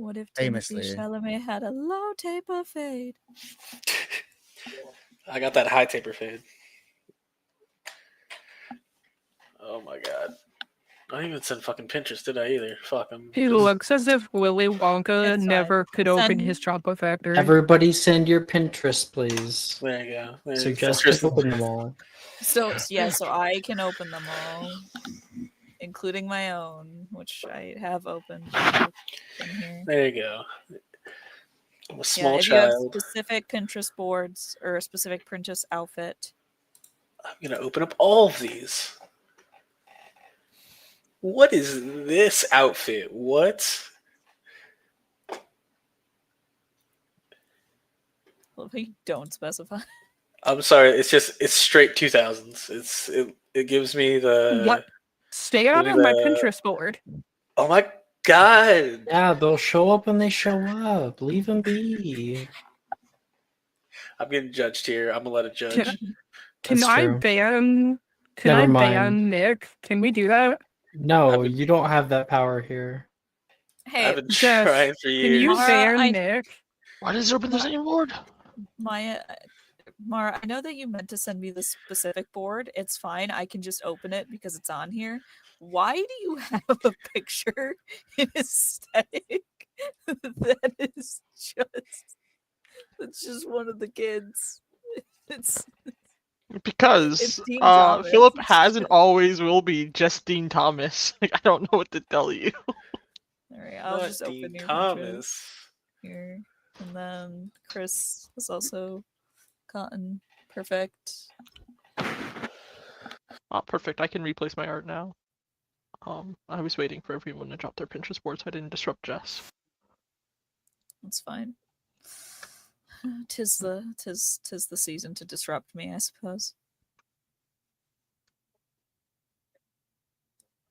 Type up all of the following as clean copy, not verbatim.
What if Timothy Famously. Chalamet had a low taper fade? I got that high taper fade. Oh my god. I didn't even send fucking Pinterest, did I either? Fuck him. He looks as if Willy Wonka It's never fine. could open Send- his chocolate factory. Everybody send your Pinterest, please. There you go. There's So Jess can Pinterest. open them all. So I can open them all, including my own, which I have opened in here. There you go. I'm a small If you have child. specific Pinterest boards or a specific Pinterest outfit, I'm gonna open up all of these. What is this outfit? What? well, we don't specify. I'm sorry. It's straight 2000s. It gives me the What? Stay out Give on me my the- Pinterest board. Oh my god! Yeah, they'll show up when they show up. Leave them be. I'm getting judged here. I'm gonna let it judge. Can That's I true. ban? Can Never I mind. ban Nick? Can we do that? No, you don't have that power here. Hey, I've been Jeff, trying for Can years. you Mara, ban Nick? Why does it open the same board? Mara, I know that you meant to send me the specific board. It's fine. I can just open it because it's on here. Why do you have a picture in aesthetic that is it's just one of the kids? It's Because Dean Thomas. Philip has and always will be just Dean Thomas. Like, I don't know what to tell you. all right. I'll Not just Dean open your Pinterest Thomas. here, and then Chris has also gotten perfect. Perfect. I can replace my art now. I was waiting for everyone to drop their Pinterest board so I didn't disrupt Jess. That's fine. Tis the season to disrupt me, I suppose.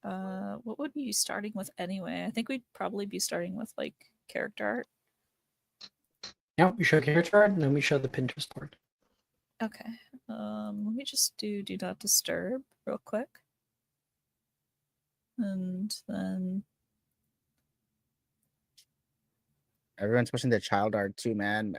What would we be starting with anyway? I think we'd probably be starting with like character art. Yeah, we show character art and then we show the Pinterest board. Okay. Let me just do not disturb real quick. And then Everyone's pushing the child art too, man.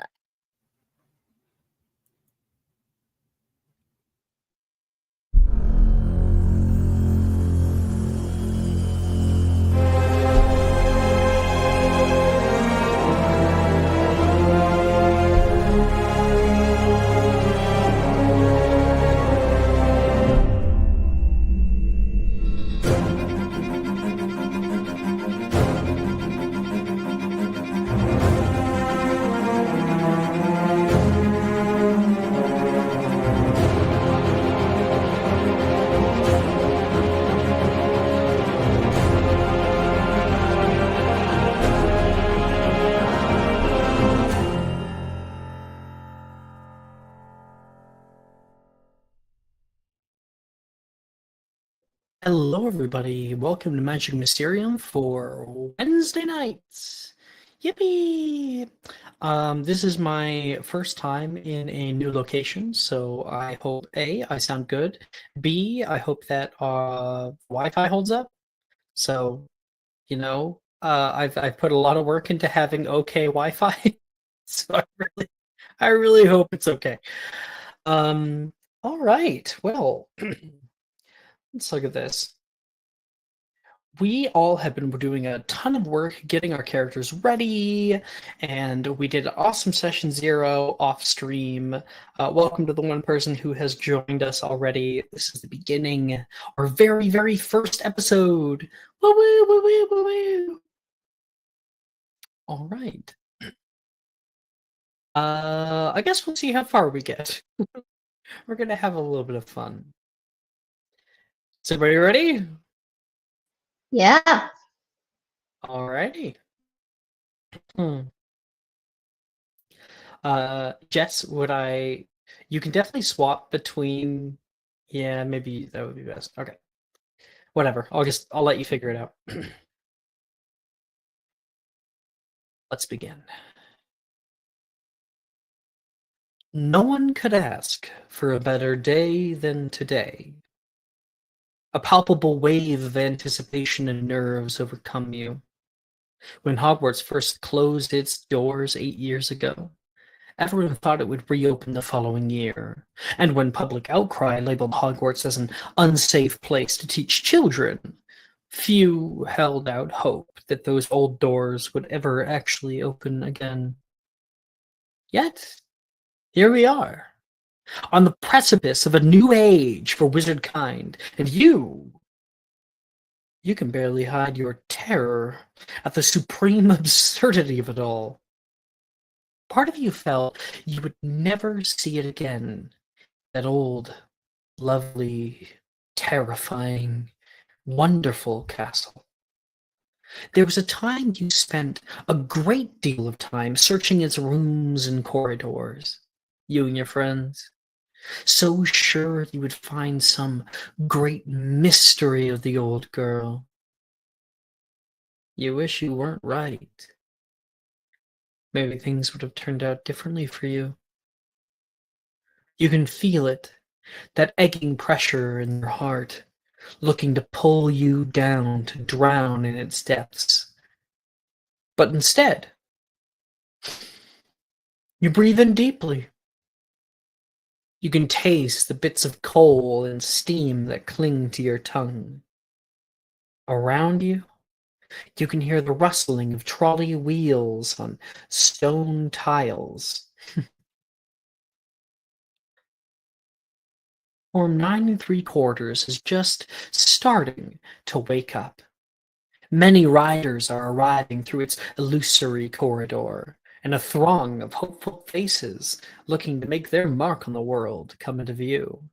Hello, everybody. Welcome to Magic Mysterium for Wednesday nights. Yippee! This is my first time in a new location, so I hope A, I sound good. B, I hope that Wi-Fi holds up. So, I've put a lot of work into having okay Wi-Fi, so I really hope it's okay. All right. Well. Let's look at this. We all have been doing a ton of work getting our characters ready, and we did awesome session 0 off stream. Welcome to the one person who has joined us already. This is the beginning, our very, very first episode. Woo woo woo woo woo woo. All right. I guess we'll see how far we get. We're gonna have a little bit of fun. Is everybody ready? Yeah. Alrighty. Jess, you can definitely swap between, yeah, maybe that would be best. Okay. Whatever. I'll let you figure it out. Let's begin. No one could ask for a better day than today. A palpable wave of anticipation and nerves overcome you. When Hogwarts first closed its doors 8 years ago, everyone thought it would reopen the following year. And when public outcry labeled Hogwarts as an unsafe place to teach children, few held out hope that those old doors would ever actually open again. Yet, here we are, on the precipice of a new age for wizard kind, and you can barely hide your terror at the supreme absurdity of it all. Part of you felt you would never see it again, that old, lovely, terrifying, wonderful castle. There was a time you spent a great deal of time searching its rooms and corridors, you and your friends, so sure you would find some great mystery of the old girl. You wish you weren't right. Maybe things would have turned out differently for you. You can feel it, that egging pressure in your heart, looking to pull you down to drown in its depths. But instead, you breathe in deeply. You can taste the bits of coal and steam that cling to your tongue. Around you, you can hear the rustling of trolley wheels on stone tiles. Form 9 3/4 is just starting to wake up. Many riders are arriving through its illusory corridor, and a throng of hopeful faces looking to make their mark on the world come into view.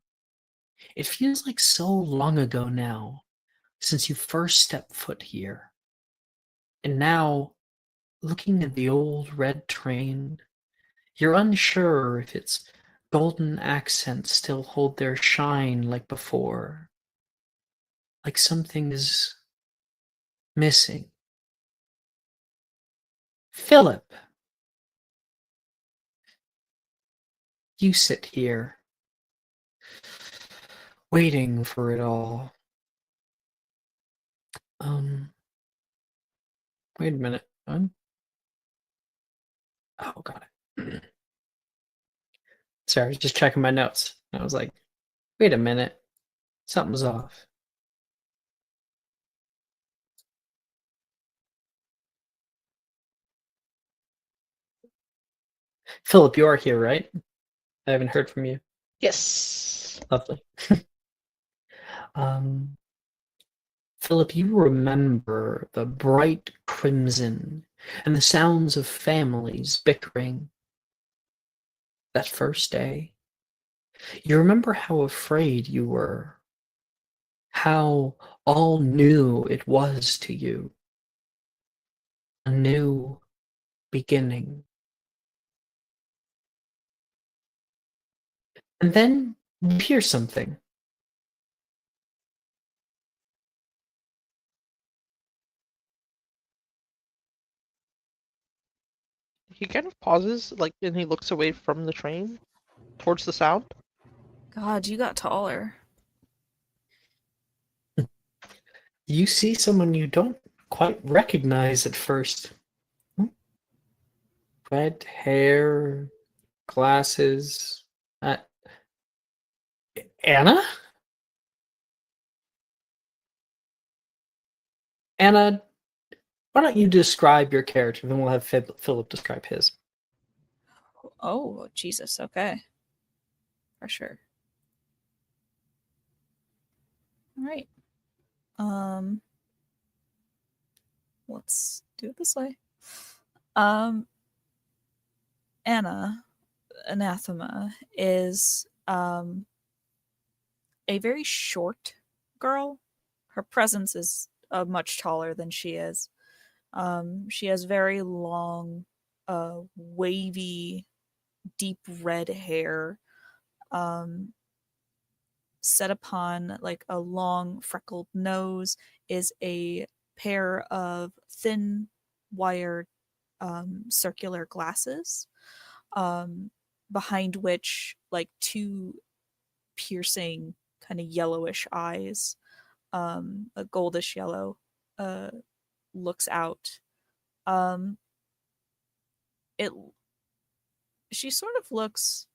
It feels like so long ago now, since you first stepped foot here. And now, looking at the old red train, you're unsure if its golden accents still hold their shine like before. Like something is missing. Philip! You sit here, waiting for it all. Wait a minute. Oh, got it. Sorry, I was just checking my notes. I was like, wait a minute. Something's off. Philip, you are here, right? I haven't heard from you. Yes. Lovely. Philip, you remember the bright crimson and the sounds of families bickering that first day. You remember how afraid you were, how all new it was to you. A new beginning. And then you hear something. He kind of pauses, like, and he looks away from the train towards the sound. God, you got taller. You see someone you don't quite recognize at first. Red hair, glasses. Anna? Anna, why don't you describe your character, then we'll have Philip describe his. Oh, Jesus. Okay. For sure. All right. Let's do it this way. Anna, Anathema, is a very short girl. Her presence is much taller than she is. She has very long, wavy, deep red hair, set upon like a long freckled nose is a pair of thin wired circular glasses, behind which like two piercing kind of yellowish eyes, a goldish yellow, looks out It she sort of looks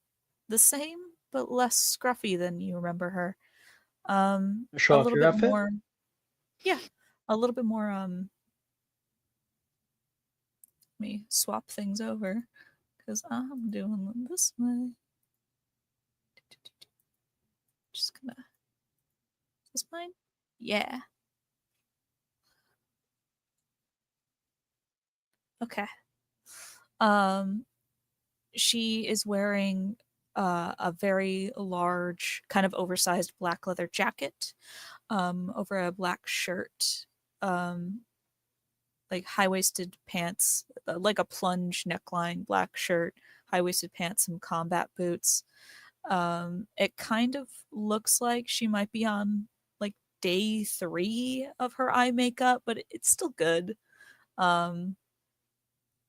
the same but less scruffy than you remember her. Show A off little your bit outfit? more. Yeah, a little bit more. Let me swap things over because I'm doing them this way. Just gonna. Is this mine? Yeah. Okay. She is wearing a very large, kind of oversized black leather jacket, over a black shirt, like high-waisted pants, like a plunge neckline, black shirt, high-waisted pants, some combat boots. It kind of looks like she might be on like day 3 of her eye makeup, but it's still good.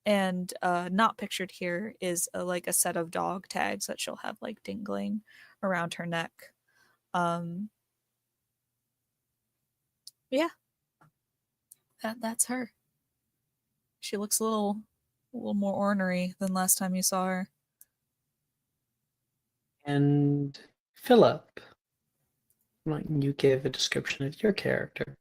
And not pictured here is like a set of dog tags that she'll have like dingling around her neck. Yeah, that's her. She looks a little more ornery than last time you saw her. And Philip, why don't you give a description of your character?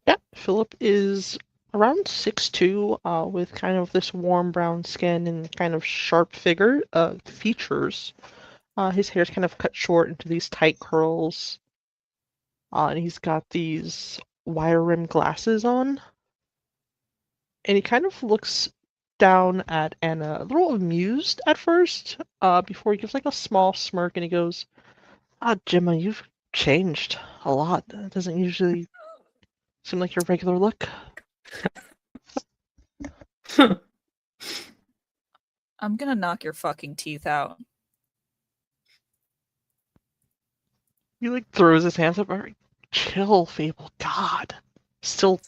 Yeah, Philip is around 6'2", with kind of this warm brown skin and kind of sharp features. His hair's kind of cut short into these tight curls. And he's got these wire rim glasses on. And he kind of looks down at Anna, a little amused at first, before he gives like a small smirk and he goes, Gemma, you've changed a lot. That doesn't usually seem like your regular look. I'm gonna knock your fucking teeth out. He like throws his hands up. Right, chill, Fable. God, still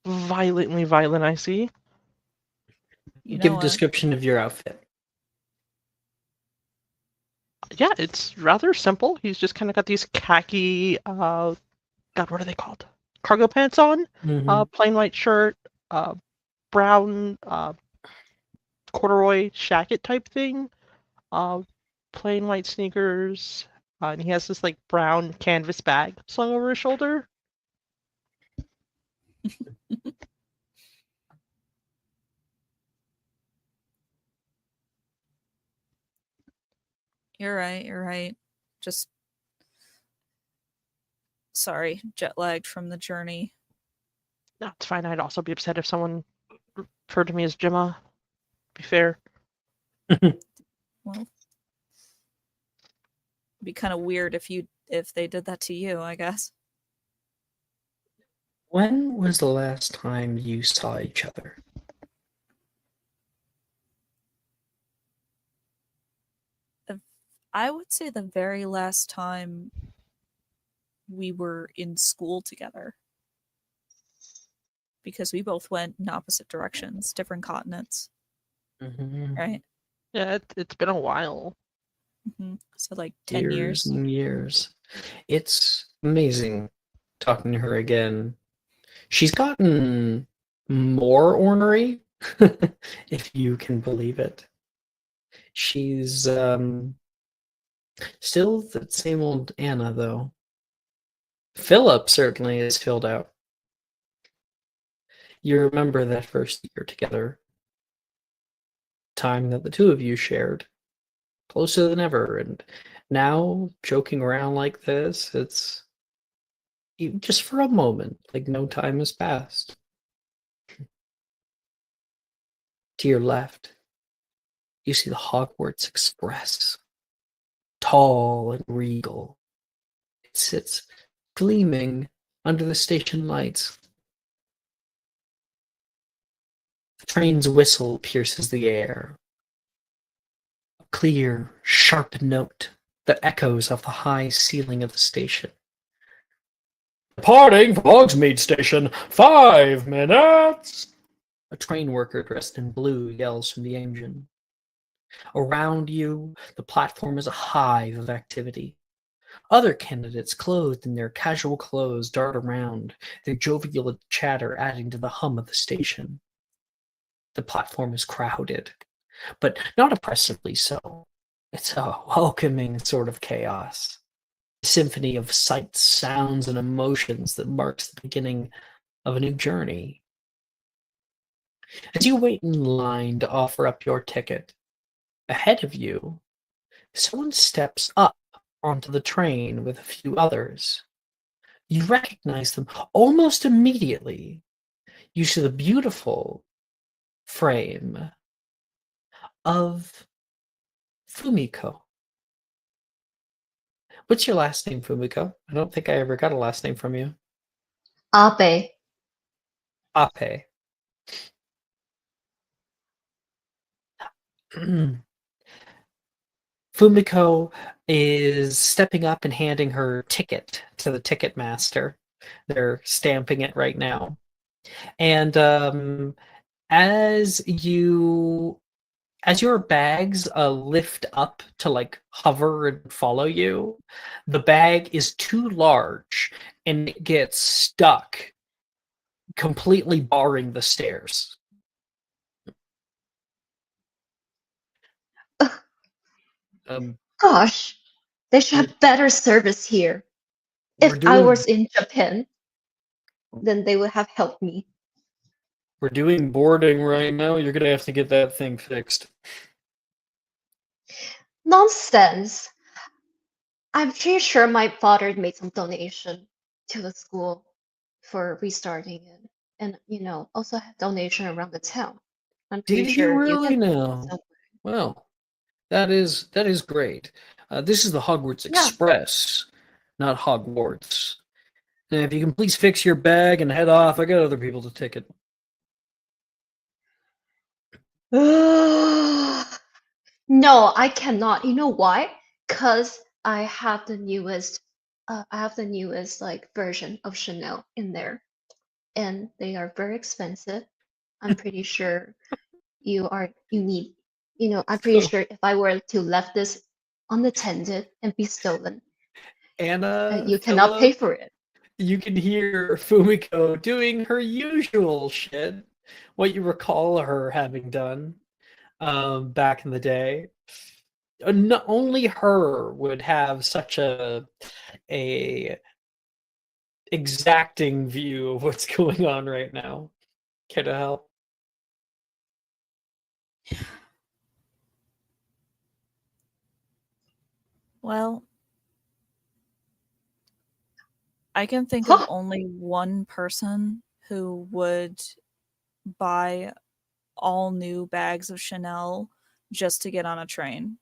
violently violent. I see. You Give know a what? description of your outfit. Yeah, it's rather simple. He's just kind of got these khaki, God, what are they called? Cargo pants on. Mhm. Plain white shirt. Brown corduroy jacket type thing. Plain white sneakers. And he has this like brown canvas bag slung over his shoulder. You're right. You're right. Just sorry, jet lagged from the journey. No, it's fine. I'd also be upset if someone referred to me as Gemma. Be fair. Well, it'd be kind of weird if they did that to you, I guess. When was the last time you saw each other? I would say the very last time we were in school together. Because we both went in opposite directions, different continents, Mhm. right? Yeah, it's been a while. So like 10 years. And years. It's amazing talking to her again. She's gotten more ornery, if you can believe it. She's still the same old Anna, though. Philip certainly is filled out. You remember that first year together, time that the two of you shared, closer than ever, and now joking around like this, it's just for a moment, like no time has passed. To your left, you see the Hogwarts Express, tall and regal. It sits gleaming under the station lights. The train's whistle pierces the air. A clear, sharp note that echoes off the high ceiling of the station. Departing from Hogsmeade Station, 5 minutes! A train worker dressed in blue yells from the engine. Around you, the platform is a hive of activity. Other candidates clothed in their casual clothes dart around, their jovial chatter adding to the hum of the station. The platform is crowded, but not oppressively so. It's a welcoming sort of chaos. A symphony of sights, sounds, and emotions that marks the beginning of a new journey. As you wait in line to offer up your ticket, ahead of you, someone steps up onto the train with a few others. You recognize them almost immediately. You see the beautiful frame of Fumiko. What's your last name, Fumiko? I don't think I ever got a last name from you. Abe. Ape. Fumiko is stepping up and handing her ticket to the ticket master. They're stamping it right now. And as your bags lift up to like hover and follow you, the bag is too large and it gets stuck, completely barring the stairs. Gosh, they should have better service here. If I was in Japan, then they would have helped me. We're doing boarding right now. You're gonna have to get that thing fixed. Nonsense. I'm pretty sure my father made some donation to the school for restarting it. And, also have donation around the town. I'm pretty Did you sure really can know? some- Well, that is great. This is the Hogwarts Yeah. Express, not Hogwarts. And if you can please fix your bag and head off, I got other people to ticket. No, I cannot. You know why? Because I have the newest like version of Chanel in there, and they are very expensive. I'm pretty sure you need, I'm pretty So- sure if I were to left this unattended and be stolen, Anna, you cannot pay for it. You can hear Fumiko doing her usual shit, what you recall her having done back in the day. Not only her would have such a exacting view of what's going on right now. Care to help? Well, I can think of Huh. only one person who would buy all new bags of Chanel just to get on a train.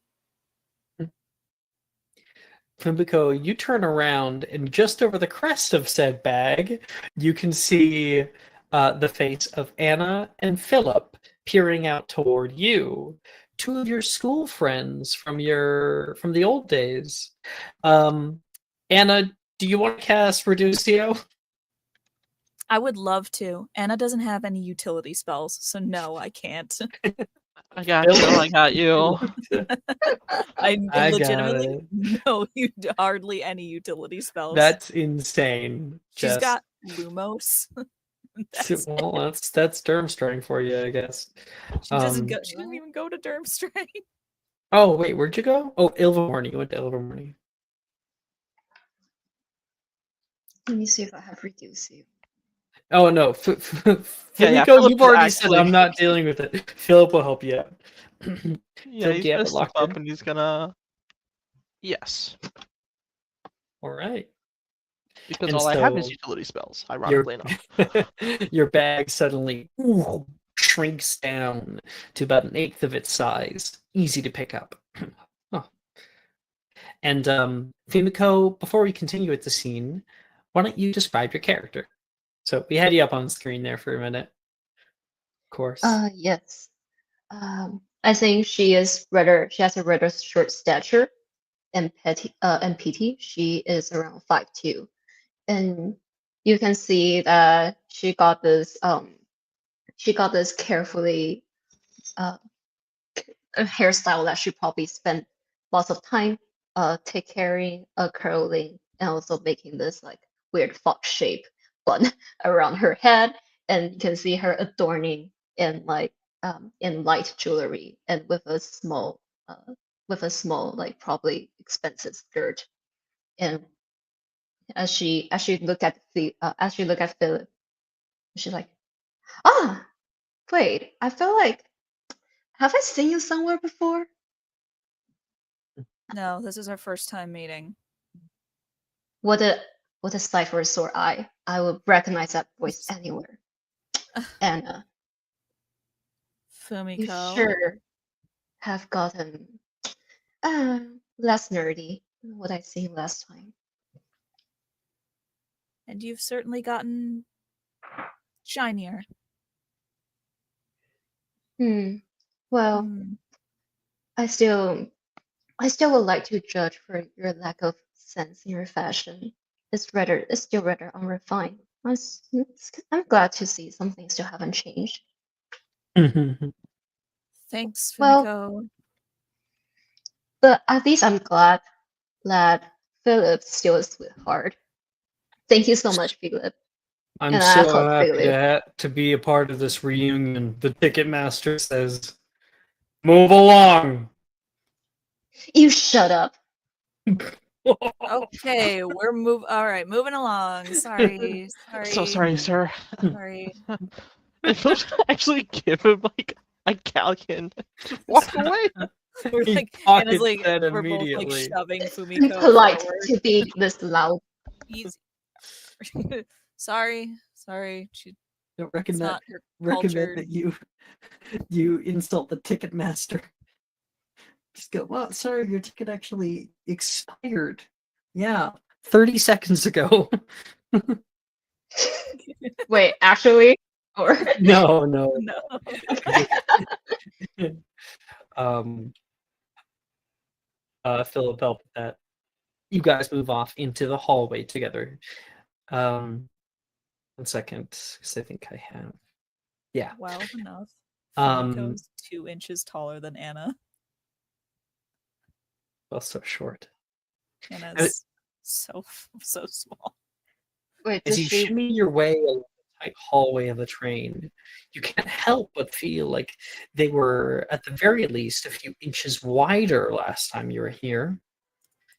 Fumiko, you turn around, and just over the crest of said bag, you can see the face of Anna and Philip peering out toward you. Two of your school friends from the old days. Anna, do you want to cast Reducio? I would love to. Anna doesn't have any utility spells, so no, I can't. I got you. I got you. I I got legitimately it. no hardly any utility spells. That's insane. She's Jess. got Lumos. That's Well, that's Durmstrang for you, I guess. She doesn't go. She didn't even go to Durmstrang. Oh wait, where'd you go? Oh, Ilvermorny. You went to Ilvermorny. Let me see if I have reduced you. Oh no, Yeah, Fumiko, you've Philip already actually- said I'm not dealing with it. Philip will help you out. Yeah, So he's do you have gonna it step locked up in? and he's gonna. Yes, All right. because And all I have is so utility spells. Ironically enough. Your bag suddenly shrinks down to about an eighth of its size. Easy to pick up. Oh. And Fumiko, before we continue with the scene, why don't you describe your character? So we had you up on the screen there for a minute. Of course. Yes. I think she has a rather short stature and petty. She is around 5'2", and you can see that she got this carefully a hairstyle that she probably spent lots of time carrying a curling and also making this like weird fox shape bun around her head, and you can see her adorning in like in light jewelry and with a small like probably expensive skirt. And as she look at Philip, she's like, ah, wait, I feel like, have I seen you somewhere before? No, this is our first time meeting. What a sight for a sore eye. I would recognize that voice anywhere. Anna, you Fumiko. sure have gotten less nerdy than what I seen last time. And you've certainly gotten shinier. Well, Hmm. I still would like to judge for your lack of sense in your fashion. It's still rather unrefined. I'm glad to see some things still haven't changed. Thanks, Well, Fumiko. but at least I'm glad that Philip's still a sweetheart. Thank you so much, Philip. I'm And I so call happy Philip. to be a part of this reunion. The Ticketmaster says, "Move along." You shut up. Okay, we're all right, moving along. Sorry. So sorry, sir. Sorry. I'm supposed to actually give him like a galleon. Just walk away. We're He like, pockets Anna's like, that we're both like immediately. shoving Be Fumiko polite forward. to be this loud. Easy. Sorry. She, Don't it's not her recommend culture. that you insult the Ticketmaster. Just go, well, sorry, your ticket actually expired. Yeah, 30 seconds ago. Wait, actually? Or No. No. Philip helped with that. You guys move off into the hallway together. 1 second, because I think I have. Yeah. Well enough. Um, Fumiko's 2 inches taller than Anna. well, so short. Anna's so small. wait, As does you she shimmy your way along the tight hallway of the train, you can't help but feel like they were, at the very least, a few inches wider last time you were here.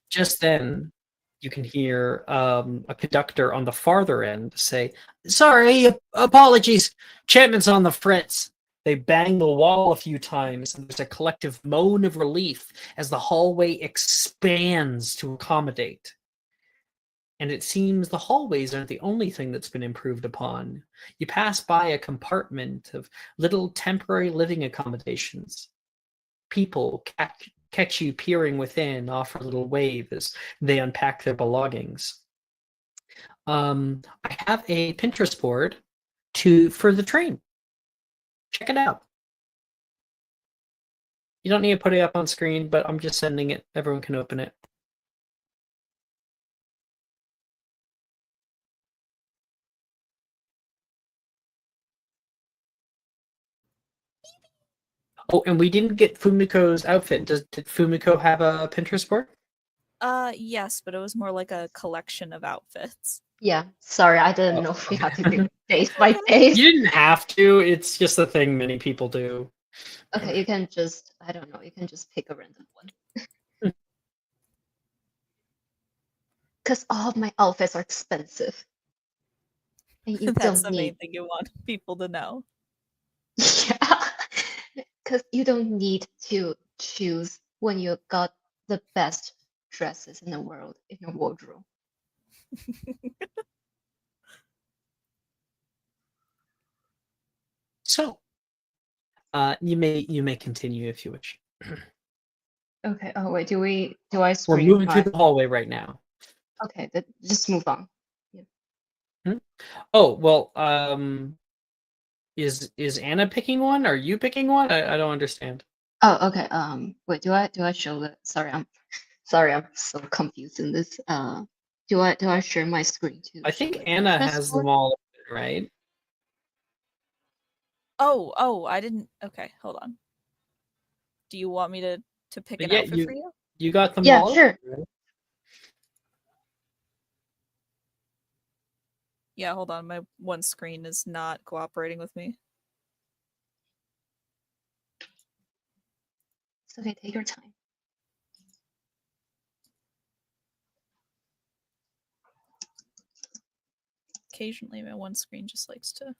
Just then, you can hear a conductor on the farther end say, "Sorry, apologies, Chapman's on the fritz." They bang the wall a few times, and there's a collective moan of relief as the hallway expands to accommodate. And it seems the hallways aren't the only thing that's been improved upon. You pass by a compartment of little temporary living accommodations. People catch you peering within, offer a little wave as they unpack their belongings. I have a Pinterest board for the train. Check it out. You don't need to put it up on screen, but I'm just sending it. Everyone can open it. Oh, and we didn't get Fumiko's outfit. Did Fumiko have a Pinterest board? Yes, but it was more like a collection of outfits. Yeah, sorry, I didn't Oh, know if we had to okay. do days by days. You didn't have to. It's just a thing many people do. Okay, you can just, I don't know, you can just pick a random one. Because all of my outfits are expensive. And you That's don't the main need, thing you want people to know. yeah, because you don't need to choose when you got the best dresses in the world in your wardrobe. So, you may continue if you wish. Okay, oh wait, do I We're screen moving my, through the hallway right now. okay, just move on. Oh well, is Anna picking one? Are you picking one? I don't understand. Oh, okay, wait, do I show the, sorry, I'm so confused in this, do I share my screen to I show think the Anna Pinterest has board? them all, right? Oh, I didn't. Okay, hold on. Do you want me to pick But an yeah, outfit for you? You got them Yeah, all? sure. Right? Yeah, hold on. My one screen is not cooperating with me. It's okay, take your time. Occasionally, my one screen just likes to.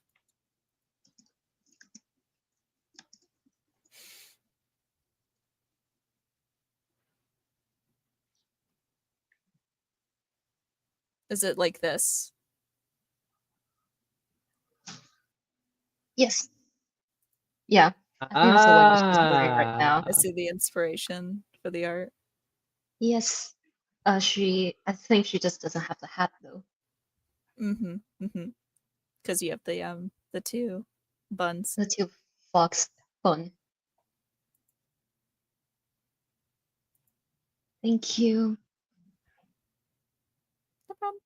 Is it like this? Yes. Yeah, I think that's the one she's wearing right now. I see the inspiration for the art. Yes. I think she just doesn't have the hat though. Mm-hmm. Mm-hmm. Because you have the two buns. The two fox bun. Thank you. No problem.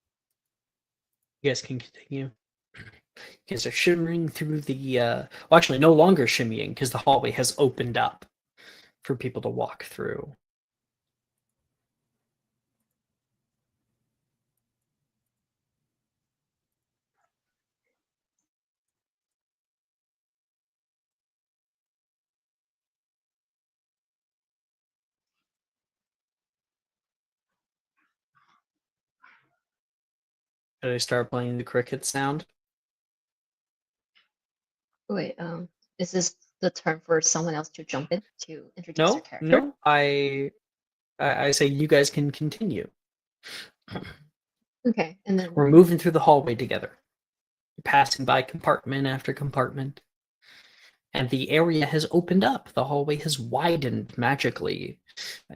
You guys can continue. You guys are shimmering through the well, actually no longer shimmying because the hallway has opened up for people to walk through. Did I start playing the cricket sound? Wait, is this the turn for someone else to jump in to introduce their No, character? no. I say you guys can continue. Okay, and then We're moving through the hallway together, passing by compartment after compartment, and the area has opened up. The hallway has widened magically,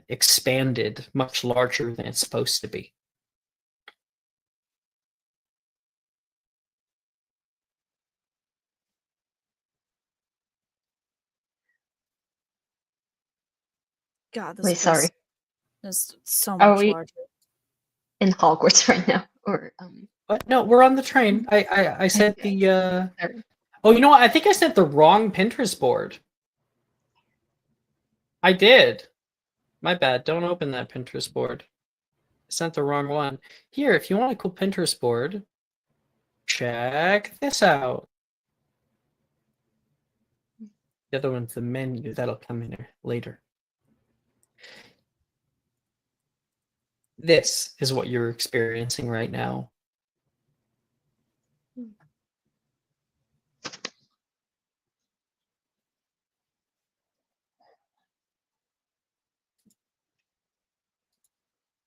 expanded, much larger than it's supposed to be. God, this wait, place sorry. is so Are much we larger. in Hogwarts right now? Or But no, we're on the train. I sent okay. the Sorry. oh, you know what? I think I sent the wrong Pinterest board. I did. My bad. Don't open that Pinterest board. I sent the wrong one. Here, if you want a cool Pinterest board, check this out. The other one's the menu. That'll come in later. This is what you're experiencing right now.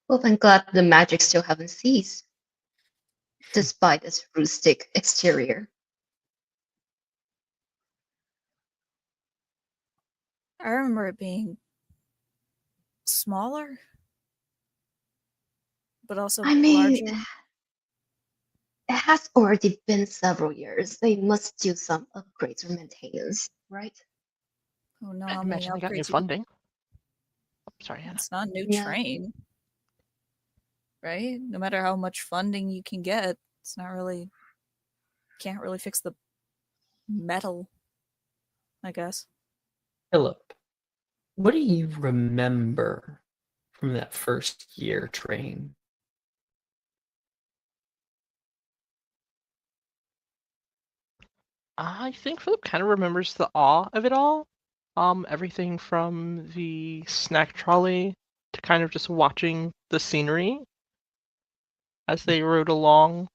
Well, I'm glad the magic still haven't ceased, despite its rustic exterior. I remember it being smaller, but also I mean, larger. it has already been several years. They must do some upgrades or maintenance, right? Oh no, I how many imagine they got new upgrades? funding. Oh, sorry, Hannah. It's not a new Yeah. train, right? No matter how much funding you can get, it's not really. Can't really fix the metal, I guess. Philip, what do you remember from that first year train? I think Philip kind of remembers the awe of it all. Everything from the snack trolley to kind of just watching the scenery as they rode along.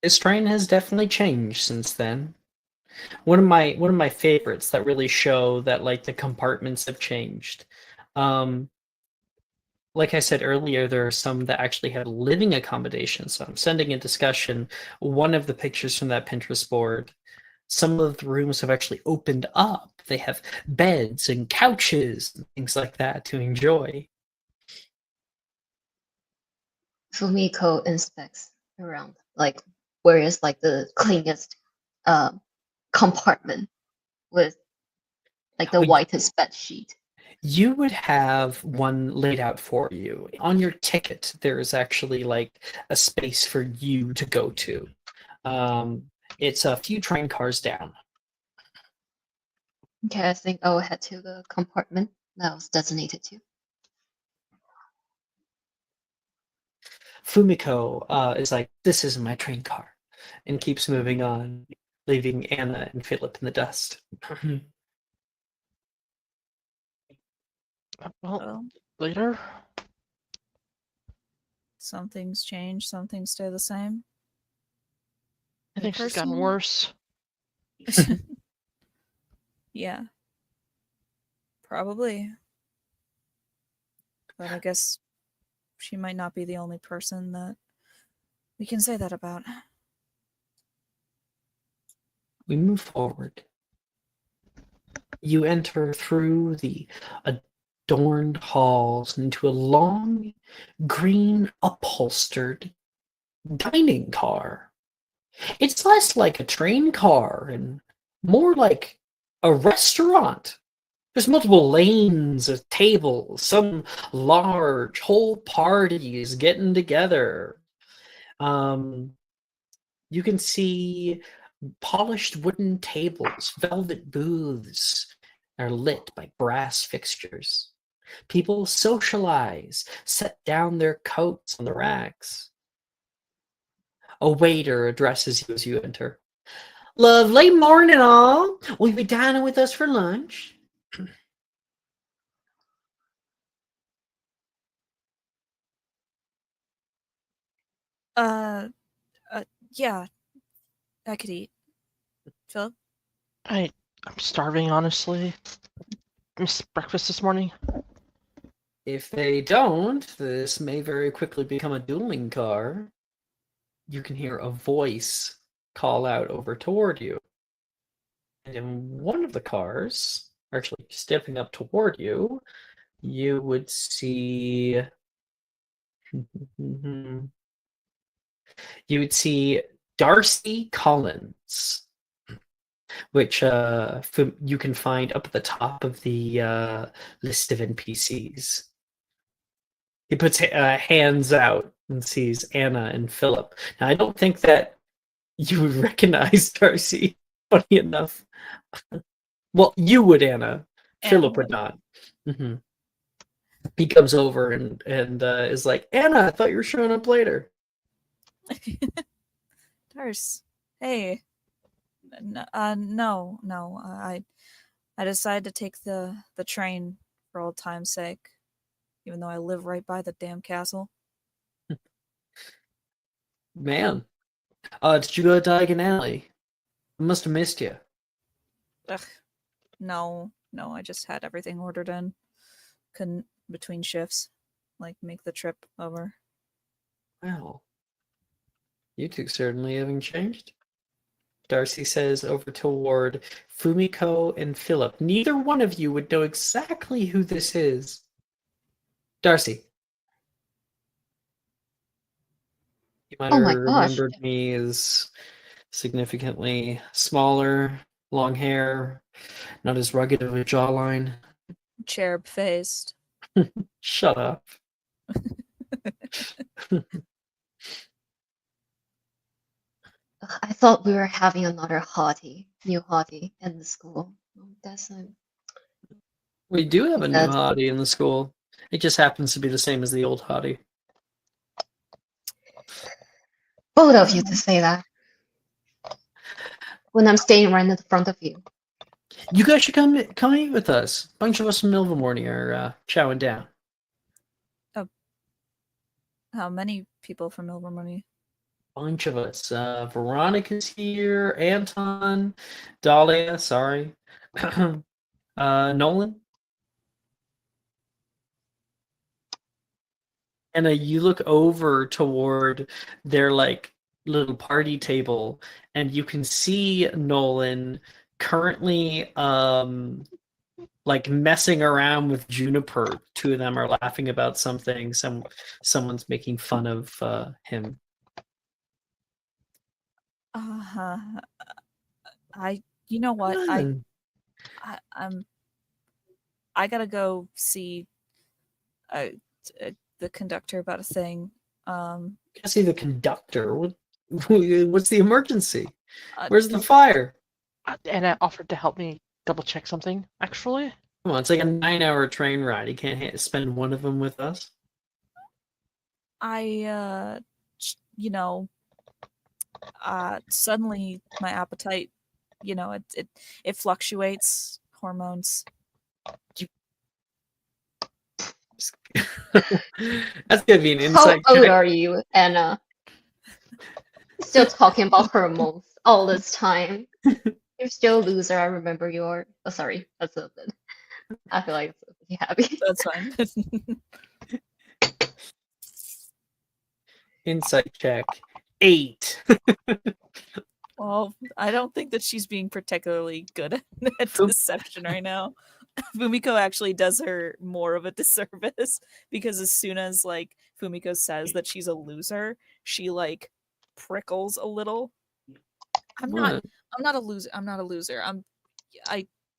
This train has definitely changed since then. One of my favorites that really show that like the compartments have changed. Like I said earlier, there are some that actually have living accommodations. So I'm sending a discussion one of the pictures from that Pinterest board. Some of the rooms have actually opened up. They have beds and couches and things like that to enjoy. Fumiko inspects around, like where is like the cleanest compartment with like the But whitest bed sheet. you would have one laid out for you. On your ticket, there is actually like a space for you to go to. It's a few train cars down. Okay, I think I'll head to the compartment that was designated to. Fumiko is like, "This isn't my train car," and keeps moving on, leaving Anna and Philip in the dust. Well, Well, later. some things change, some things stay the same. I Me think she's gotten personally- worse. Yeah. Probably. But I guess she might not be the only person that we can say that about. We move forward. You enter through the adorned halls into a long, green, upholstered dining car. It's less like a train car and more like a restaurant. There's multiple lanes of tables, some large whole parties getting together. You can see polished wooden tables, velvet booths are lit by brass fixtures. People socialize, set down their coats on the racks. A waiter addresses you as you enter. "Lovely morning, all. Will you be dining with us for lunch?" Uh, yeah, I could eat. Philip? I'm starving, honestly. Missed breakfast this morning. If they don't, this may very quickly become a dueling car. You can hear a voice call out over toward you. And in one of the cars, actually stepping up toward you, you would see you would see Darcy Collins, which you can find up at the top of the list of NPCs. He puts hands out and sees Anna and Philip. Now, I don't think that you would recognize Darcy, funny enough. Well, you would, Anna. Philip would not. Mm-hmm. He comes over and is like, "Anna, I thought you were showing up later." Darce, hey. No. I decided to take the train for old time's sake, even though I live right by the damn castle. Man, did you go to Diagon Alley? I must have missed you. Ugh, no, I just had everything ordered in. Couldn't between shifts, like make the trip over. Well, you two certainly haven't changed. Darcy says over toward Fumiko and Philip. Neither one of you would know exactly who this is. Darcy. You might Oh have my gosh. remembered me as significantly smaller, long hair, not as rugged of a jawline. Cherub faced. Shut up. I thought we were having another new hottie in the school. That's We do have a new That's- hottie in the school. It just happens to be the same as the old hottie. both of you to say that. When I'm staying right in front of you. You guys should come eat with us. A bunch of us from Milvermorning are chowing down. How many people from Ilvermorny? Bunch of us. Veronica's here. Anton, Dahlia. Sorry, Nolan. And you look over toward their like little party table, and you can see Nolan currently like messing around with Juniper. Two of them are laughing about something. Someone's making fun of him. You know what? Nothing. I gotta go see the conductor about a thing. Gotta see the conductor. What's the emergency? Uh, Where's the fire? Anna offered to help me double check something, actually. Come on, it's like a 9-hour train ride. You can't spend one of them with us. You know, suddenly my appetite, it fluctuates, hormones. That's gonna be an How insight old check. are you, Anna? Still talking about hormones all this time. You're still a loser. I remember your. Oh, sorry. That's a bit. I feel like it's pretty happy. That's fine. Insight check. 8. Well, I don't think that she's being particularly good at deception right now. Fumiko actually does her more of a disservice because as soon as like Fumiko says that she's a loser, she like prickles a little. I'm not a loser. I'm not a loser.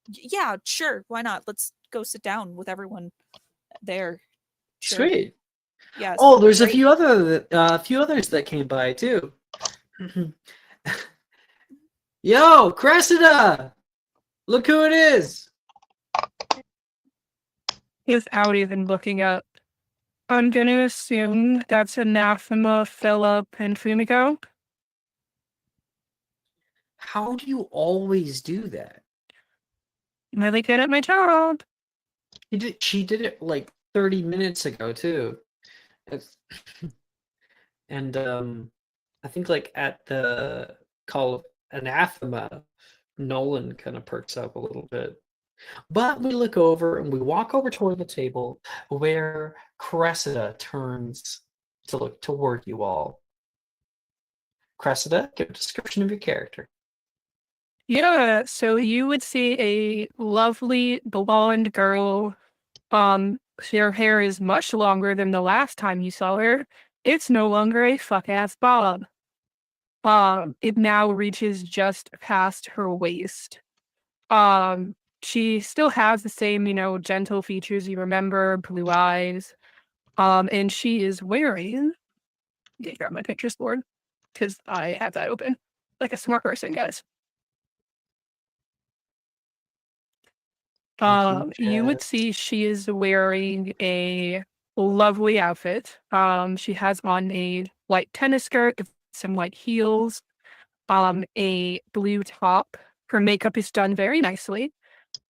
Yeah, sure, why not? Let's go sit down with everyone there. Sure. Sweet. Yes. Oh, there's a great. few others that came by too. Yo, Cressida! Look who it is! Without even looking up. I'm gonna assume that's Anathema, Philip, and Fumiko. How do you always do that? I'm really good at my job. She did it like 30 minutes ago too. And I think like at the call of Anathema, Nolan kind of perks up a little bit. But we look over and we walk over toward the table where Cressida turns to look toward you all. Cressida, give a description of your character. Yeah, so you would see a lovely blonde girl. Her hair is much longer than the last time you saw her. It's no longer a fuck-ass bob. It now reaches just past her waist. She still has the same, gentle features you remember, blue eyes. And she is wearing. Yeah, grab my pictures board because I have that open like a smart person, guys. You would see she is wearing a lovely outfit. She has on a white tennis skirt, some white heels, a blue top. Her makeup is done very nicely,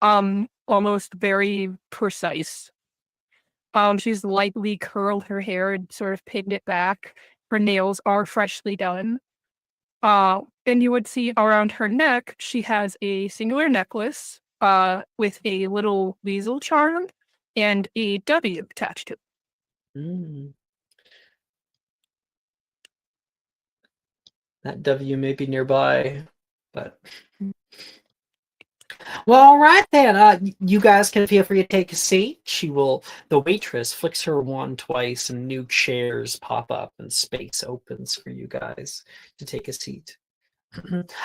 almost very precise. She's lightly curled her hair and sort of pinned it back. Her nails are freshly done. And you would see around her neck, she has a singular necklace with a little weasel charm and a W attached to it. Mm. That W may be nearby, but well, all right then. You guys can feel free to take a seat. The waitress flicks her wand twice, and new chairs pop up, and space opens for you guys to take a seat.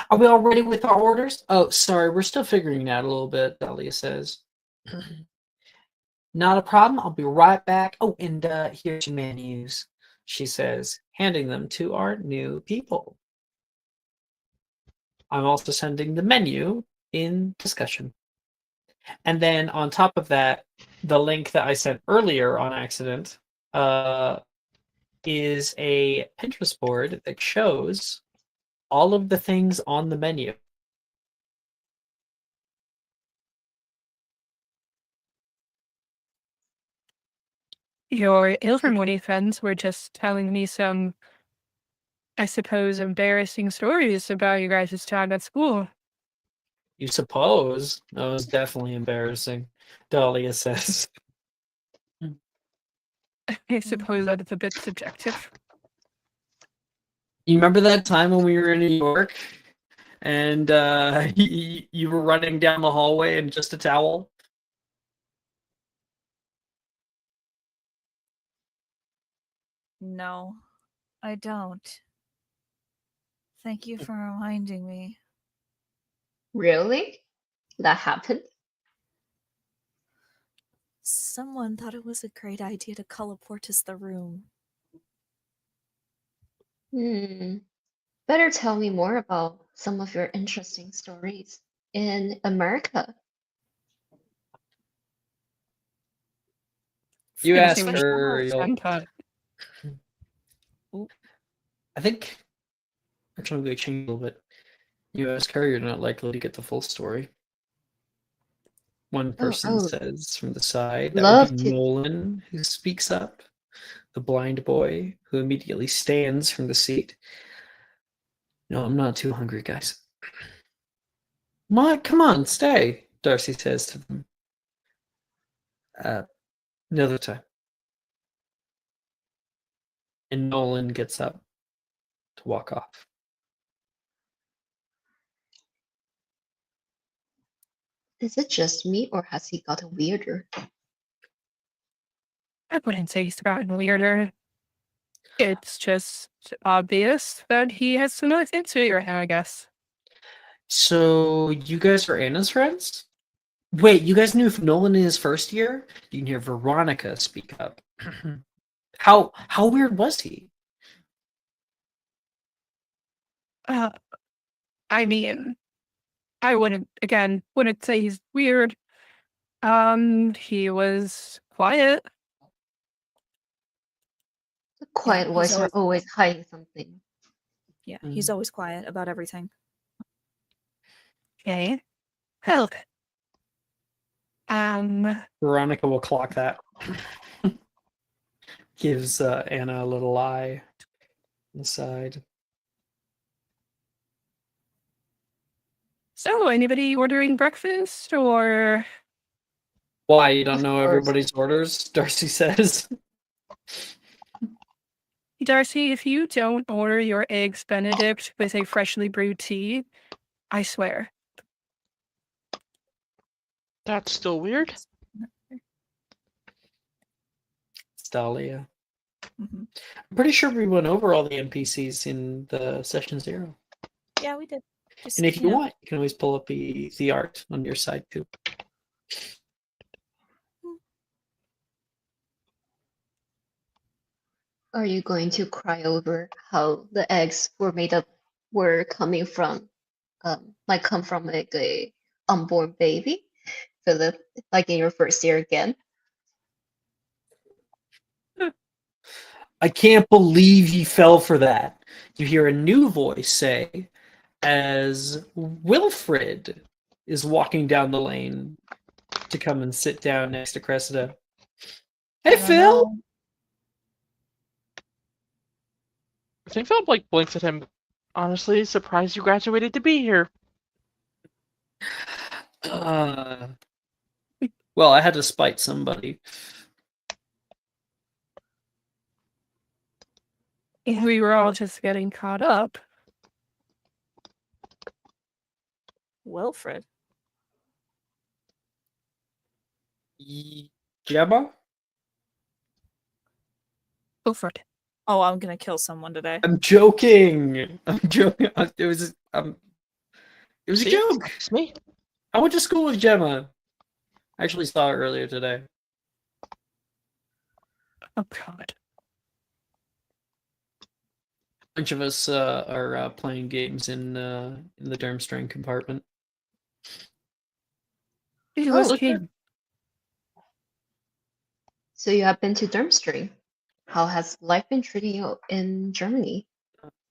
Are we all ready with our orders? Oh, sorry, we're still figuring it out a little bit, Dahlia says. Not a problem. I'll be right back. Oh, and here's your menus, she says, handing them to our new people. I'm also sending the menu in discussion. And then on top of that, the link that I sent earlier on accident is a Pinterest board that shows all of the things on the menu. Your Ilvermorny friends were just telling me some, I suppose, embarrassing stories about you guys' time at school. You suppose? That was definitely embarrassing, Dahlia says. I suppose that it's a bit subjective. You remember that time when we were in New York and you were running down the hallway in just a towel? No, I don't. Thank you for reminding me. Really? That happened? Someone thought it was a great idea to colorportus the room. Better tell me more about some of your interesting stories in America. You Yeah, ask she was her, you'll... uncut. I think... Actually, I'm going to change a little bit. You ask her, you're not likely to get the full story. One person oh, says from the side, that would love be to. Nolan, who speaks up. The blind boy, who immediately stands from the seat. No, I'm not too hungry, guys. What? Come on, stay, Darcy says to them. Another time. And Nolan gets up to walk off. Is it just me, or has he gotten weirder? I wouldn't say he's gotten weirder. It's just obvious that he has some nice interior hair, I guess. So, you guys are Anna's friends? Wait, you guys knew Nolan in his first year? You can hear Veronica speak up. How weird was he? I mean, I wouldn't say he's weird. He was quiet. The quiet he's voices are always hiding something. Yeah, he's always quiet about everything. Okay. Well, Veronica will clock that. Gives Anna a little eye inside. so anybody ordering breakfast or? Why, you don't Of know course. everybody's orders? Darcy says. Darcy, if you don't order your eggs Benedict with a freshly brewed tea, I swear. That's still weird. It's Dahlia. Mhm. I'm pretty sure we went over all the NPCs in the session 0. Yeah, we did. Just, And if you know, want, you can always pull up the art on your side too. Are you going to cry over how the eggs were coming from, come from like a unborn baby, Philip, like in your first year again? I can't believe he fell for that. You hear a new voice say, as Wilfred is walking down the lane to come and sit down next to Cressida. Hey, Phil! I think Philip like blinks at him. Honestly, surprised you graduated to be here. Well, I had to spite somebody. We were all just getting caught up. Wilfred. Gemma? Wilfred. Oh, I'm gonna kill someone today. I'm joking. I'm joking. It was a See? joke. It's me. I went to school with Gemma. I actually saw her earlier today. Oh God. A bunch of us are playing games in the Durmstrang compartment. He was Oh, king. So you have been to Durmstrang. How has life been treating you in Germany?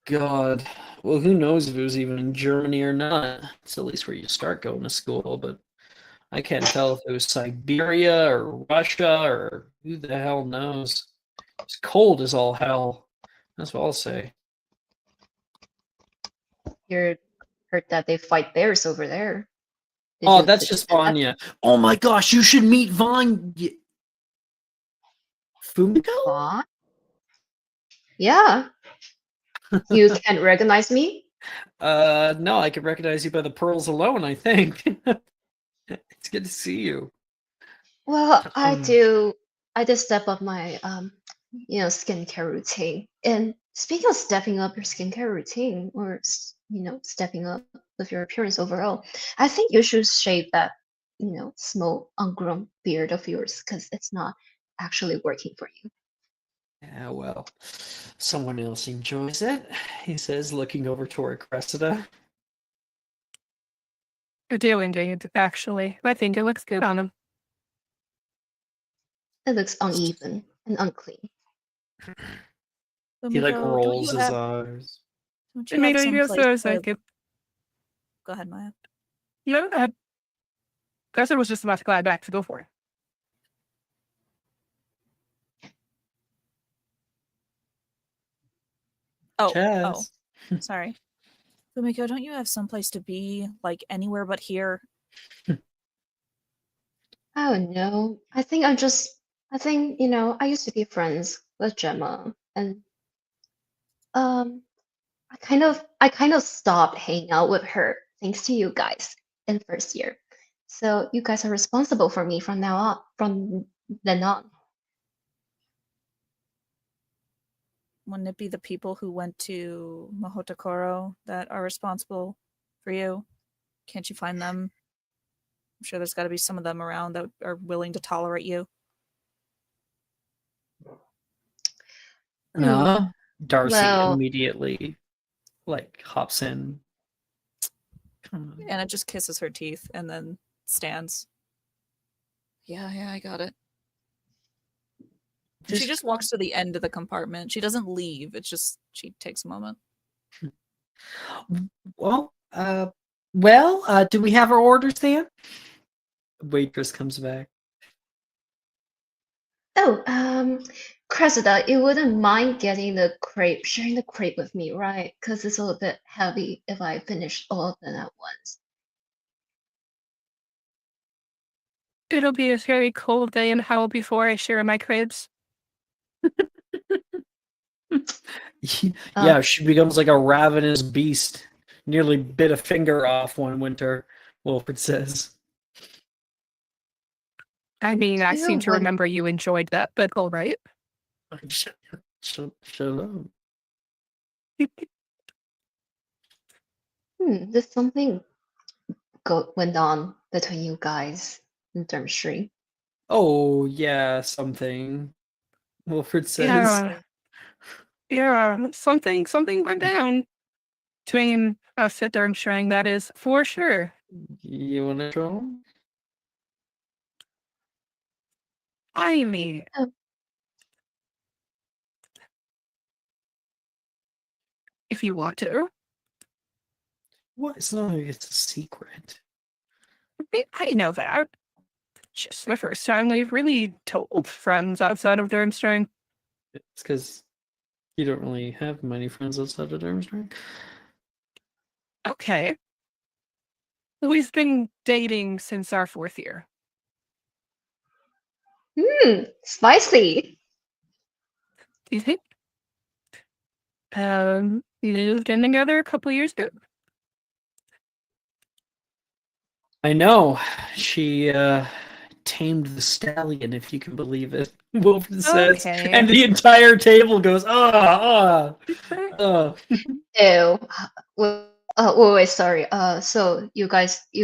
God. Well, who knows if it was even in Germany or not. It's at least where you start going to school, but I can't tell if it was Siberia or Russia or who the hell knows. It's cold as all hell. That's what I'll say. Heard that they fight bears over there. Oh, that's just Vanya. Oh my gosh, you should meet Vanya. Fumiko? Vanya? Yeah. You can't recognize me? No, I can recognize you by the pearls alone, I think. It's good to see you. Well, I did step up my skincare routine. And speaking of stepping up your skincare routine, or stepping up with your appearance overall, I think you should shave that small ungrown beard of yours, because it's not actually working for you. Yeah, well, someone else enjoys it, he says, looking over toward Cressida. I do indeed, actually. I think it looks good on him. It looks uneven and unclean. He like Fumiko, don't rolls you his have, eyes. don't you have some place to... Go Go ahead, Maya. Cursor was just about to glide back to go for it. Oh, Chess. sorry. Fumiko, don't you have some place to be, like anywhere but here? I don't know. I think, I used to be friends with Gemma, and I kind of stopped hanging out with her thanks to you guys in first year. So you guys are responsible for me from then on. Wouldn't it be the people who went to Mahotakoro that are responsible for you? Can't you find them? I'm sure there's got to be some of them around that are willing to tolerate you. Darcy Well- immediately like hops in. Come on. Anna just kisses her teeth and then stands. Yeah, I got it. She just walks to the end of the compartment. She doesn't leave. It's just she takes a moment. Well, do we have our orders then? Waitress comes back. Oh, Cressida, you wouldn't mind sharing the crepe with me, right? Because it's a little bit heavy if I finish all of them at once. It'll be a very cold day in hell before I share my cribs. Yeah, she becomes like a ravenous beast. Nearly bit a finger off one winter, Wilfred says. I mean, I You seem to wouldn't- remember you enjoyed that, but all right. Shalom. There's something went on between you guys in Durmstree. Oh, yeah, something. Wilfred says. Yeah, something went down between us at Durmstrang, that is, for sure. You want to show him? I mean, Oh. if you want to. What? It's not like it's a secret. I know that. Just the first time we've really told friends outside of Durmstrang. It's because you don't really have many friends outside of Durmstrang. Okay. We've been dating since our 4th year. Spicy. Do you think? We moved in together a couple years ago. I know. She tamed the stallion, if you can believe it. Wilfred says, Okay. and the entire table goes, Ew. Wait, sorry. So you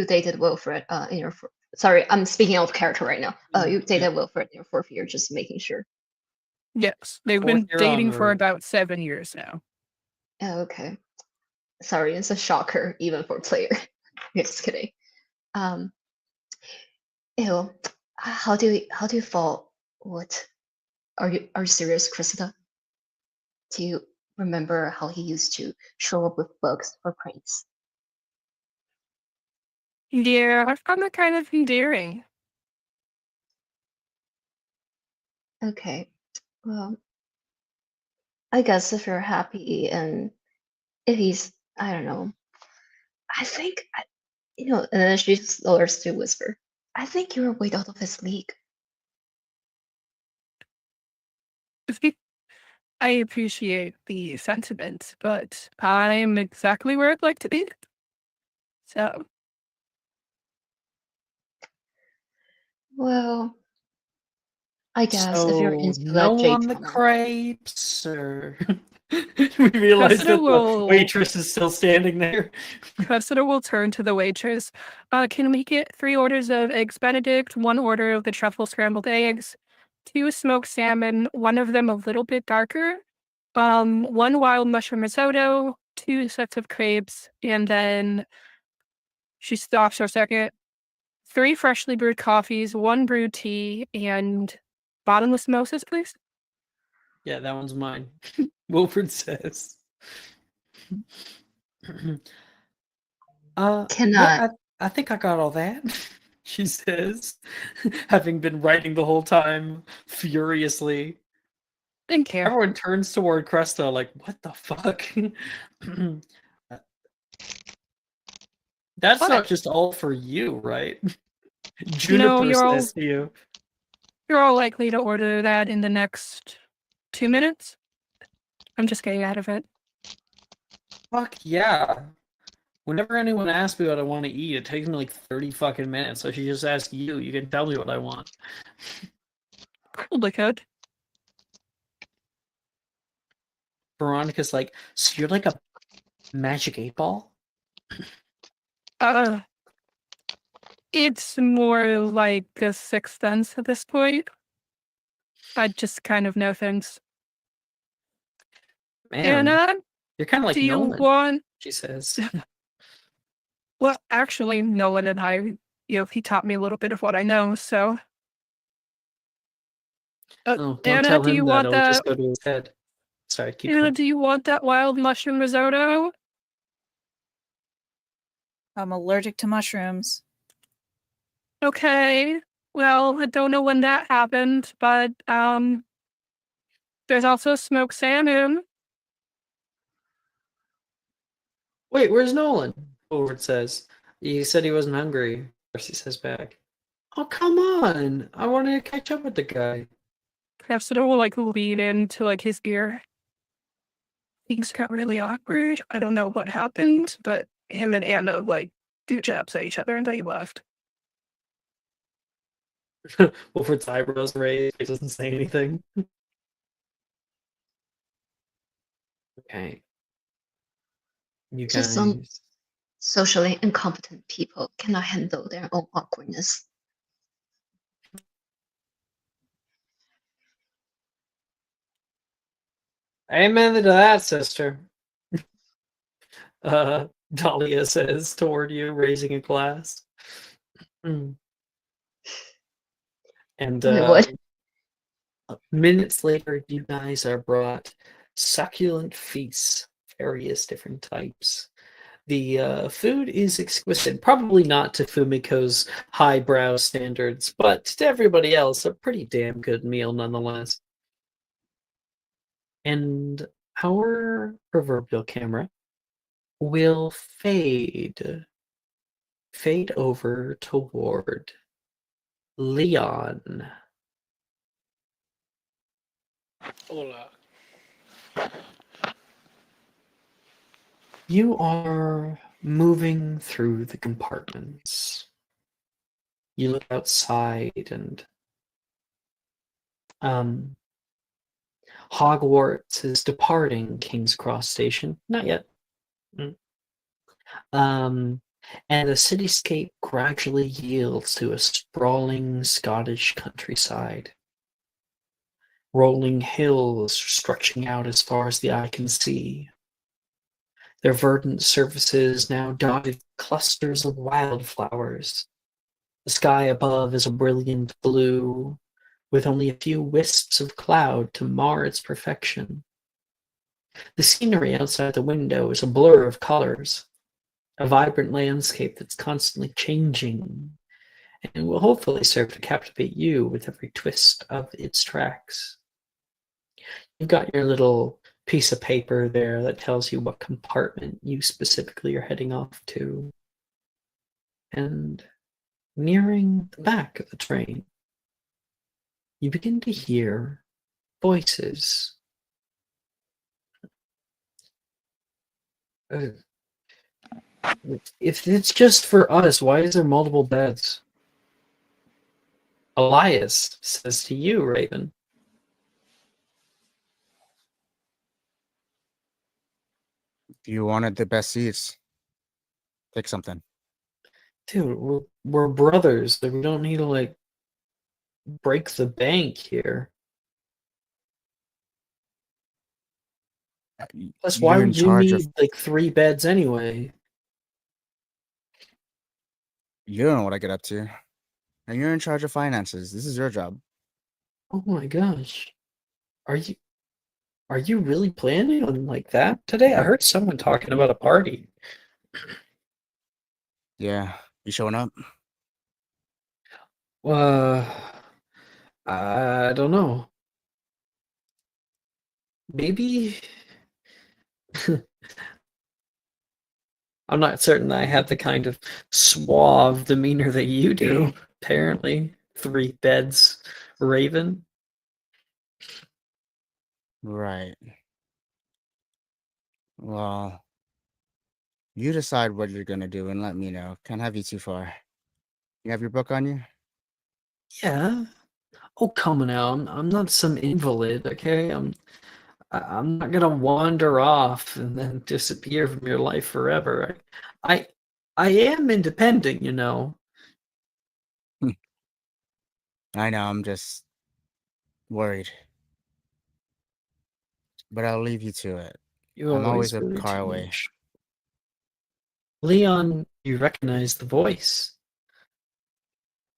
dated Wilfred in your sorry, I'm speaking out of character right now. You dated Wilfred in your 4th year, just making sure. Yes, they've 4th been year dating for onward. about 7 years now. Oh, okay. Sorry, it's a shocker even for a player. Just kidding. Ew. How do you fall? What? Are you serious, Cressida? Do you remember how he used to show up with books for pranks? Yeah, I found that kind of endearing. Okay. Well, I guess if you're happy and if he's, I don't know, I think, and then she lowers to whisper, I think you're way out of his league. I appreciate the sentiment, but I'm exactly where I'd like to be. So, Well, I guess if you're So, into no that on the J-drama. crepes, or... we realize Cressida that the will- waitress is still standing there. Cressida will turn to the waitress. Can we get 3 orders of eggs Benedict, 1 order of the truffle scrambled eggs, 2 smoked salmon, 1 of them a little bit darker, 1 wild mushroom risotto, 2 sets of crepes, and then she stops for a second. 3 freshly brewed coffees, 1 brewed tea, and bottomless mimosas, please? Yeah, that one's mine. Wilfred says. Can yeah, I think I got all that. She says, having been writing the whole time furiously. Thank you. Everyone turns toward Cresta like, what the fuck? That's What? not just all for you, right? You know, Juniper says to you. you're all likely to order that in the next 2 minutes. I'm just getting out of it. Fuck yeah. Whenever anyone asks me what I want to eat, it takes me like 30 fucking minutes. So she just asks you. You can tell me what I want. Probably could. Veronica's like, so you're like a magic 8-ball? It's more like a sixth sense at this point. I just kind of know things. Man, And you're kind of like do you Nolan, want? she says. Well, actually, Nolan and I, he taught me a little bit of what I know. So, Oh, don't Anna, tell do him you that. want It'll that? just go to his head. Sorry, keep Anna, going. do you want that wild mushroom risotto? I'm allergic to mushrooms. Okay. Well, I don't know when that happened, but there's also smoked salmon. Wait, where's Nolan? Forward says. He said he wasn't hungry. Percy says back. Oh, come on. I wanted to catch up with the guy. Cressida will like lean into like his ear. Things got really awkward. I don't know what happened, but him and Anna like do jabs at each other and they left. Wilfred's eyebrows raised. He doesn't say anything. Okay. You Just some guys. socially incompetent people cannot handle their own awkwardness. Amen to that, sister. Dahlia says toward you, raising a glass. And Wait, what? minutes later, you guys are brought succulent feasts, various different types. The food is exquisite, probably not to Fumiko's highbrow standards, but to everybody else, a pretty damn good meal nonetheless. And our proverbial camera will fade over toward Leon. Hola. You are moving through the compartments. You look outside and Hogwarts is departing King's Cross Station. Not yet. And the cityscape gradually yields to a sprawling Scottish countryside. Rolling hills stretching out as far as the eye can see. Their verdant surfaces now dotted with clusters of wildflowers. The sky above is a brilliant blue, with only a few wisps of cloud to mar its perfection. The scenery outside the window is a blur of colors, a vibrant landscape that's constantly changing, and will hopefully serve to captivate you with every twist of its tracks. You've got your little piece of paper there that tells you what compartment you specifically are heading off to. And nearing the back of the train, you begin to hear voices. If it's just for us, why is there multiple beds? Elias says to you, Raven. You wanted the best seats. Take something. Dude, we're brothers. We don't need to, like, break the bank here. Plus, why You're in would you charge need, of. like, 3 beds anyway? You don't know what I get up to. And you're in charge of finances. This is your job. Oh my gosh. Are you really planning on like that today? I heard someone talking about a party. Yeah, you showing up? Uh, I don't know. Maybe I'm not certain I have the kind of suave demeanor that you do, apparently. 3 beds, Raven. Right. Well, you decide what you're gonna do and let me know. Can't have you too far. You have your book on you? Yeah. Oh, come on now. I'm not some invalid, okay? I'm not gonna wander off and then disappear from your life forever. I I am independent, you know. I know, I'm just worried. But I'll leave you to it. You I'm always always a worry car too away. much. Leon, you recognize the voice.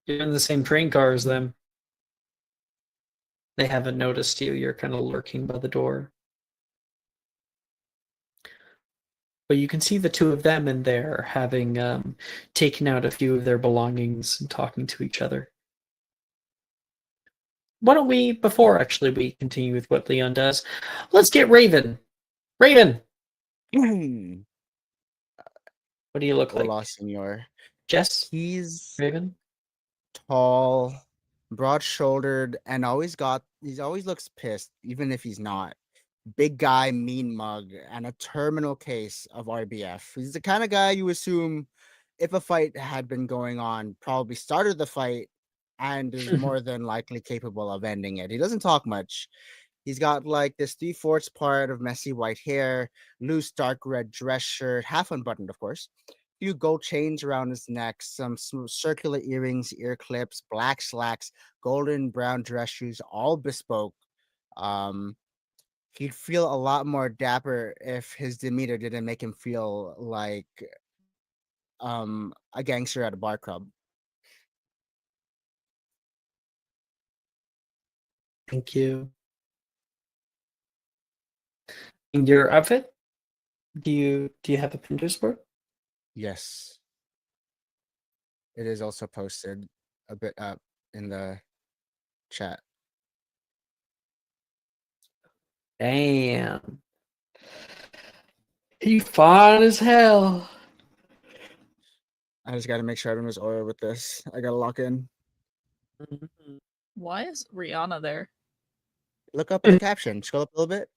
You're in the same train car as them. They haven't noticed you. You're kind of lurking by the door. But you can see the two of them in there having taken out a few of their belongings and talking to each other. Why don't we, before actually we continue with what Leon does, let's get Raven. Raven, what do you look Hola, like? senor. Jess? He's Raven? tall, broad-shouldered, and he always looks pissed, even if he's not. Big guy, mean mug, and a terminal case of RBF. He's the kind of guy you assume if a fight had been going on, probably started the fight and is more than likely capable of ending it. He doesn't talk much. He's got like this 3/4 part of messy white hair, loose dark red dress shirt, half unbuttoned, of course. Few gold chains around his neck, some circular earrings, ear clips, black slacks, golden brown dress shoes, all bespoke. Um, he'd feel a lot more dapper if his demeanor didn't make him feel like a gangster at a bar club. Thank you. And your outfit? Do you have a Pinterest board? Yes, it is also posted a bit up in the chat. Damn. He fine as hell. I just got to make sure everyone's oil with this. I got to lock in. Why is Rihanna there? Look up at the caption. Scroll up a little bit.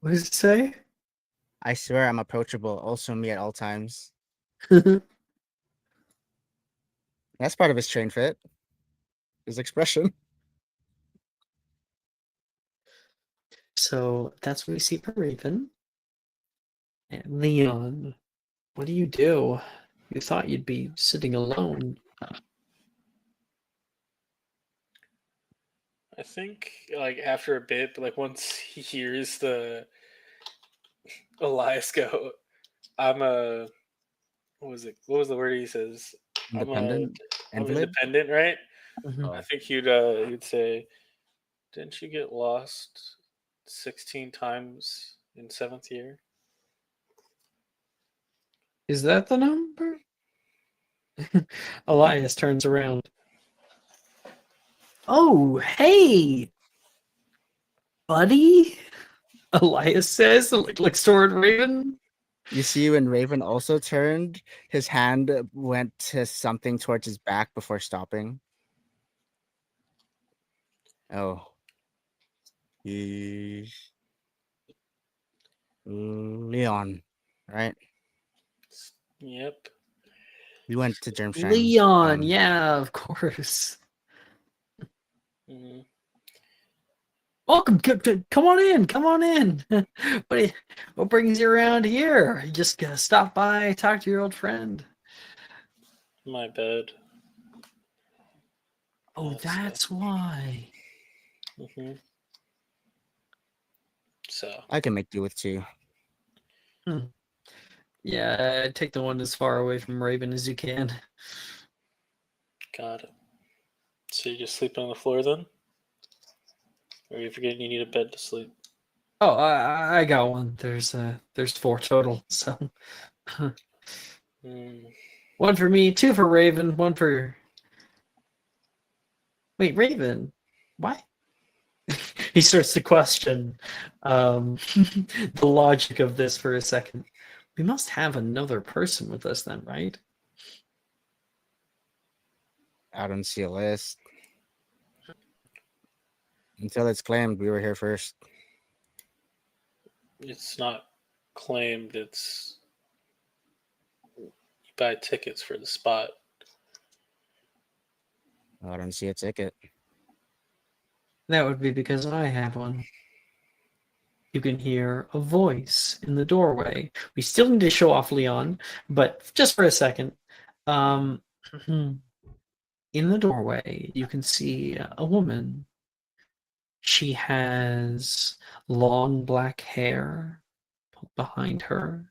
What does it say? I swear I'm approachable. Also me at all times. That's part of his train fit. His expression. So that's what we see for Raven. And Leon, what do? You thought you'd be sitting alone. I think like after a bit, but like once he hears the Elias go, I'm a what was it? What was the word he says? Independent. I'm Invalid. independent, right? Mhm. I think he'd say, didn't you get lost 16 times in 7th year? Is that the number? Elias turns around. Oh, hey, buddy. Elias says, looks toward Raven. You see, when Raven also turned, his hand went to something towards his back before stopping. Oh. He's Leon, right? Yep. We went to Germstein. Leon, yeah, of course. Mhm. Welcome, come on in, come on in. What brings you around here? You just gotta stop by, talk to your old friend. My bad. Oh, that's why. Mm-hmm. So I can make do with two. Yeah, take the one as far away from Raven as you can. got it. So you're just sleeping on the floor then? Or are you forgetting you need a bed to sleep? Oh, I got one. There's 4 total. So Hmm. one for me, 2 for Raven, 1 for. Wait, Raven, why? He starts to question the logic of this for a second. We must have another person with us then, right? I don't see a list. Until it's claimed, we were here first. It's not claimed, it's you buy tickets for the spot. I don't see a ticket. That would be because I have one. You can hear a voice in the doorway. We still need to show off Leon, but just for a second. Um, in the doorway, you can see a woman. She has long black hair behind her.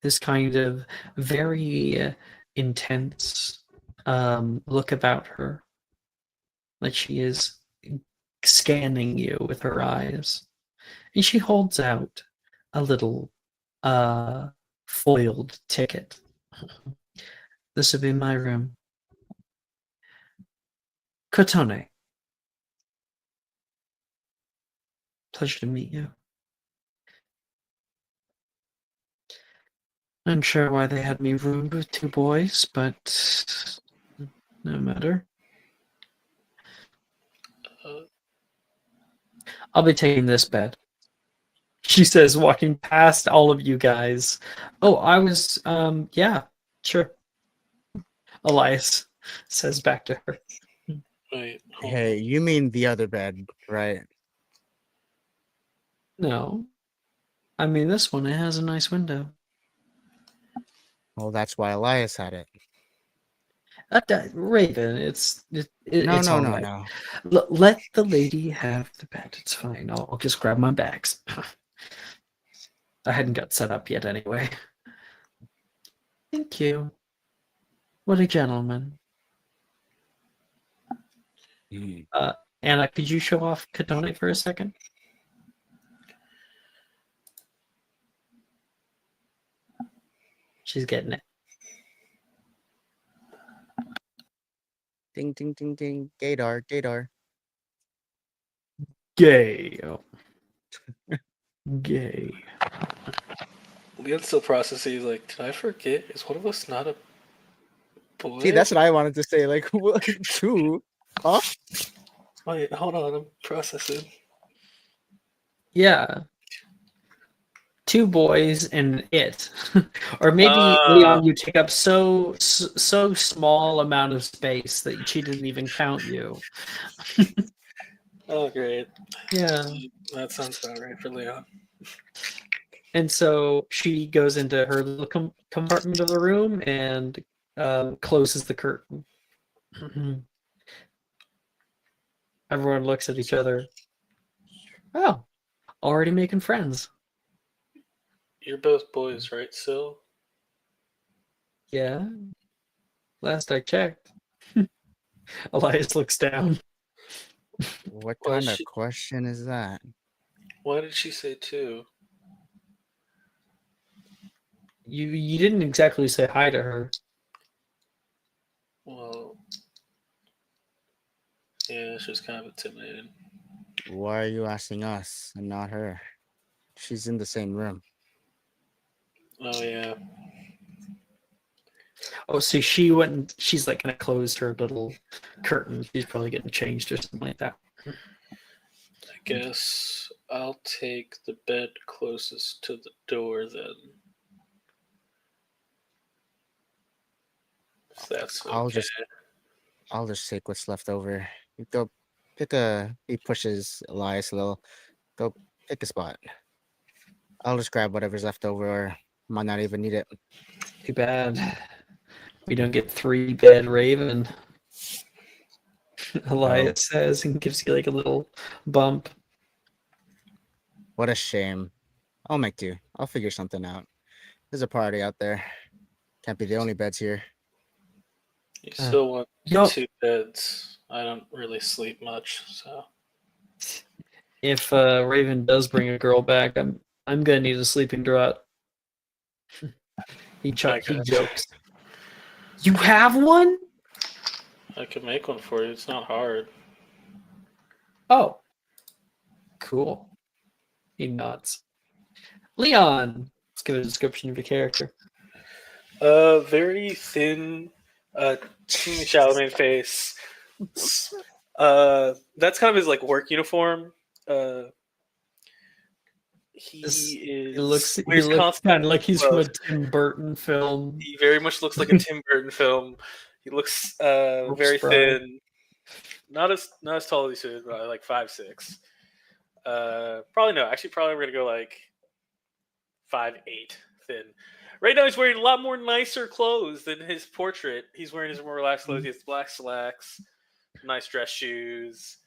This kind of very intense look about her, like she is scanning you with her eyes. And she holds out a little foiled ticket. This would be my room. Kotone, pleasure to meet you. I'm sure why they had me roomed with 2 boys, but no matter. Uh, I'll be taking this bed. She says, walking past all of you guys. Oh, I was, yeah, sure. Elias says back to her. wait, hold Hey, on. you mean the other bed, right? No. I mean, this one, it has a nice window. Well, that's why Elias had it. Raven, it's No, all no, right. no. Let the lady have the bed. It's fine. I'll just grab my bags. I hadn't got set up yet anyway. Thank you. What a gentleman. Mm. Anna, could you show off Kadone for a second? She's getting it. Ding, ding, ding, ding. Gaydar, Gaydar. Gay. Gay. Leon still processes like, did I forget? Is one of us not a boy? See, that's what I wanted to say. Like, what? 2? Huh? Wait, hold on, I'm processing. Yeah. 2 boys and it. Or maybe, Leon, you take up so small amount of space that she didn't even count you. Oh, great. Yeah. That sounds about right for Leon. And so she goes into her little compartment of the room and closes the curtain. Everyone looks at each other. Oh, already making friends. You're both boys, right, Sil? Yeah. Last I checked. Elias looks down. What Why, kind of question is that? why did she say 2? You didn't exactly say hi to her. Well, yeah, she was kind of intimidated. Why are you asking us and not her? She's in the same room. Oh, yeah. Oh, so she went. She's like gonna close her little curtain. She's probably getting changed or something like that. I guess I'll take the bed closest to the door then. If that's okay. I'll just take what's left over. You go pick a. He pushes Elias a little. Go pick a spot. I'll just grab whatever's left over, or might not even need it. Too bad we don't get 3 bed Raven. Elias says and gives you like a little bump. What a shame. I'll make do. I'll figure something out. There's a party out there. Can't be the only beds here. You still want Yup. 2 beds. I don't really sleep much, so If Raven does bring a girl back, I'm gonna need a sleeping draught. He I jokes. You have one? could make one for you. It's not hard. Oh, cool. He nods. Leon, let's give a description of your character. Very thin, Timothée Chalamet face. That's kind of his like work uniform. He He is. looks wears constant kind of like he's from a gloves. Tim Burton film. He very much looks like a Tim Burton film. He looks very Bride. thin. Not as tall as he should, but like 5'6". Probably no. Actually, probably we're gonna go like 5'8", thin. Right now, he's wearing a lot more nicer clothes than his portrait. He's wearing his more relaxed clothes. He has black slacks, nice dress shoes,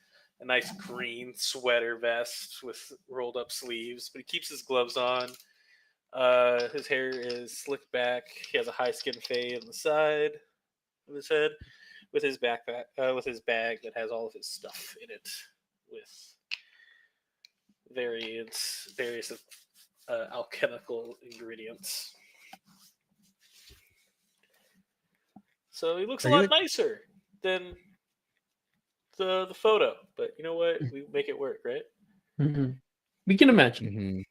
a nice green sweater vest with rolled up sleeves. But he keeps his gloves on. His hair is slicked back. He has a high skin fade on the side of his head, with his backpack, with his bag that has all of his stuff in it, with various alchemical ingredients. So he looks a lot nicer than the photo. But you know what? We make it work, right? Mm-hmm. We can imagine. Mm-hmm.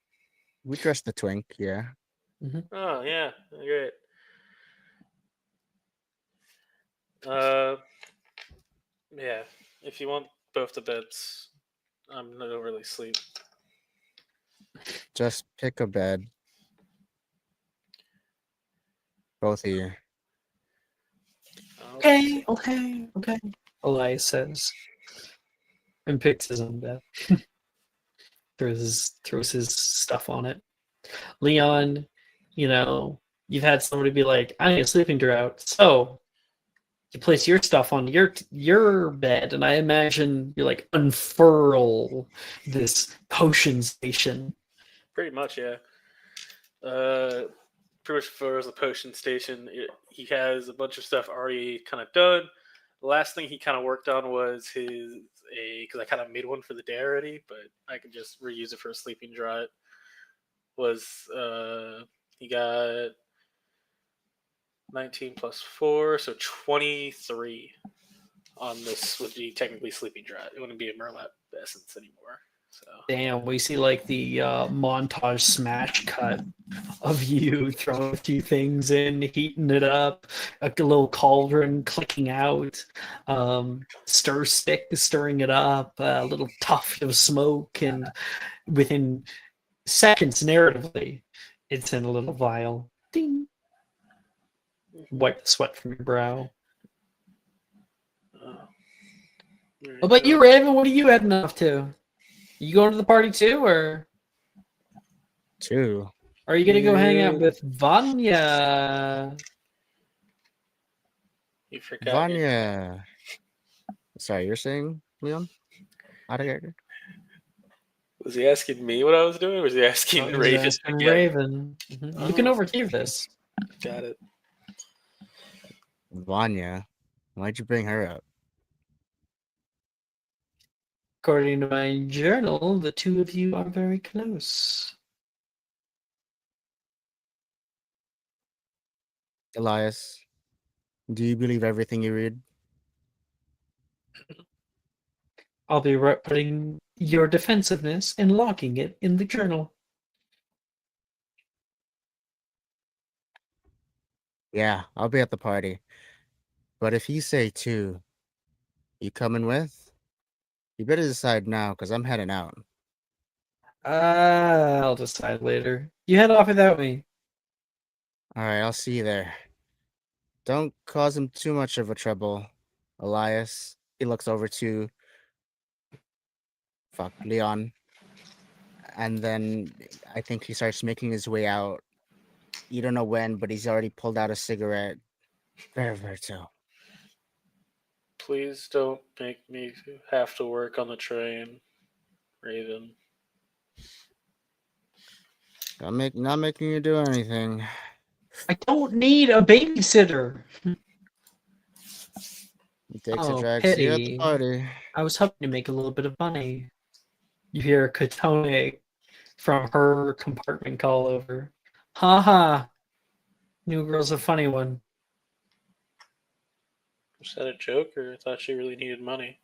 We dressed the twink, yeah. Mm-hmm. Oh yeah, great. Yeah. If you want both the beds, I'm not really sleep. Just pick a bed. Both of you. Okay. Elias says, and picks his own bed. throws his stuff on it. Leon, you've had somebody be like, "I need a sleeping drought," so you place your stuff on your bed, and I imagine you like unfurl this potion station. Pretty much, yeah. Pretty much for the potion station, he has a bunch of stuff already kind of done. The last thing he kind of worked on was because I kind of made one for the day already, but I could just reuse it for a sleeping draught. He got 19 plus 4, so 23 on this would be technically sleeping draught. It wouldn't be a Merlot essence anymore. So Damn, we see like the montage smash cut of you throwing a few things in, heating it up, a little cauldron clicking out, stir stick stirring it up, a little tuft of smoke, and within seconds, narratively, it's in a little vial. Ding. Wipe the sweat from your brow. What about you, Raven? What are you heading off to? You going to the party too, or 2. are you gonna go hang out with Vanya? you forgot. Vanya. Sorry, you're saying, Leon? Out of character? Was he asking me what I was doing, or was he asking Raven? Asking again? Raven. Mm-hmm. You can overhear this. Got it. Vanya. Why'd you bring her up? According to my journal, the two of you are very close. Elias, do you believe everything you read? I'll be putting your defensiveness and logging it in the journal. Yeah, I'll be at the party. But if you say 2, you coming with? You better decide now, because I'm heading out. I'll decide later. You head off without me. Alright, I'll see you there. Don't cause him too much of a trouble, Elias. He looks over to Leon. And then I think he starts making his way out. You don't know when, but he's already pulled out a cigarette. Verto. Please don't make me have to work on the train, Raven. Not making you do anything. I don't need a babysitter. He takes a Oh, drag seat at the pity. party. I was hoping to make a little bit of money. You hear Katone from her compartment call over. Ha ha. New girl's a funny one. Was that a joke, or I thought she really needed money?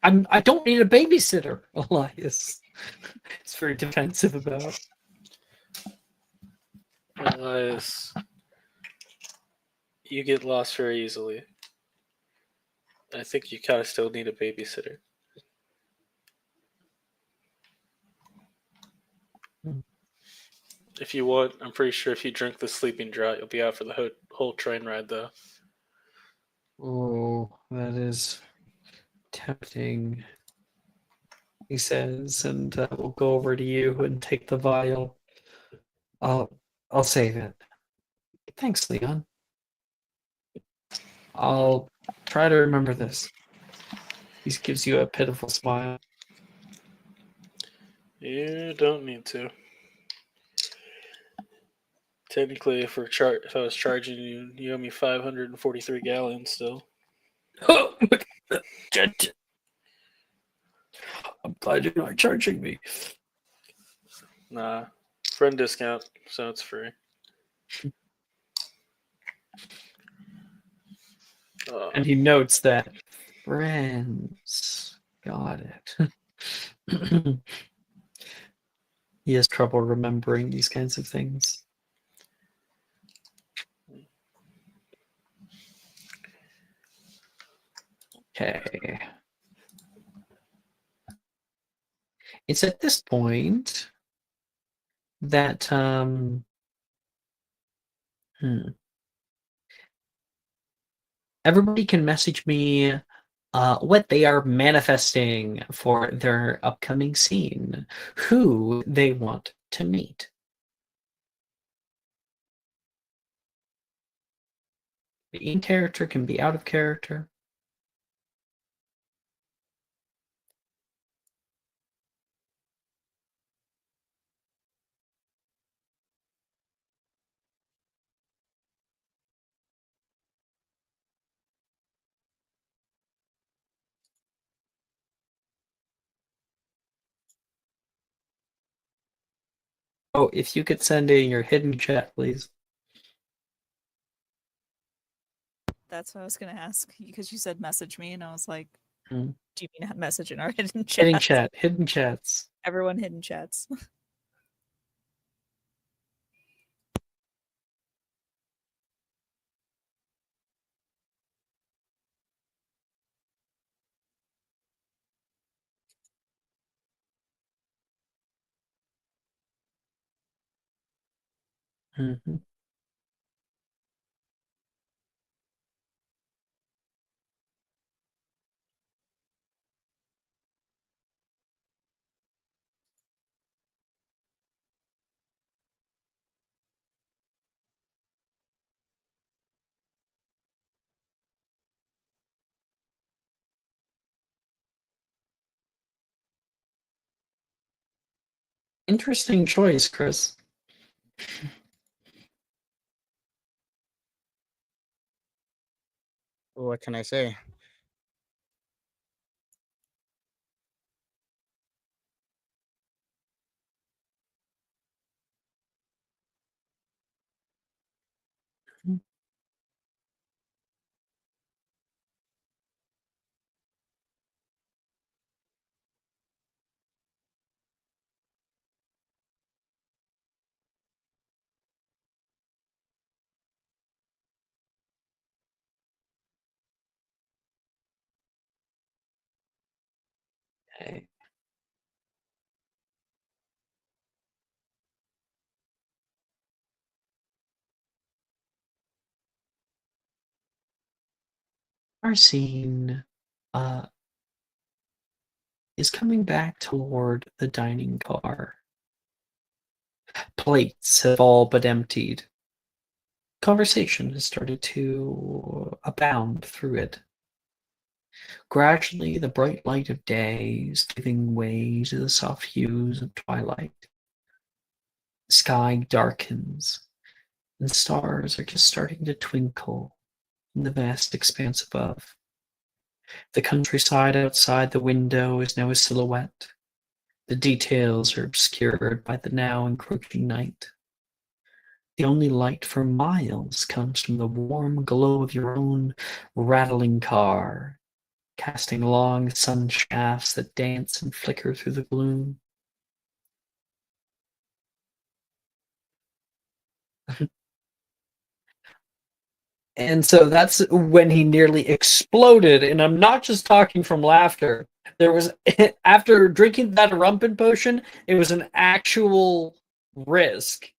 I don't need a babysitter, Elias. It's very defensive about. Elias, you get lost very easily. I think you kind of still need a babysitter. If you want, I'm pretty sure if you drink the sleeping draught, you'll be out for the whole train ride, though. Oh, that is tempting, he says, and we'll go over to you and take the vial. I'll save it. Thanks, Leon. I'll try to remember this. He gives you a pitiful smile. You don't need to. Technically, if I was charging you, you owe me 543 gallons still. I'm glad you're not charging me. Nah, friend discount, so it's free. And he notes that friends. Got it. He has trouble remembering these kinds of things. Okay. It's at this point that everybody can message me what they are manifesting for their upcoming scene, who they want to meet. Be in character, can be out of character. Oh, if you could send in your hidden chat, please. That's what I was gonna ask because you said message me, and I was like, Hmm. "Do you mean message in our hidden chat?" Hidden chat, hidden chats. Everyone hidden chats. Mhm. Interesting choice, Chris. What can I say? Okay. Our scene is coming back toward the dining car. Plates have all but emptied. Conversation has started to abound through it. Gradually, the bright light of day is giving way to the soft hues of twilight. The sky darkens, and stars are just starting to twinkle in the vast expanse above. The countryside outside the window is now a silhouette. The details are obscured by the now encroaching night. The only light for miles comes from the warm glow of your own rattling car, casting long sun shafts that dance and flicker through the gloom. And so that's when he nearly exploded. And I'm not just talking from laughter. There was, after drinking that rumpin potion, it was an actual risk,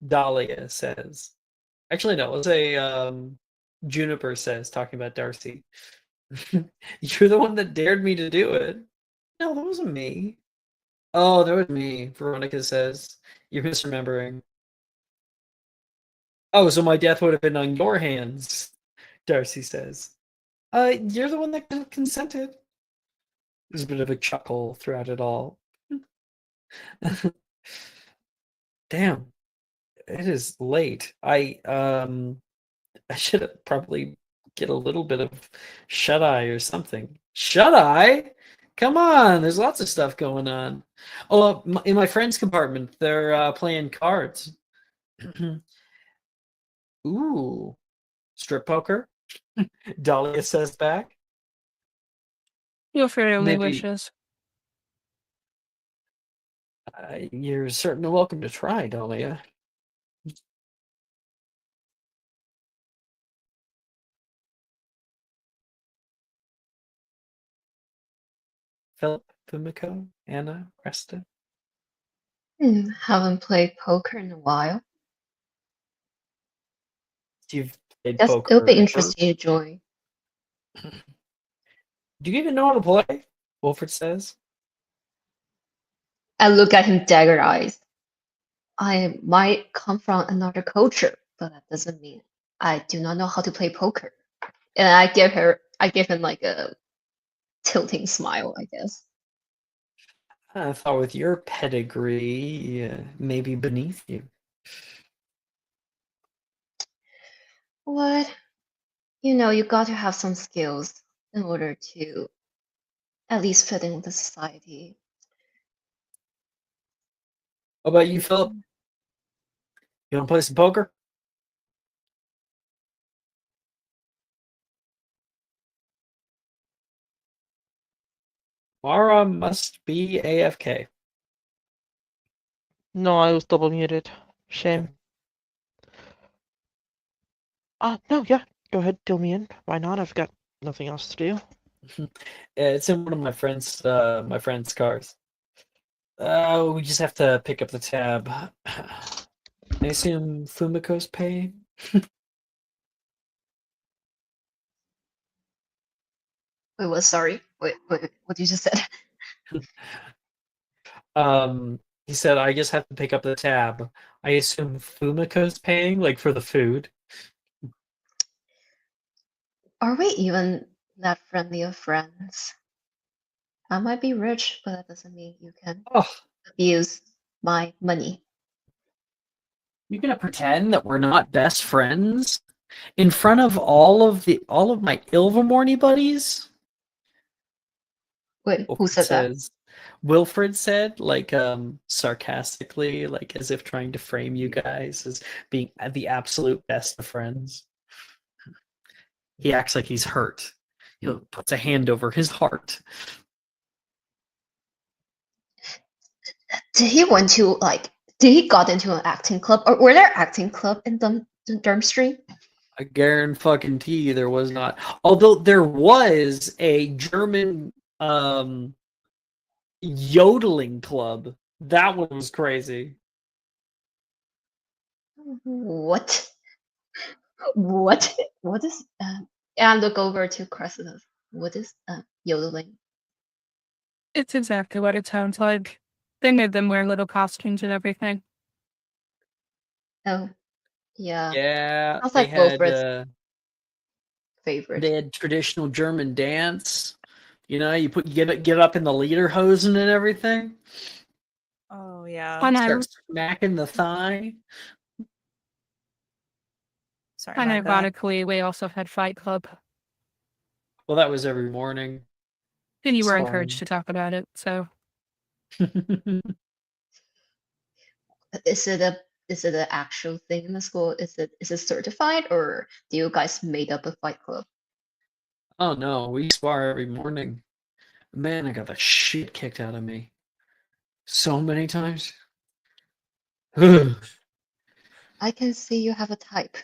Dahlia says. Actually, no, it was a Juniper says, talking about Darcy. You're the one that dared me to do it. No, that wasn't me. Oh, that was me, Veronica says. You're misremembering. Oh, so my death would have been on your hands, Darcy says. You're the one that consented. There's a bit of a chuckle throughout it all. Damn, it is late. I should probably get a little bit of shut eye or something. Shut eye? Come on, there's lots of stuff going on. Oh, in my friend's compartment, they're playing cards. Ooh, strip poker? Dahlia says back. Your fairy only Maybe. wishes. You're certainly welcome to try, Dahlia. Philip, Fumiko, Anna, Resta. Haven't played poker in a while. You've played Guess poker. it'll be interesting to join. Do you even know how to play? Wilfred says. I look at him dagger eyes. I might come from another culture, but that doesn't mean I do not know how to play poker. And I give him like a tilting smile, I guess. I thought with your pedigree, maybe beneath you. What? You got to have some skills in order to at least fit in with the society. How about you, Philip? You want to play some poker? Mara must be AFK. No, I was double muted. Shame. No, yeah. Go ahead, deal me in. Why not? I've got nothing else to do. It's in one of my friend's cars. We just have to pick up the tab. I assume Fumiko's paying. Wait, what? Sorry. Wait, what you just said? He said, I just have to pick up the tab. I assume Fumiko's paying, like for the food. Are we even that friendly of friends? I might be rich, but that doesn't mean you can Oh, abuse my money. you're gonna pretend that we're not best friends in front of all of my Ilvermorny buddies? Wait, who Wilfred said that? says. Wilfred said, like sarcastically, like as if trying to frame you guys as being the absolute best of friends. He acts like he's hurt. He puts a hand over his heart. Did he went to did he got into an acting club, or were there acting club in Durmstrang? I guarantee you there was not. Although there was a German yodeling club. That one was crazy. What? What? What is? And look over to Cressida. What is yodeling? It's exactly what it sounds like. They made them wear little costumes and everything. Oh, yeah. Yeah, Sounds they like had Wilfred's favorite. they had traditional German dance. You know, you get up in the lederhosen and everything. Oh yeah. And Start smacking the thigh. Sorry, my bad. ironically, we also had Fight Club. Well, that was every morning. And you were Sorry. encouraged to talk about it, so. Is it an actual thing in the school? Is it certified, or do you guys made up a fight club? Oh no, we spar every morning. Man, I got the shit kicked out of me so many times. I can see you have a type.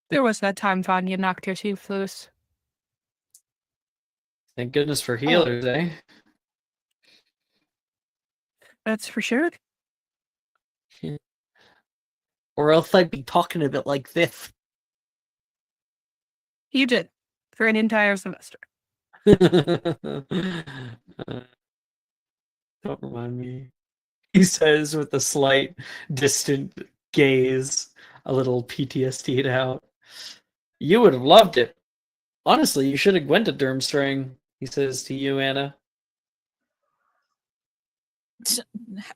There was that time Vanya knocked your tooth loose. Thank goodness for healers, eh? That's for sure. Or else I'd be talking a bit like this. You did. For an entire semester. Don't remind me. He says with a slight distant gaze, a little PTSD'd out. You would have loved it. Honestly, you should have went to Durmstrang, he says to you, Anna.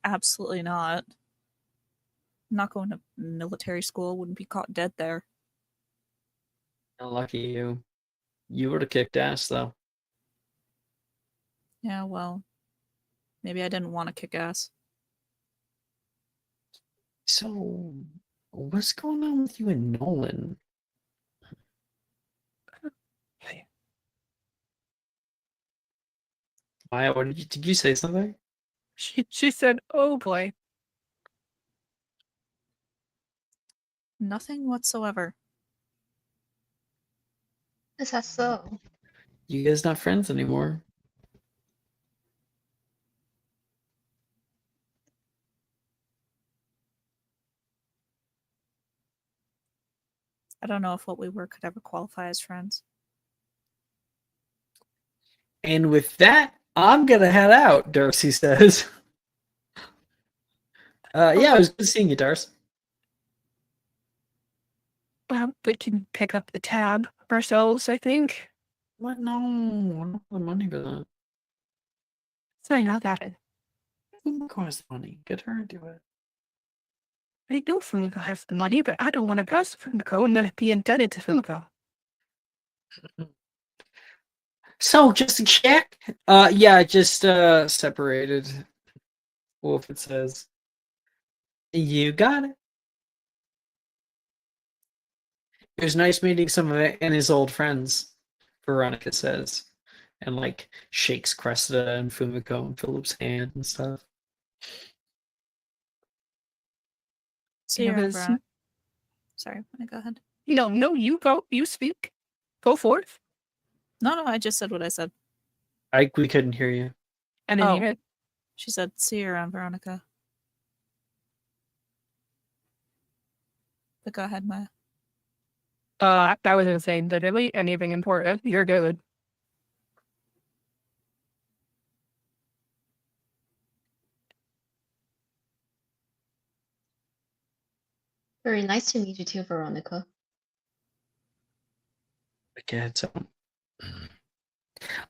Absolutely not. I'm not going to military school. Wouldn't be caught dead there. Lucky you. You would have kicked ass, though. Yeah, well, maybe I didn't want to kick ass. So, what's going on with you and Nolan? Maya, did you say something? She said, oh boy. Nothing whatsoever. Is that so? You guys not friends anymore? I don't know if what we were could ever qualify as friends. And with that, I'm gonna head out, Darcy says. Yeah, it was good seeing you, Darcy. Well, we can pick up the tab ourselves, I think. What? No, I don't have the money for that. So I know that. Who costs money? Get her to do it. I know Fumiko has the money, but I don't want to go to Fumiko and then be indebted to Fumiko. So, just a check? Yeah, just separated. Wolf, it says. You got it. It was nice meeting some of it and his old friends, Veronica says. And like shakes Cressida and Fumiko and Philip's hand and stuff. See you Yeah, around, but- Veronica. Sorry, go ahead. No, you go. You speak. Go forth. No, I just said what I said. We couldn't hear you. I didn't Oh. hear it. She said, see you around, Veronica. But go ahead, Maya. That was insane. Literally anything important. You're good. Very nice to meet you too, Veronica. Okay, so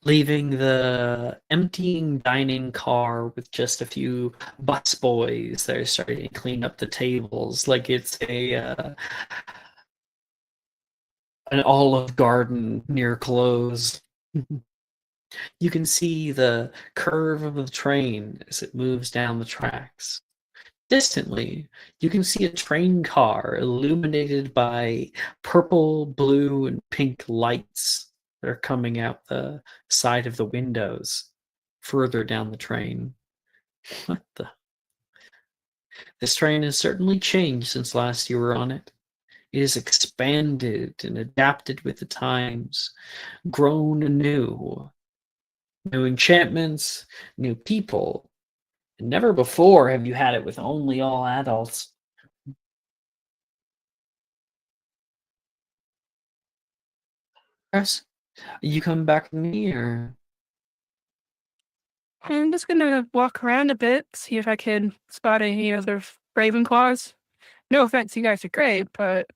leaving the emptying dining car with just a few bus boys that are starting to clean up the tables like it's an olive garden near close. You can see the curve of the train as it moves down the tracks. Distantly, you can see a train car illuminated by purple, blue, and pink lights that are coming out the side of the windows further down the train. What the? This train has certainly changed since last you were on it. It has expanded and adapted with the times, grown anew. New enchantments, new people. And never before have you had it with only all adults. Chris, you come back with me, or I'm just gonna walk around a bit, see if I can spot any other Ravenclaws. No offense, you guys are great, but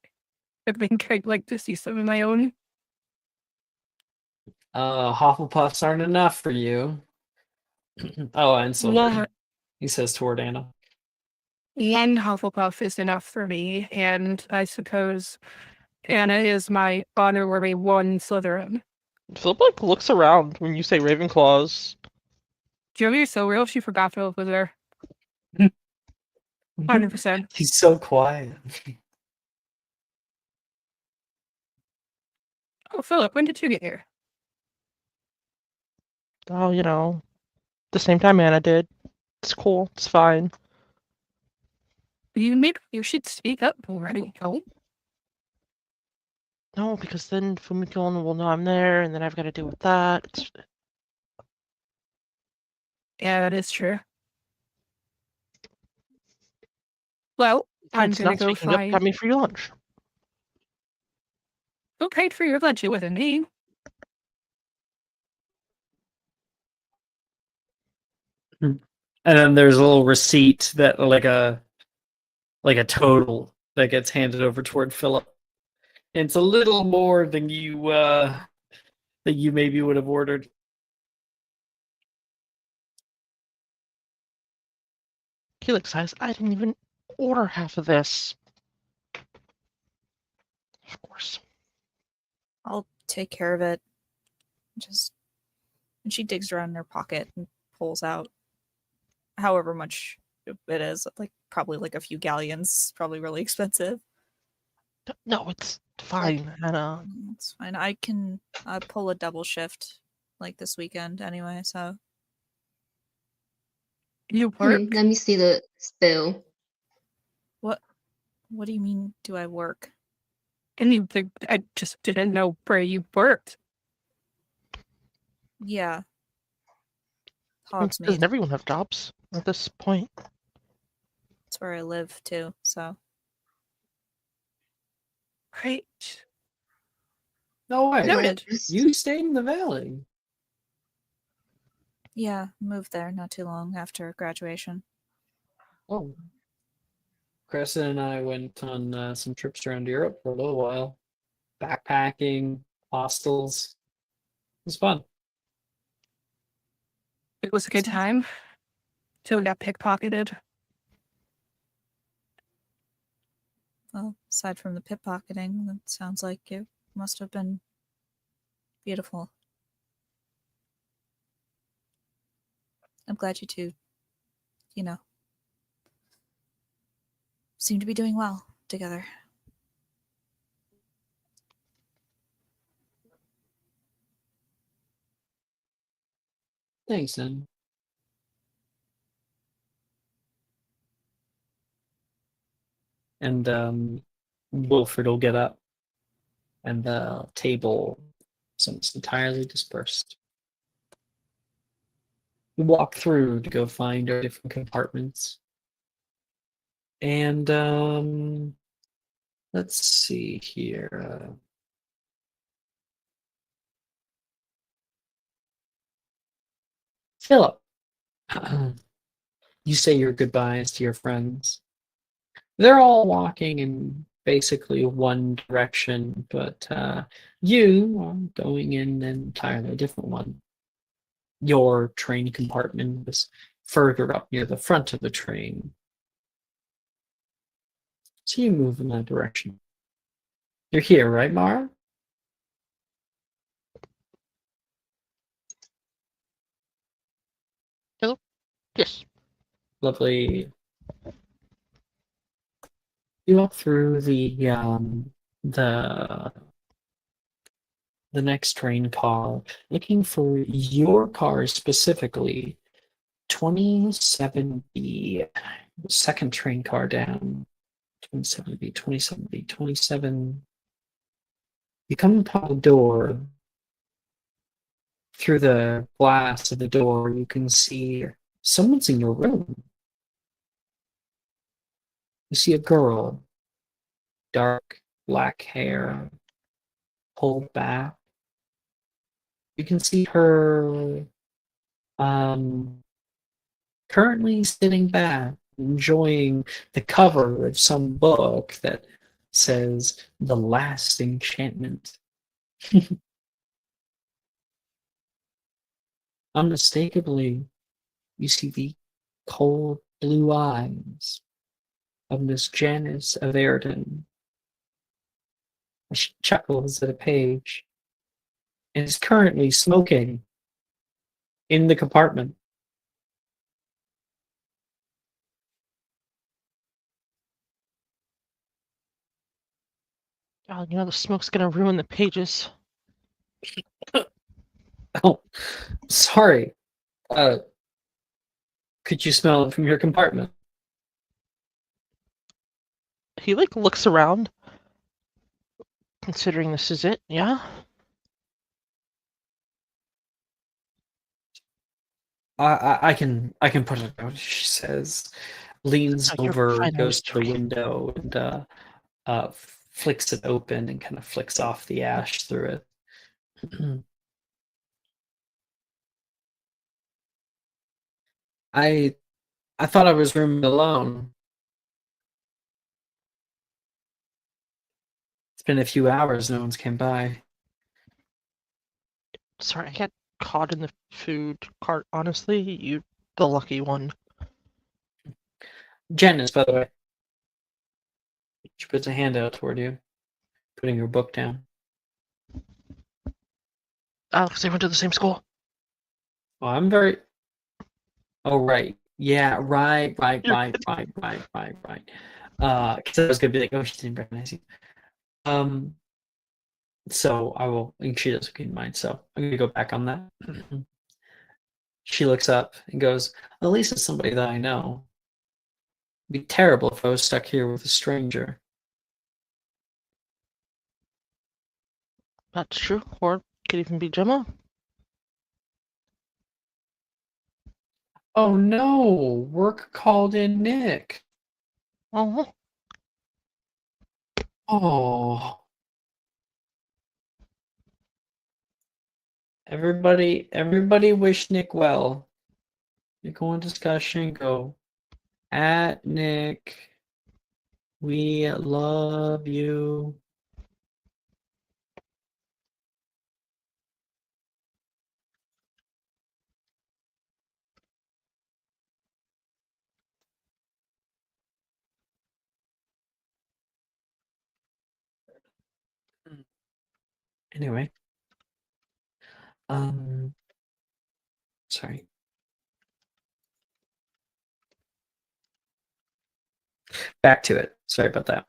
I think I'd like to see some of my own. Hufflepuffs aren't enough for you? Oh, and Silver. Well, He says toward Anna. one Hufflepuff is enough for me, and I suppose Anna is my honorary one Slytherin. Philip like looks around when you say Ravenclaws. Julia's so real, she forgot Philip was there. 100%. He's so quiet. Oh, Philip, when did you get here? Oh, you know, the same time Anna did. It's cool. It's fine. You should speak up already. Oh, No, because then Fumiko will know I'm there, and then I've got to deal with that. It's, yeah, that is true. Well, I'm it's gonna not go speaking up. find. Got me free lunch. Who paid for your lunch? It wasn't me. And then there's a little receipt that like a total that gets handed over toward Philip. And it's a little more than you maybe would have ordered. Helix says, I didn't even order half of this. Of course. I'll take care of it. And she digs around in her pocket and pulls out however much it is, like probably like a few galleons, probably really expensive. No, it's fine, Anna. It's fine. I can pull a double shift like this weekend anyway, so You work? Let me see the spill. what do you mean do I work? I just didn't know where you worked. Yeah. Doesn't Hogsmeade. everyone have jobs at this point? That's where I live too, so Great. No way. Noted. You stayed in the valley. yeah, moved there not too long after graduation. Oh. Cressa and I went on some trips around Europe for a little while. Backpacking, hostels. It was fun. It was a good time. Till we got pickpocketed. Well, aside from the pickpocketing, that sounds like it must have been beautiful. I'm glad you two, seem to be doing well together. Thanks, then. And Wilfred will get up, and the table seems entirely dispersed. We walk through to go find our different compartments. And let's see here. Philip, you say your goodbyes to your friends. They're all walking in basically one direction, but you are going in an entirely different one. Your train compartment is further up near the front of the train. So you move in that direction. You're here, right, Mara? Yes. Lovely. You walk through the next train car, looking for your car specifically. 27B, the second train car down. 27B, 27B, 27. You come upon the door. Through the glass of the door, you can see someone's in your room. You see a girl, dark black hair, pulled back. You can see her currently sitting back, enjoying the cover of some book that says The Last Enchantment. Unmistakably, you see the cold blue eyes of Miss Janice of Ayrton. She chuckles at a page and is currently smoking in the compartment. Oh, the smoke's gonna ruin the pages. Oh, sorry. Could you smell it from your compartment? He looks around, considering this is it. Yeah. I can put it out, she says, leans Oh, you're over, fine, I was goes to the joking. window and flicks it open and kind of flicks off the ash through it. I thought I was rooming alone. It's been a few hours, no one's came by. Sorry, I got caught in the food cart. Honestly, you the lucky one. Janice, by the way. She puts a hand out toward you, putting her book down. Alex, they went to the same school. Oh, I'm very. Oh, right. Yeah, right. You're Because I was gonna be like, oh, she didn't recognize you. So I will, and she doesn't keep in mind. So I'm gonna go back on that. She looks up and goes, "At least it's somebody that I know. It'd be terrible if I was stuck here with a stranger." That's true. Or could even be Gemma. Oh no! Work called in Nick. Oh, Oh. Everybody wish Nick well. You go on discussion, go at Nick. We love you. Anyway. Sorry. Back to it. Sorry about that.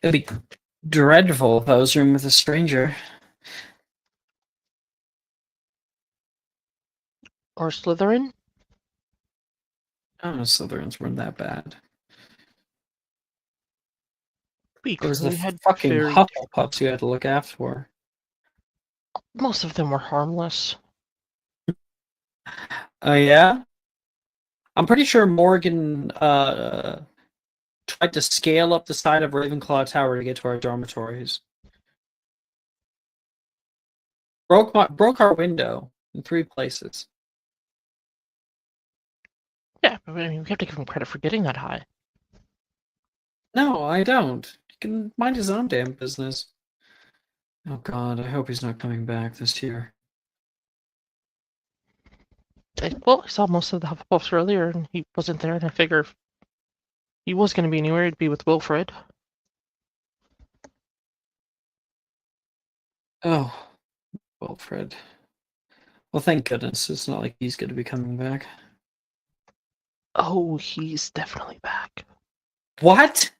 It'd be dreadful if I was rooming with a stranger. or Slytherin. Oh, Slytherins weren't that bad. We It was the clearly had fucking very. Hufflepuffs you had to look after for. Most of them were harmless. Oh yeah? I'm pretty sure Morgan tried to scale up the side of Ravenclaw Tower to get to our dormitories. Broke our window in 3 places. Yeah, but I mean, we have to give him credit for getting that high. No, I don't. He can mind his own damn business. Oh god, I hope he's not coming back this year. Well, I saw most of the Hufflepuffs earlier, and he wasn't there, and I figure if he was going to be anywhere, it'd be with Wilfred. Oh, Wilfred. Well, thank goodness. It's not like he's going to be coming back. Oh, he's definitely back. What?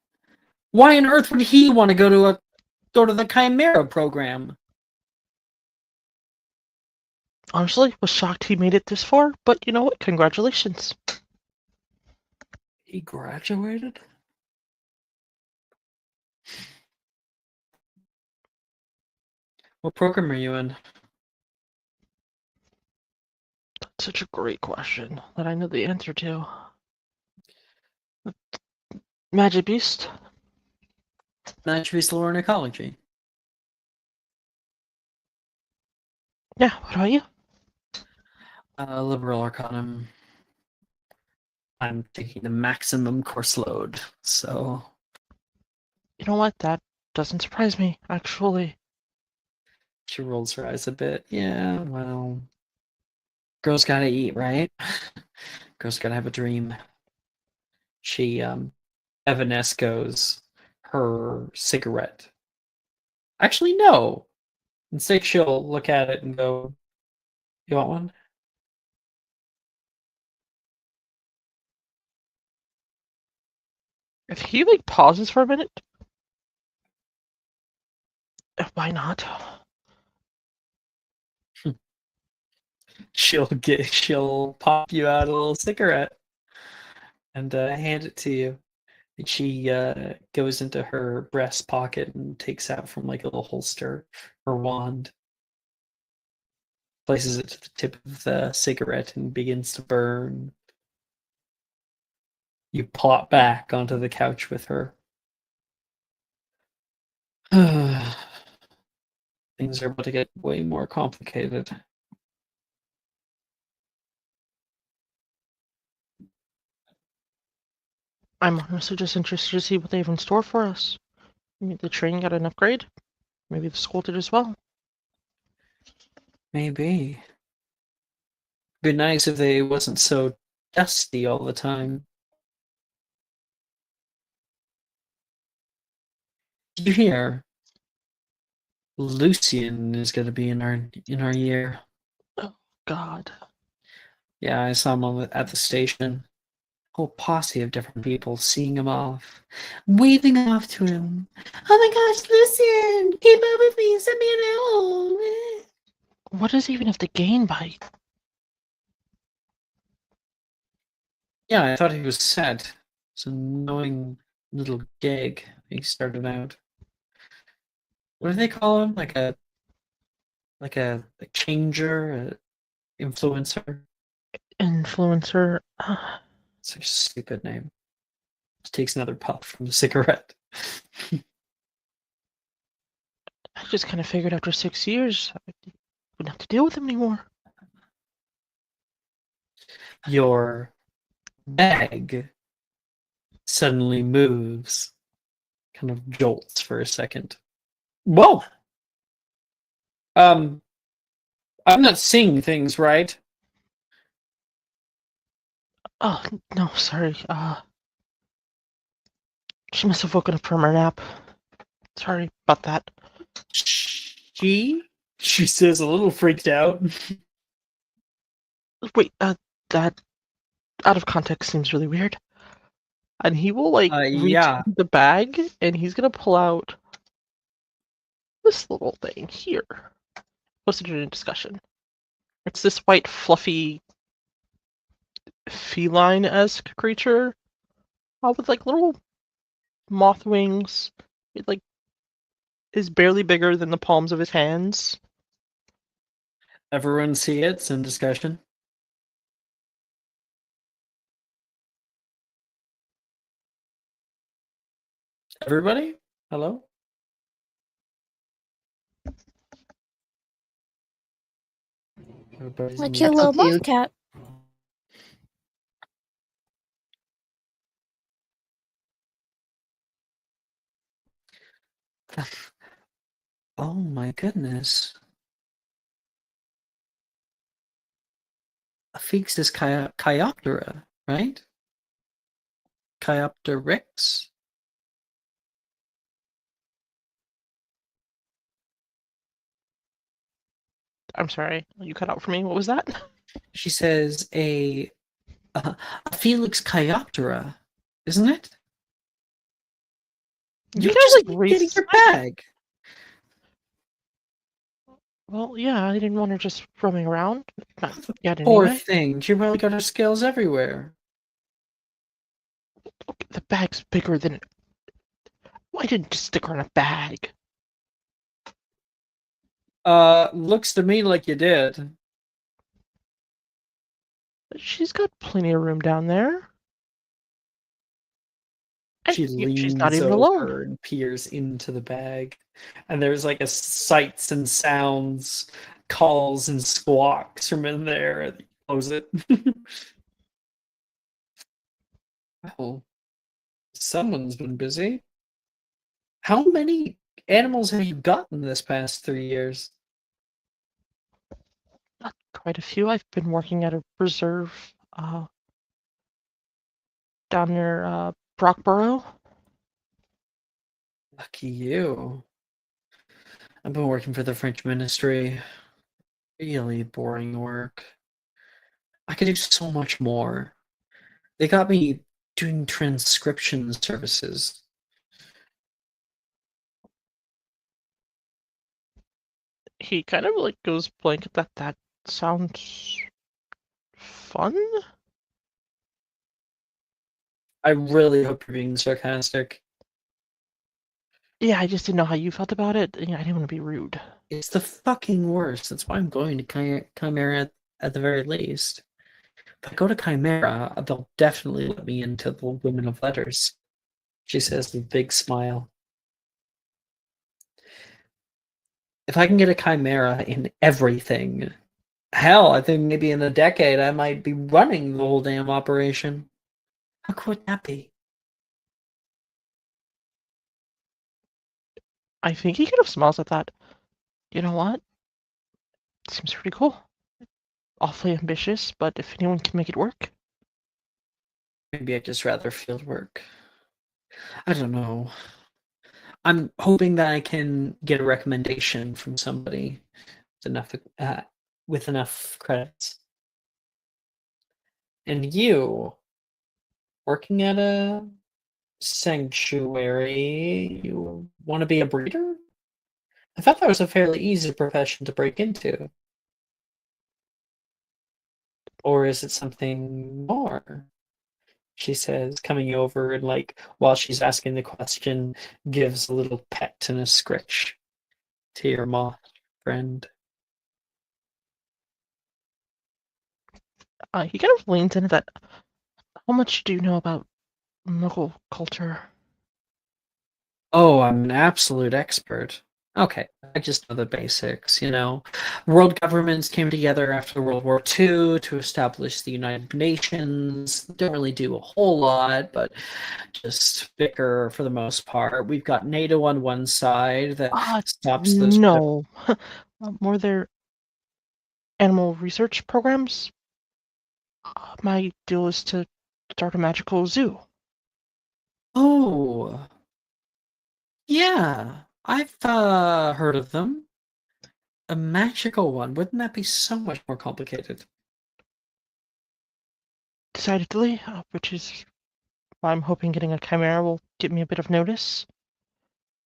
Why on earth would he want to go to the Chimera program? Honestly, was shocked he made it this far, but you know what? Congratulations. He graduated? What program are you in? That's such a great question that I know the answer to. Magic Beast? Natural Lore and Ecology. Yeah, what about you? Liberal Arcanum. I'm taking the maximum course load, so... You know what? That doesn't surprise me, actually. She rolls her eyes a bit. Yeah, well... Girls gotta eat, right? Girls gotta have a dream. She Evanesco's her cigarette. Actually, no. Instead, she'll look at it and go, "You want one?" If he like pauses for a minute, why not? She'll pop you out a little cigarette and hand it to you. And she goes into her breast pocket and takes out from like a little holster her wand, places it to the tip of the cigarette, and begins to burn. You plop back onto the couch with her. Things are about to get way more complicated. I'm honestly just interested to see what they have in store for us. Maybe the train got an upgrade. Maybe the school did as well. Maybe. Be nice if they wasn't so dusty all the time. Did you hear? Lucian is going to be in our year. Oh God. Yeah, I saw him at the station. Whole posse of different people seeing him off, waving off to him. Oh my gosh, Lucian! Keep up with me, send me a note. What does he even have to gain by? Yeah, I thought he was set. It's a knowing little gig he started out. What do they call him? Like a changer, a influencer. Influencer. It's such a stupid name. Just takes another puff from the cigarette. I just kind of figured after 6 years, I wouldn't have to deal with him anymore. Your bag suddenly moves, kind of jolts for a second. Whoa! I'm not seeing things right. Oh, no, sorry. She must have woken up from her nap. Sorry about that. She says, a little freaked out. Wait, that out of context seems really weird. And he will like reach Yeah. into the bag and he's gonna pull out this little thing here. Posted in a discussion. It's this white fluffy feline-esque creature with like little moth wings. It like is barely bigger than the palms of his hands. Everyone see it. It's in discussion. Everybody? Hello? Everybody's Like muted. your little That's moth cute. cat. Oh my goodness. Aphex is Chioptera, right? Chiopteryx? I'm sorry, you cut out for me. What was that? She says a Felix Chioptera, isn't it? You You guys just like keep raised getting his your eyebrow. bag. Well, yeah, I didn't want her just roaming around. Not yet, Poor anyway. thing. She probably got her scales everywhere. Okay, the bag's bigger than. Why didn't you stick her in a bag? Looks to me like you did. She's got plenty of room down there. And She she's not leans even over alone. and peers into the bag. And there's like a sights and sounds, calls and squawks from in there. Close it. Well, someone's been busy. How many animals have you gotten this past 3 years? Quite a few. I've been working at a reserve down near Brockborough. Lucky you. I've been working for the French ministry. Really boring work. I could do so much more. They got me doing transcription services. He kind of like goes blank at that. That sounds fun. I really hope you're being sarcastic. Yeah, I just didn't know how you felt about it. Yeah, I didn't want to be rude. It's the fucking worst. That's why I'm going to Chimera at the very least. If I go to Chimera, they'll definitely let me into the Women of Letters. She says with a big smile. If I can get a Chimera in everything, hell, I think maybe in a decade I might be running the whole damn operation. How cool would that be? I think he kind of smiles at that. You know what? Seems pretty cool. Awfully ambitious, but if anyone can make it work. Maybe I'd just rather field work. I don't know. I'm hoping that I can get a recommendation from somebody with enough credits. And you, working at a sanctuary, you want to be a breeder? I thought that was a fairly easy profession to break into. Or is it something more? She says, coming over and like while she's asking the question, gives a little pet and a scritch to your moth friend. He kind of leans into that. How much do you know about Muggle culture? Oh, I'm an absolute expert. Okay, I just know the basics, you know. World governments came together after World War II to establish the United Nations. Don't really do a whole lot, but just bicker for the most part. We've got NATO on one side that stops those. No. More their animal research programs. My deal is to start a magical zoo. Oh, yeah, I've heard of them. A magical one. Wouldn't that be so much more complicated? Decidedly, which is why I'm hoping getting a chimera will get me a bit of notice.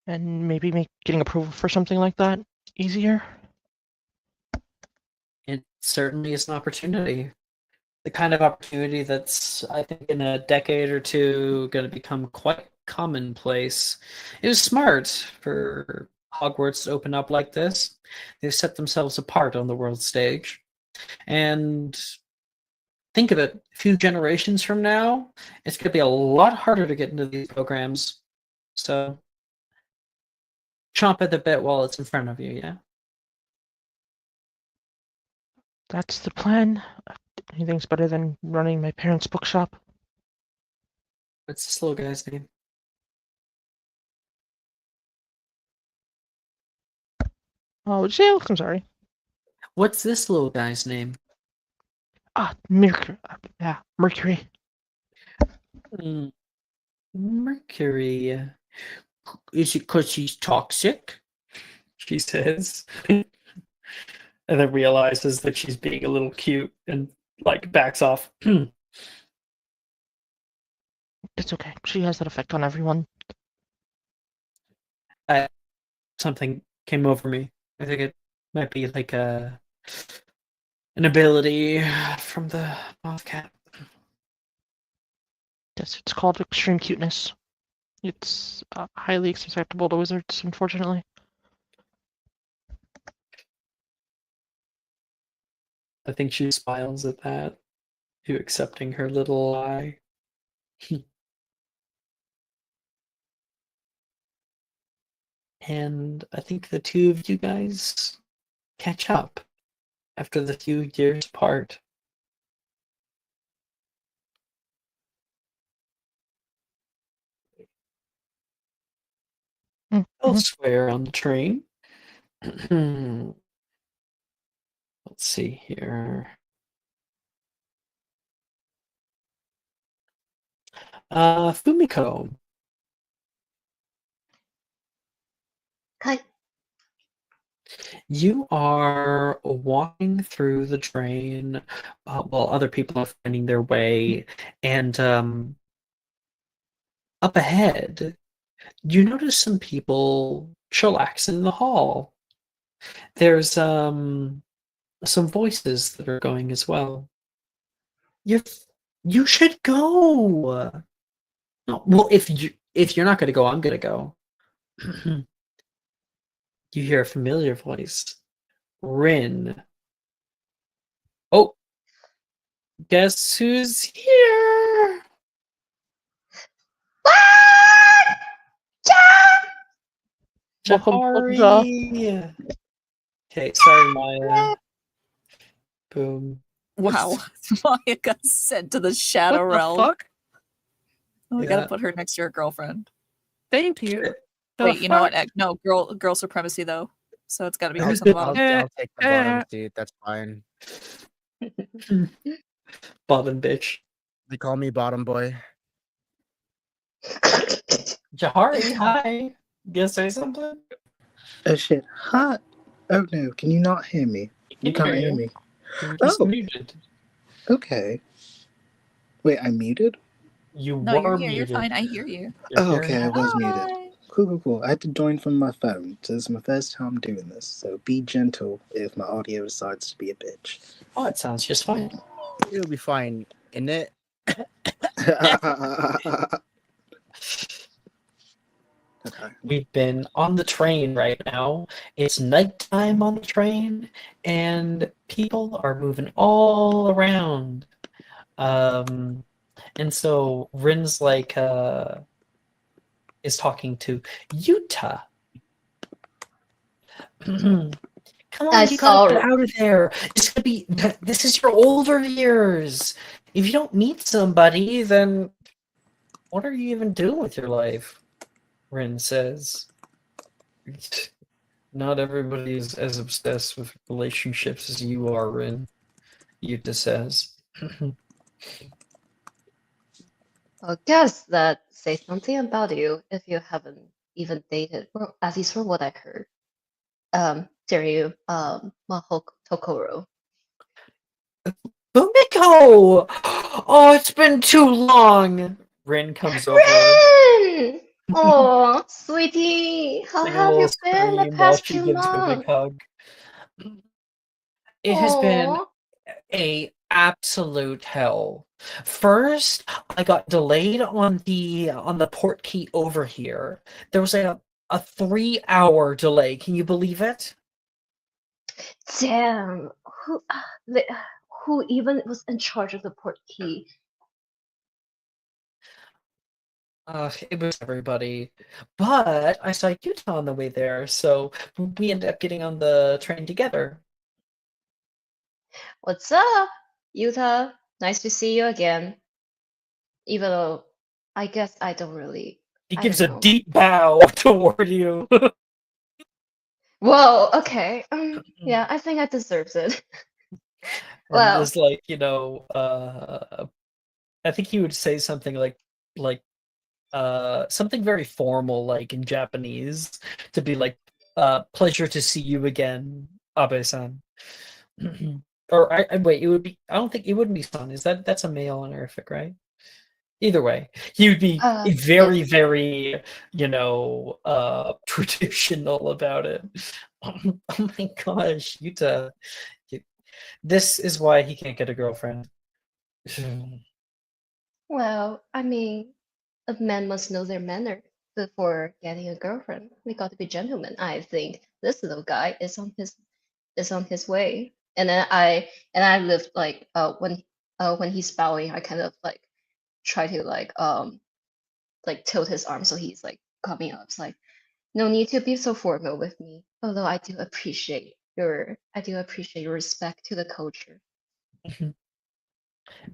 And maybe make getting approval for something like that easier. It certainly is an opportunity. The kind of opportunity that's, I think, in a decade or two, going to become quite commonplace. It was smart for Hogwarts to open up like this. They've set themselves apart on the world stage. And think of it, a few generations from now, it's going to be a lot harder to get into these programs. So, chomp at the bit while it's in front of you, yeah? That's the plan. Anything's better than running my parents' bookshop. What's this little guy's name? Oh, would you say? I'm sorry. What's this little guy's name? Mercury. Yeah, Mercury. Mercury. Is it because she's toxic? She says. And then realizes that she's being a little cute and like backs off. It's okay. She has that effect on everyone. Something came over me. I think it might be like an ability from the moth cat. Yes, it's called extreme cuteness. It's highly susceptible to wizards, unfortunately. I think she smiles at that, you accepting her little lie. And I think the two of you guys catch up after the few years apart. Mm-hmm. Elsewhere on the train, Let's see here. Fumiko, Hi. you are walking through the train while other people are finding their way, and up ahead, you notice some people chillaxing in the hall. There's some voices that are going as well. You should go. No, well, if you're not going to go, I'm going to go. You hear a familiar voice. Rin. Oh, guess who's here? What? Welcome, Ja. Jahari. Okay, sorry, Maya. Boom. Wow. Maya got sent to the shadow What the realm. fuck? Oh, we Yeah. gotta put her next to her girlfriend. Thank you. Wait, you know what? No, girl supremacy though. So it's gotta be I'll, who's on the bottom. I'll take the bottom seat. That's fine. Bottom bitch. They call me bottom boy. Jahari, hi. You say something? Oh shit. Hi. Oh no, can you not hear me? You Can can't hear hear you. me. You're just Oh. muted. Okay. Wait, I'm muted? You No, you're were here. You're muted. fine. I hear you. You're Oh, hearing okay, I us. was muted. Hi. Cool. I had to join from my phone, so this is my first time doing this, so be gentle if my audio decides to be a bitch. Oh, it sounds just fine. It'll be fine, isn't it? Okay. We've been on the train right now. It's nighttime on the train, and people are moving all around. And so Rin's like is talking to Yuta. Come on, you gotta get out of there. This is your older years. If you don't meet somebody, then what are you even doing with your life? Rin says. Not everybody is as obsessed with relationships as you are, Rin. Yuta says. I guess that says something about you if you haven't even dated, or at least from what I heard. Seriyu, Maho Tokoro. Fumiko! Oh, it's been too long. Rin comes over. Rin! Oh, sweetie, how Like a have little you been the scream while past she few gives you a big months? hug. It has been Aw. a absolute hell. First, I got delayed on the port key over here. There was a 3-hour delay. Can you believe it? Damn, who even was in charge of the port key? It was everybody. But I saw Yuta on the way there, so we ended up getting on the train together. What's up, Yuta? Nice to see you again. Even though I guess I don't really. He I gives don't a know. deep bow toward you. Whoa, okay. Yeah, I think I deserves it. And Well, is like, I think he would say something like something very formal, like in Japanese, to be like, pleasure to see you again, Abe-san. Or I wait, it would be, I don't think it wouldn't be son. That's a male honorific, right? Either way, he would be very, yes. very, traditional about it. Oh my gosh, Yuta. This is why he can't get a girlfriend. Well, I mean, a man must know their manner before getting a girlfriend. We got to be gentlemen. I think this little guy is on his way. And I lived like when he's bowing, I kind of like try to like tilt his arm so he's like coming up. It's like no need to be so formal with me. Although I do appreciate your respect to the culture.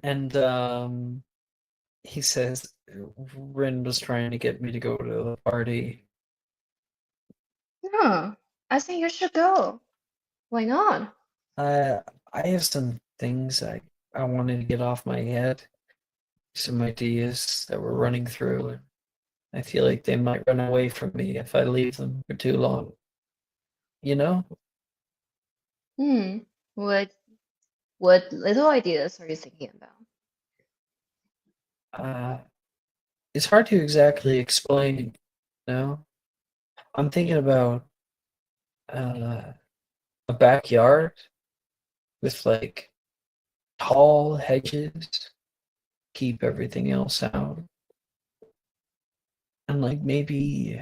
And he says Rin was trying to get me to go to the party. Huh. I think you should go. Why not? I have some things I wanted to get off my head. Some ideas that were running through, and I feel like they might run away from me if I leave them for too long. You know? Hmm. What little ideas are you thinking about? It's hard to exactly explain, you know? I'm thinking about a backyard with like tall hedges, keep everything else out, and like maybe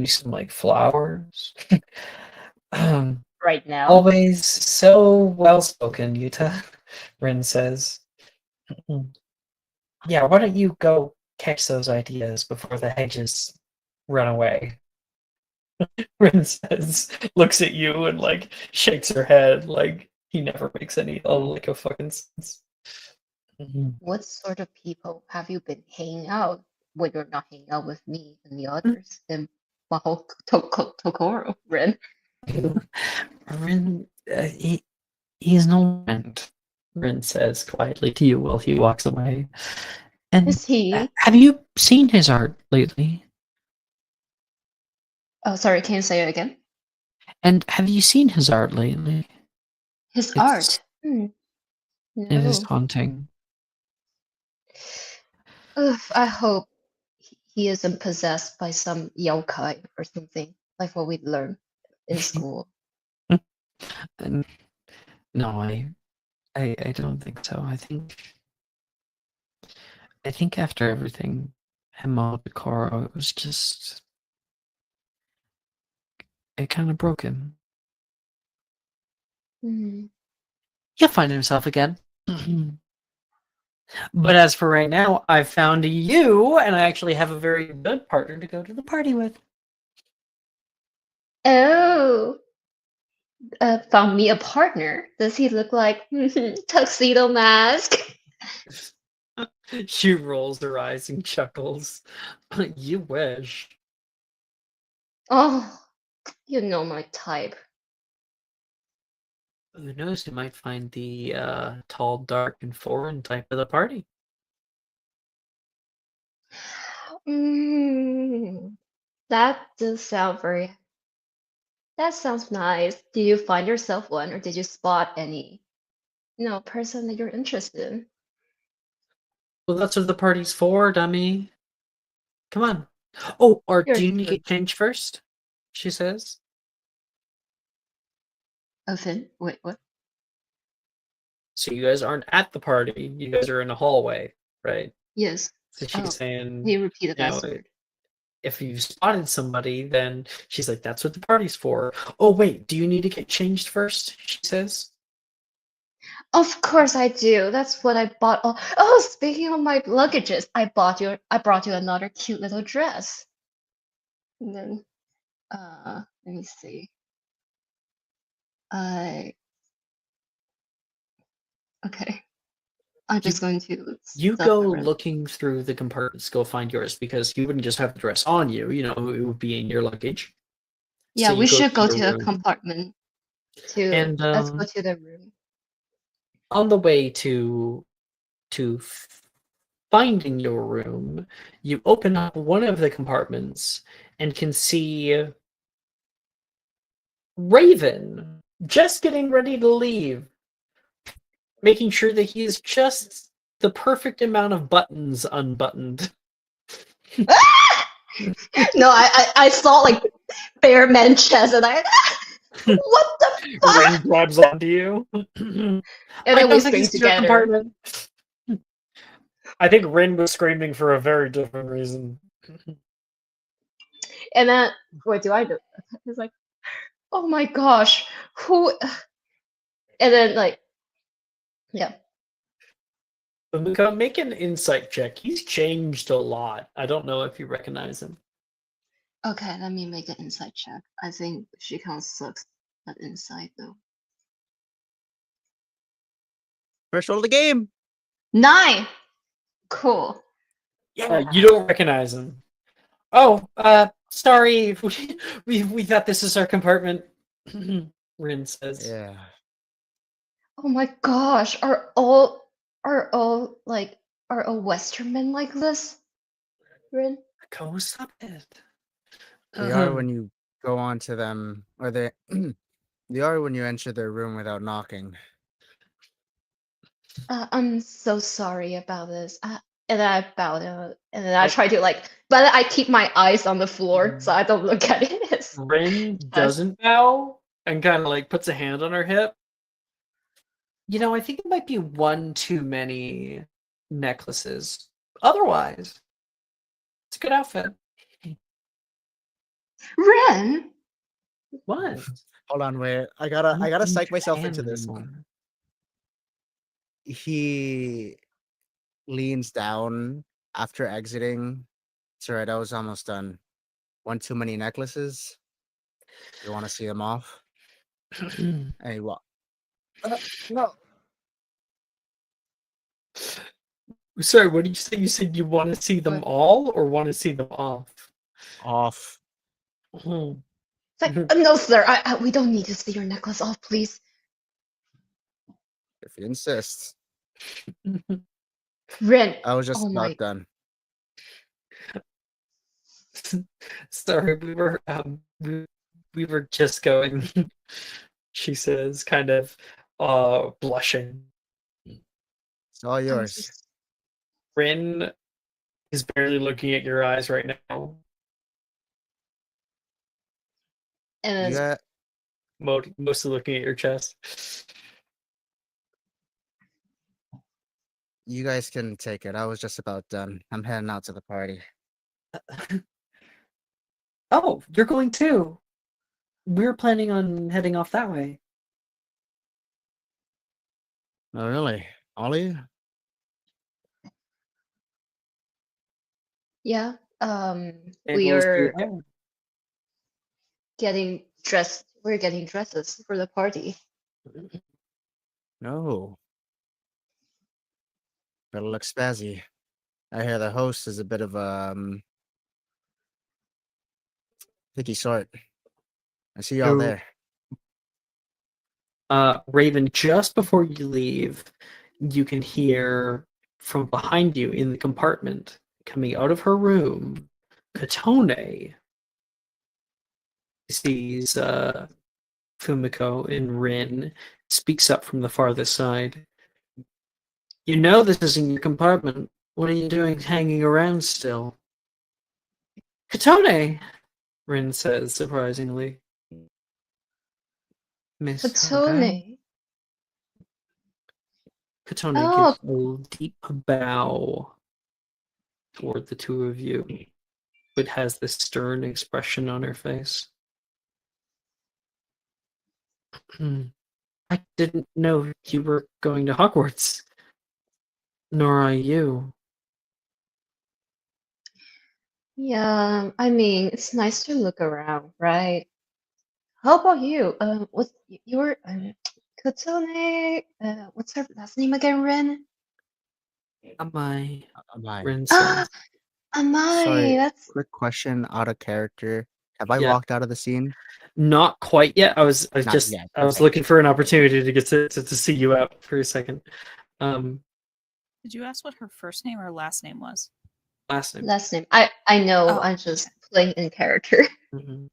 some like flowers. um, Right now? Always so well spoken, Yuta. Rin says. Yeah, why don't you go catch those ideas before the hedges run away? Rin says, looks at you and like shakes her head like he never makes any like a fucking sense. What sort of people have you been hanging out when you're not hanging out with me and the others in Maho Tokoro, Ren? Rin, he's no friend, Rin says quietly to you while he walks away. And Is he? have you seen his art lately? Oh, sorry, can you say it again? And have you seen his art lately? His It's art? it is No. haunting. Ugh, I hope he isn't possessed by some yokai or something, like what we learned in school. And no, I don't think so. I think after everything happened to Koro, it was just it kind of broke him. Hmm. He'll find himself again. But as for right now, I've found you, and I actually have a very good partner to go to the party with. Oh, found me a partner. Does he look like tuxedo mask? She rolls her eyes and chuckles. You wish. Oh, you know my type. Who knows? You might find the tall, dark, and foreign type of the party. Mm, that does sound very. That sounds nice. Did you find yourself one, or did you spot any, person that you're interested in? Well, that's what the party's for, dummy. Come on. Oh, or You're do you need to good. get changed first? She says. Oh, Finn, wait, what? So you guys aren't at the party. You guys are in a hallway, right? Yes. So she's Oh, saying, can you repeat the you know, last word? if you spotted somebody, then she's like, that's what the party's for. Oh, wait, do you need to get changed first? She says. Of course I do. That's what I bought. Oh, speaking of my luggages, I brought you another cute little dress. And then, let me see. I Okay. I'm You just going to you stuff go my rest. looking through the compartments, go find yours, because you wouldn't just have the dress on you, it would be in your luggage. So Yeah, we you go should to go your to a room. compartment to And let's go to the room. on the way to finding your room, you open up one of the compartments and can see Raven just getting ready to leave, making sure that he is just the perfect amount of buttons unbuttoned. No, I saw like bare man chest and I what the fuck? Ren grabs onto you. And I then we don't think scream this is your together. compartment. I think Ren was screaming for a very different reason. And then what do I do? It's like, oh my gosh, who? And then like, yeah. Mika, make an insight check. He's changed a lot. I don't know if you recognize him. Okay, let me make an insight check. I think she kind of sucks at insight though. First roll of the game. 9. Cool. Yeah, you don't recognize him. Oh, sorry. We thought this is our compartment. Rin says. Yeah. Oh my gosh, are all like are all Western men like this? Rin? Go stop it. They are when you go on to them, or they they are when you enter their room without knocking. I'm so sorry about this. And then I bow down, and then I Oh. try to like, but I keep my eyes on the floor so I don't look at it. Rin doesn't bow and kind of like puts a hand on her hip. You know, I think it might be one too many necklaces. Otherwise, it's a good outfit. Ren, What? Hold on, wait. I I'm gotta not psych in myself Japan into this. anymore. He leans down after exiting. It's alright, I was almost done. One too many necklaces. You want to see them off? Hey, what? No. Sorry, what did you say? You said you want to see them all or want to see them off? Off. Hmm. it's like, no, sir, we don't need to see your necklace off, please. If you insist. Ren, I was just oh my, about done. Sorry, we were just going. She says, kind of blushing. It's all I'm yours. just, Rin is barely looking at your eyes right now. and You then got Mostly looking at your chest. you guys can take it. I was just about done. I'm heading out to the party. Oh, you're going too. We're planning on heading off that way. Oh really? All of you? yeah, And we we'll see you are there. getting dressed. We're getting dresses for the party. No. Better look spazzy. I hear the host is a bit of picky sort. I see y'all So, there. Raven, just before you leave, you can hear from behind you in the compartment, coming out of her room, Katone sees Fumiko and Rin, speaks up from the farthest side. You know this is in your compartment. What are you doing hanging around still? Katone, Rin says surprisingly. Miss Haga? Katone. Katone Oh, gives a deep bow toward the two of you, but has this stern expression on her face. I didn't know you were going to Hogwarts. Nor are you. yeah. I mean, it's nice to look around, right? How about you? What's your Katone? What's her last name again? Ren? Am I? Bye. Rin Ah, says. Amai. Sorry, That's quick question out of character. Have I Yeah. walked out of the scene? Not quite yet. I was Not just yet. I was Okay. looking for an opportunity to get to see you out for a second. Did you ask what her first name or last name was? Last name. last name. I know. Oh, I'm just playing in character. Mhm.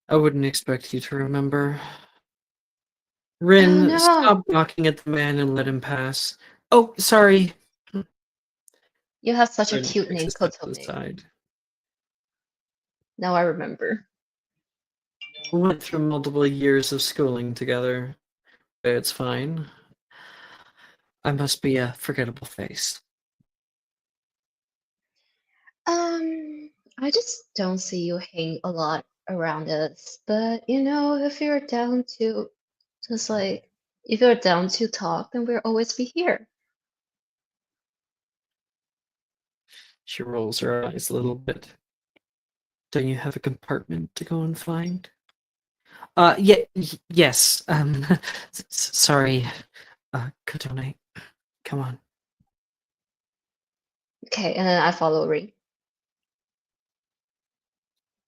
I wouldn't expect you to remember. Oh Rin, no, stop knocking at the man and let him pass. Oh, sorry. you have such a Rin cute takes name, a step to the Kotome. side. Now I remember. We went through multiple years of schooling together. It's fine. I must be a forgettable face. I just don't see you hang a lot around us. But you know, if you're down to just like if you're down to talk, then we'll always be here. She rolls her eyes a little bit. Don't you have a compartment to go and find? Yes. Sorry, Kotone. Come on. Okay, and then I follow Rin.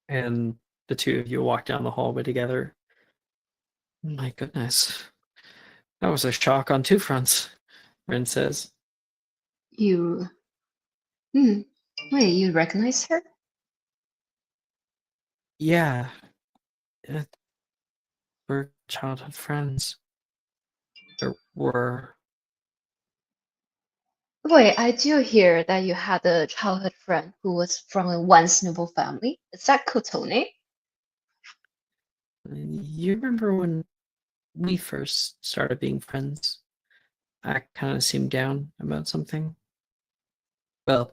And the two of you walk down the hallway together. My goodness. That was a shock on two fronts, Ren says. You. Wait, you recognize her? Yeah. We're childhood friends. Or were. Wait, I do hear that you had a childhood friend who was from a once noble family. Is that Kotone? You remember when we first started being friends? I kind of seemed down about something. Well,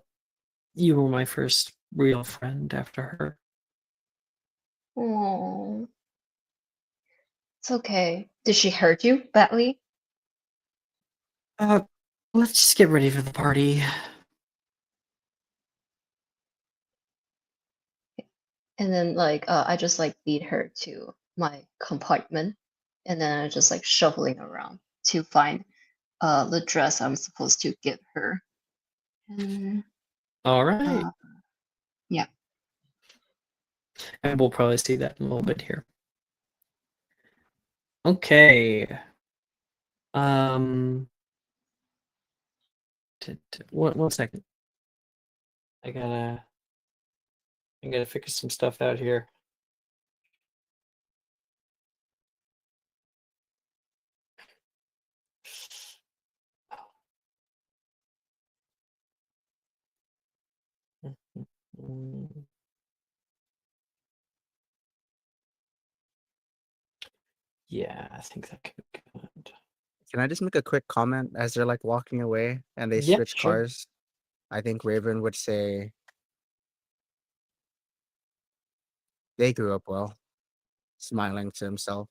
you were my first real friend after her. Oh, it's okay. Did she hurt you badly? Let's just get ready for the party. And then I just lead her to my compartment, and then I just shuffling around to find the dress I'm supposed to give her. And All right. yeah. And we'll probably see that in a little bit here. Okay. One second. I gotta figure some stuff out here. Yeah, I think that could be good. Can I just make a quick comment as they're like walking away and they Yeah, switch sure. cars? I think Raven would say they grew up well, smiling to himself,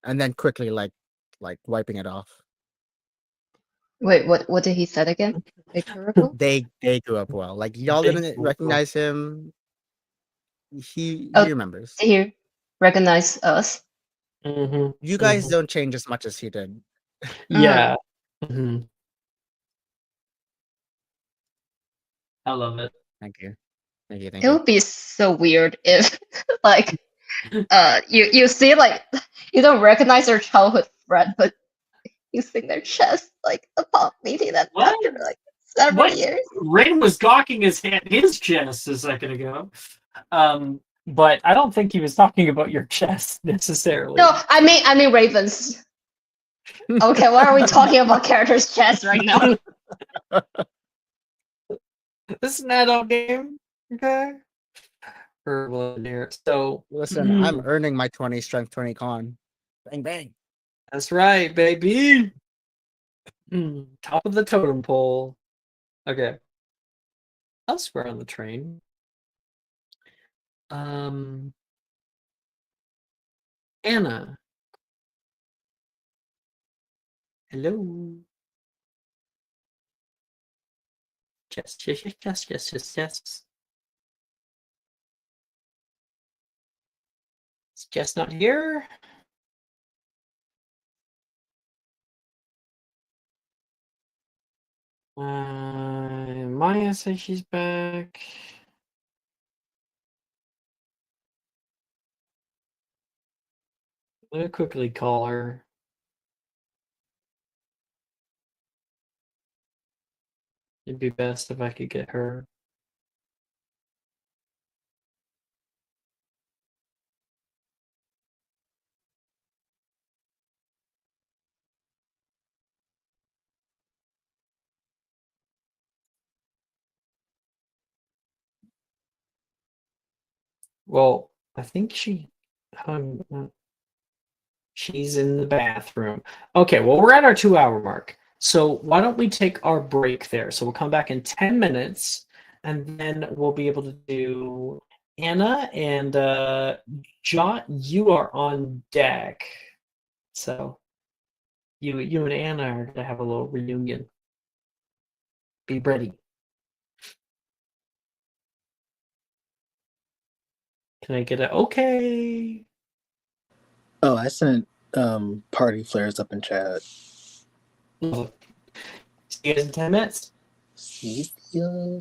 and then quickly like wiping it off. Wait, what did he say again? Adorable? They grew up well. Like y'all They didn't grew up well. recognize him. He Oh, remembers. did he recognize us? You guys don't change as much as he did. Yeah. I love it. Thank you. Thank you. It would be so weird if you see you don't recognize your childhood friend, but you see their chest upon meeting them What? after several What? years. Rain was gawking his chest a second ago. But I don't think he was talking about your chest necessarily. No, I mean Ravens. Okay, why are we talking about characters' chest right now? This is an adult game, okay? So listen, I'm earning my 20 strength, 20 con. Bang bang. That's right, baby. Top of the totem pole. Okay. Elsewhere on the train. Anna. Hello. Yes. Is Jess not here? Maya says she's back. Let me quickly call her. It'd be best if I could get her. Well, I think she's in the bathroom. Okay, well, we're at our 2-hour mark. So why don't we take our break there? So we'll come back in 10 minutes, and then we'll be able to do Anna and Jot, you are on deck. So you and Anna are gonna have a little reunion. Be ready. Can I get a okay? Oh, I sent party flares up in chat. See you guys in 10 minutes. See ya.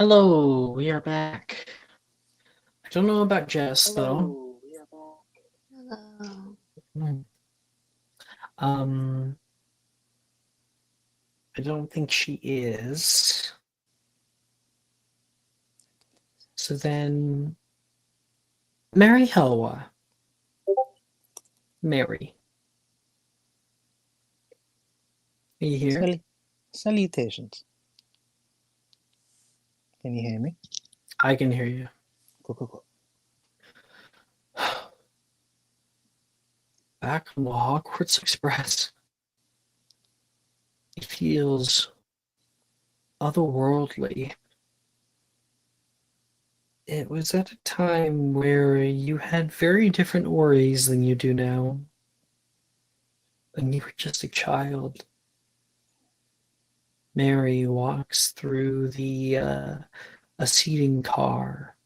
Hello, we are back. I don't know about Jess though. Hello. Hmm. Um, I don't think she is. So then, Mary Helwa. Mary. Are you here? Salutations. Can you hear me? I can hear you. Cool. Back on the Hogwarts Express. It feels otherworldly. It was at a time where you had very different worries than you do now. When you were just a child. Mary walks through a seating car,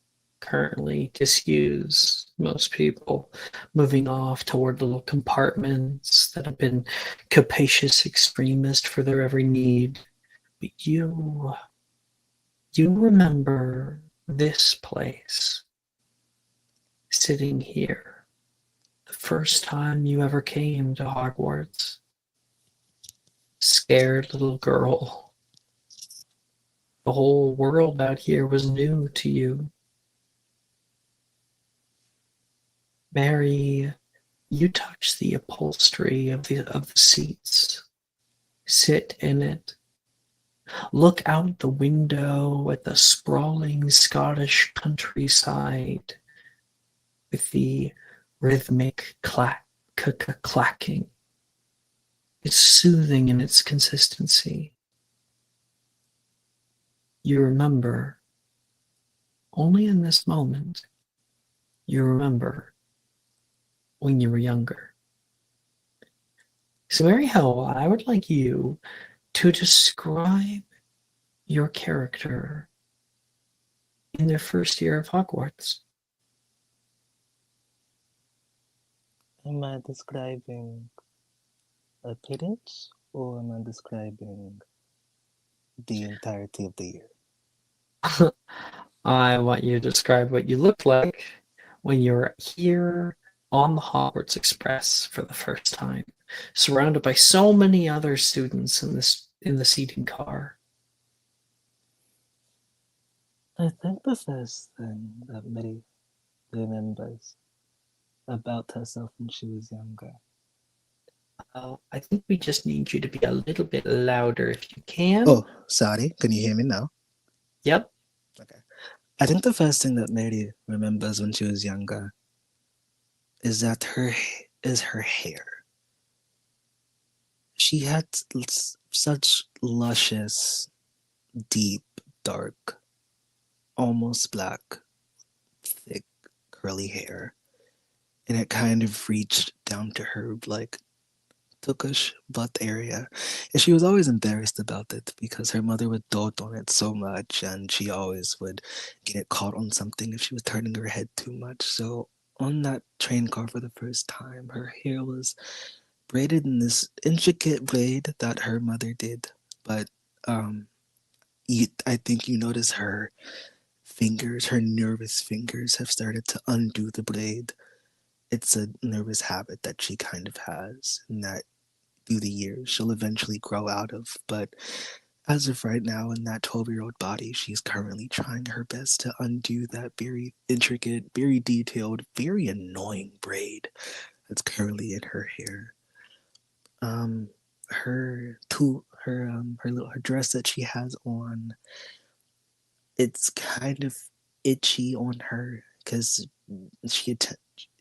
currently disused. Most people moving off toward little compartments that have been capacious extremists for their every need. But you remember this place, sitting here, the first time you ever came to Hogwarts. Scared little girl. The whole world out here was new to you. Mary, you touch the upholstery of the seats. Sit in it. Look out the window at the sprawling Scottish countryside with the rhythmic clacking. It's soothing in its consistency. You remember, only in this moment, you remember when you were younger. So, Mary Howell, I would like you to describe your character in their first year of Hogwarts. Am I describing appearance or am I describing the entirety of the year? I want you to describe what you looked like when you were here on the Hogwarts Express for the first time, surrounded by so many other students in the seating car. I think the first thing that Mary remembers about herself when she was younger. I think we just need you to be a little bit louder if you can. Oh, sorry. Can you hear me now? Yep. Okay. I think the first thing that Mary remembers when she was younger is that her hair. She had such luscious, deep, dark, almost black, thick, curly hair, and it kind of reached down to her like Tukush butt area. And she was always embarrassed about it because her mother would dote on it so much and she always would get it caught on something if she was turning her head too much. So on that train car for the first time, her hair was braided in this intricate braid that her mother did. But I think you notice her fingers, her nervous fingers have started to undo the braid. It's a nervous habit that she kind of has and that through the years she'll eventually grow out of. But as of right now, in that 12-year-old body, she's currently trying her best to undo that very intricate, very detailed, very annoying braid that's currently in her hair. Her dress that she has on, it's kind of itchy on her because she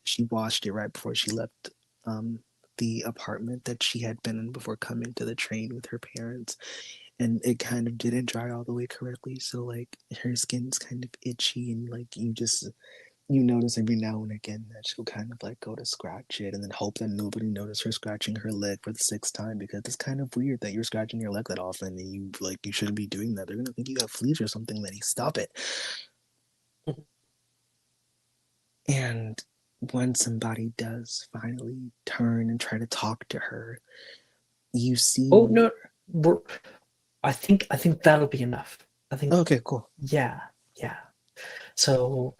she washed it right before she left the apartment that she had been in before coming to the train with her parents, and it kind of didn't dry all the way correctly, so like her skin's kind of itchy, and like you notice every now and again that she'll kind of like go to scratch it and then hope that nobody notices her scratching her leg for the sixth time, because it's kind of weird that you're scratching your leg that often and you shouldn't be doing that. They're gonna think you have fleas or something. Then you stop it. And when somebody does finally turn and try to talk to her, you see. Oh no, I think that'll be enough. I think. Okay, cool. Yeah. So,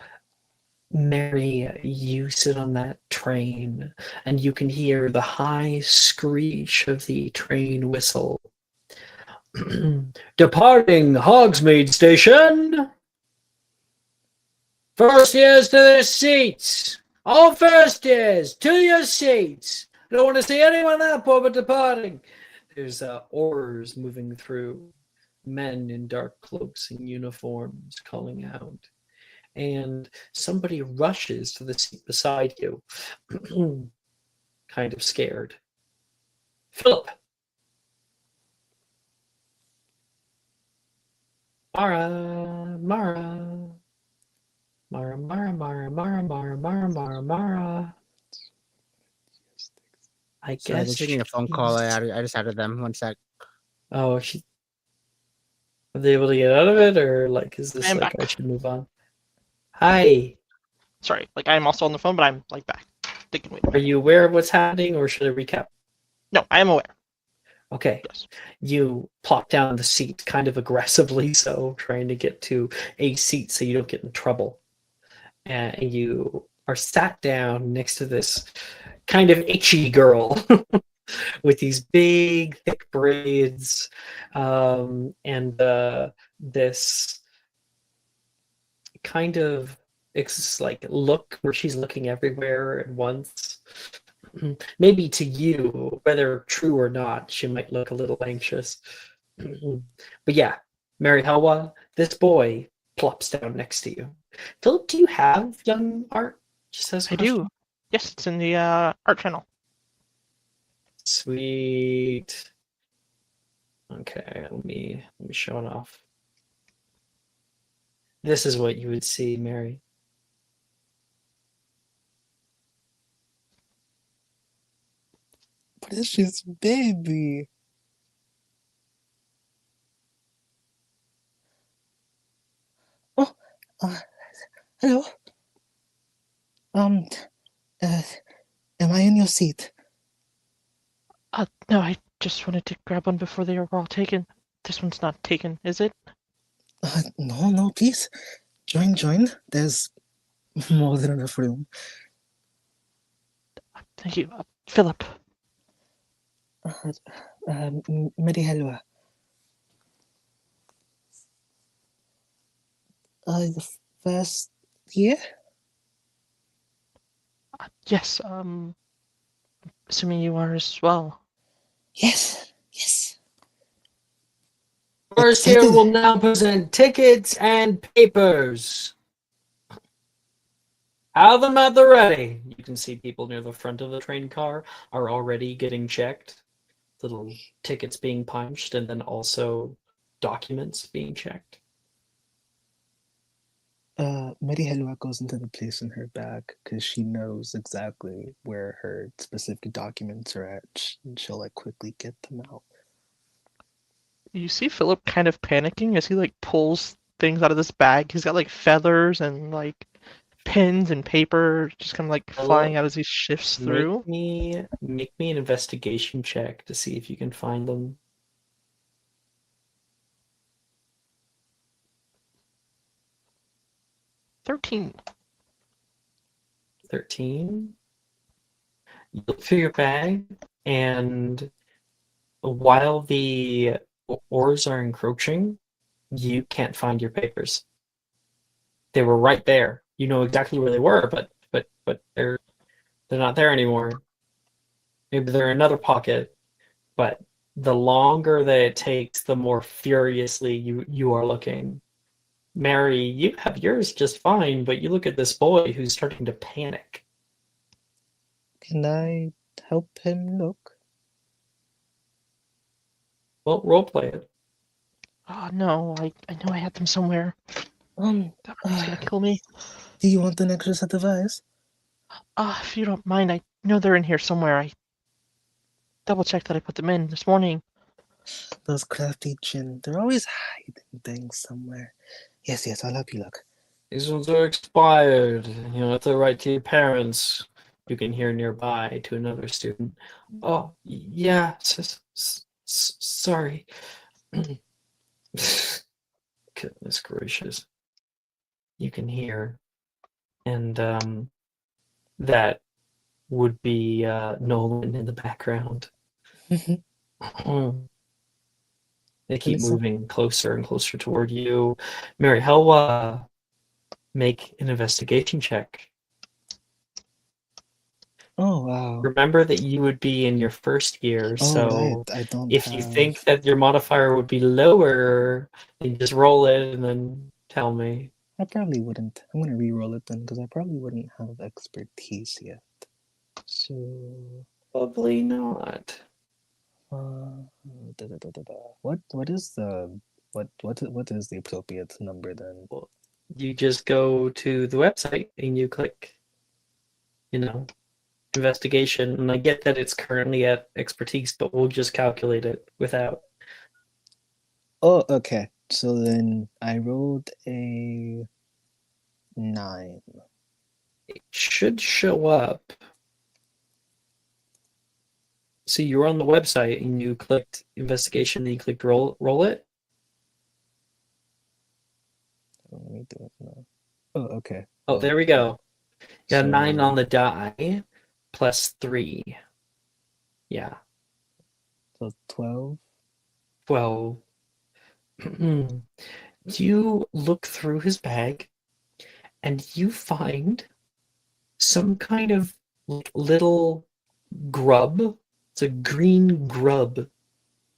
Mary, you sit on that train, and you can hear the high screech of the train whistle. Departing Hogsmeade Station. First years to their seats. All first years to your seats. I don't want to see anyone that poor but departing. There's orders moving through, men in dark cloaks and uniforms calling out. And somebody rushes to the seat beside you, kind of scared. Philip. Mara, Mara. Mara, Mara, Mara, Mara, Mara, Mara, Mara, Mara. I So I was guess taking a phone call. I just added them. 1 sec. Oh, are they able to get out of it, or like, is this I'm like back. I should move on? Hi, Sorry, like I'm also on the phone, but I'm like back. They can wait a are minute. you aware of what's happening, or should I recap? No, I am aware. Okay, Yes. you plop down the seat kind of aggressively, so trying to get to a seat so you don't get in trouble. And you are sat down next to this kind of itchy girl with these big, thick braids, and this kind of like look where she's looking everywhere at once. Maybe to you, whether true or not, she might look a little anxious. But yeah, Mary Helwa, this boy plops down next to you. Philip, do you have young art? Just as a I question. do. Yes, it's in the art channel. Sweet. Okay, let me show it off. This is what you would see, Mary. Precious baby. Oh, hello. Um, uh, am I in your seat? No, I just wanted to grab one before they were all taken. This one's not taken, is it? No, please. Join. There's more than enough room. Thank you. Philip. Mary Helwa. The first year? Yes, assuming you are as well. Yes. First here will now present tickets and papers. Have them at the ready. You can see people near the front of the train car are already getting checked. Little tickets being punched, and then also documents being checked. Mary Helwa goes into the place in her bag because she knows exactly where her specific documents are at. She'll like quickly get them out. You see Philip kind of panicking as he like pulls things out of this bag. He's got like feathers and like pens and paper just kind of like flying out as he shifts through. Make me an investigation check to see if you can find them. 13. 13. You look through your bag, and while the oars are encroaching, you can't find your papers. They were right there. You know exactly where they were, but they're not there anymore. Maybe they're in another pocket, but the longer that it takes, the more furiously you are looking. Mary, you have yours just fine, but you look at this boy who's starting to panic. Can I help him look? Well, roleplay it. Oh no, I know I had them somewhere. That one's gonna kill me. Do you want an extra set of eyes? If you don't mind, I know they're in here somewhere. I double checked that I put them in this morning. Those crafty chin, they're always hiding things somewhere. Yes, I'll help you look. These ones are expired. You know, have to write to your parents. You can hear nearby to another student. Oh, yeah, sorry. goodness gracious. You can hear. And that would be Nolan in the background. They keep Listen. moving closer and closer toward you. Mary, how make an investigation check. Oh wow. Remember that you would be in your first year, Oh so right. I don't if have. you think that your modifier would be lower, then just roll it and then tell me. I probably wouldn't. I'm gonna re-roll it then because I probably wouldn't have expertise yet. So Probably not. what is the what is the appropriate number then? Well, you just go to the website and you click, investigation. And I get that it's currently at expertise, but we'll just calculate it without. Oh, okay. So then I rolled a 9. It should show up. So you were on the website and you clicked investigation and you clicked roll it. Let me do it now. Oh, okay. Oh, there we go. You got So- 9 on the die plus 3. Yeah. So 12. 12. You look through his bag and you find some kind of little grub. It's a green grub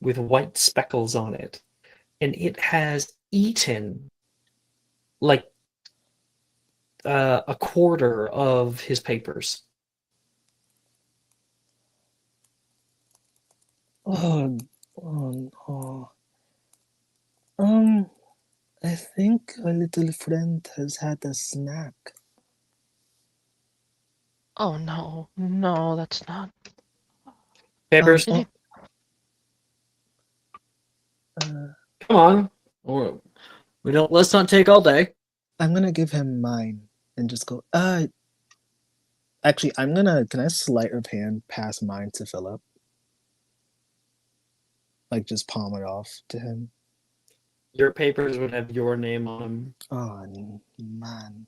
with white speckles on it. And it has eaten like a quarter of his papers. Oh, oh, I think a little friend has had a snack. Oh no, no, that's not. Papers? Any- Uh, Come on. Let's not take all day. I'm gonna give him mine and just go. Actually, Can I sleight of hand pass mine to Philip? Like just palm it off to him. Your papers would have your name on them. Oh man.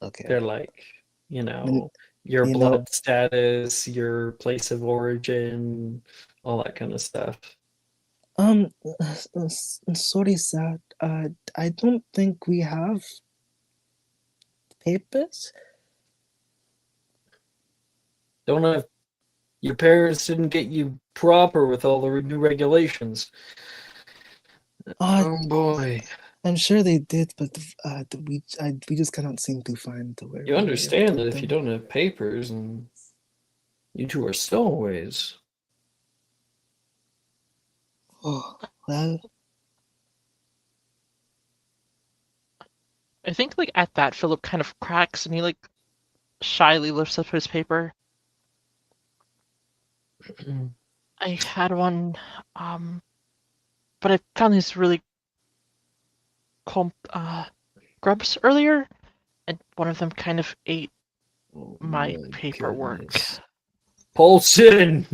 Okay. They're like, Mm, your you blood know- status, your place of origin, all that kind of stuff. Sorry, sir. I don't think we have papers. Don't have your parents didn't get you proper with all the new regulations. Oh boy. I'm sure they did, but we just cannot seem to find where. You we understand put that if you them. don't have papers and you two are stowaways. Oh well. I think like at that, Philip kind of cracks and he like shyly lifts up his paper. I had one, but I found these really grubs earlier, and one of them kind of ate my paperwork. Goodness. Paulson,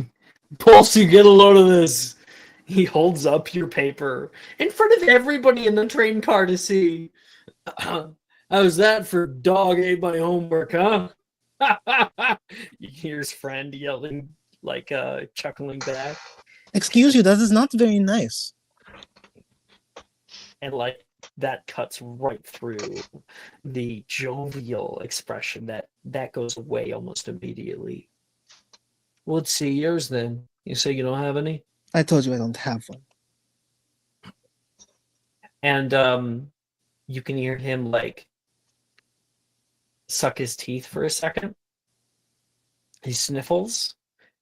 you get a load of this. He holds up your paper in front of everybody in the train car to see. How's that for dog ate my homework, huh? You hear his friend yelling, like chuckling back. Excuse you, that is not very nice. And like that cuts right through the jovial expression that goes away almost immediately. Well, let's see yours then. You say you don't have any? I told you I don't have one. And you can hear him like suck his teeth for a second. He sniffles,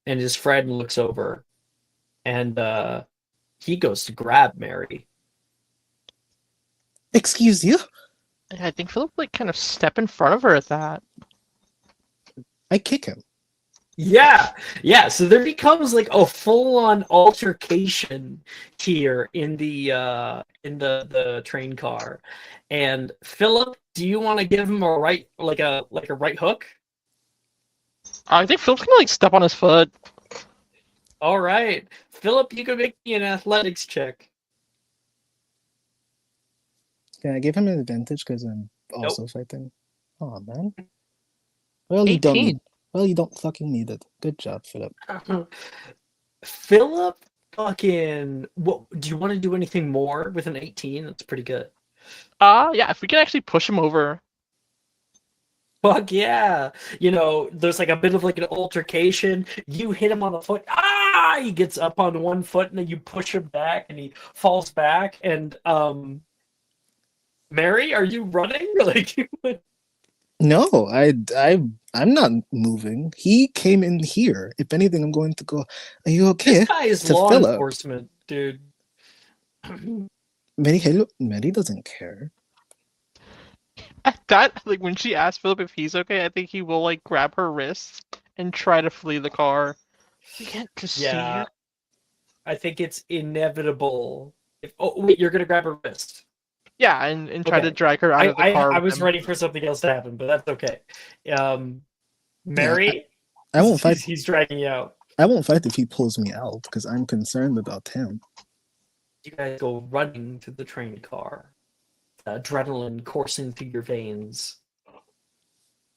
and his friend looks over, and he goes to grab Mary. Excuse you? I think Philip like kind of step in front of her at that. I kick him. Yeah. So there becomes like a full-on altercation here in the train car. And Philip, do you want to give him a right hook? I think Philip's gonna like step on his foot. All right, Philip, you can make me an athletics check. Can I give him an advantage because I'm Nope. also fighting? Oh man. Well, you don't 18. need. Well, you don't fucking need it. Good job, Philip. Philip, fucking. What? Do you want to do anything more with an 18? That's pretty good. Yeah, if we can actually push him over. Fuck yeah! There's like a bit of like an altercation. You hit him on the foot. Ah! He gets up on one foot, and then you push him back, and he falls back. And Mary, are you running? Like, No, I'm not moving. He came in here. If anything, I'm going to go. Are you okay? this guy is To law Philip. enforcement, dude. Mary doesn't care. At that, like when she asked Philip if he's okay, I think he will like grab her wrists and try to flee the car. We can't just stay Yeah, here. I think it's inevitable. Oh wait, you're gonna grab her wrist. Yeah, and try to Okay. drag her out of the car. I with was him. ready for something else to happen, but that's okay. Mary, I won't fight. he's dragging you out. I won't fight if he pulls me out because I'm concerned about him. You guys go running to the train car, adrenaline coursing through your veins.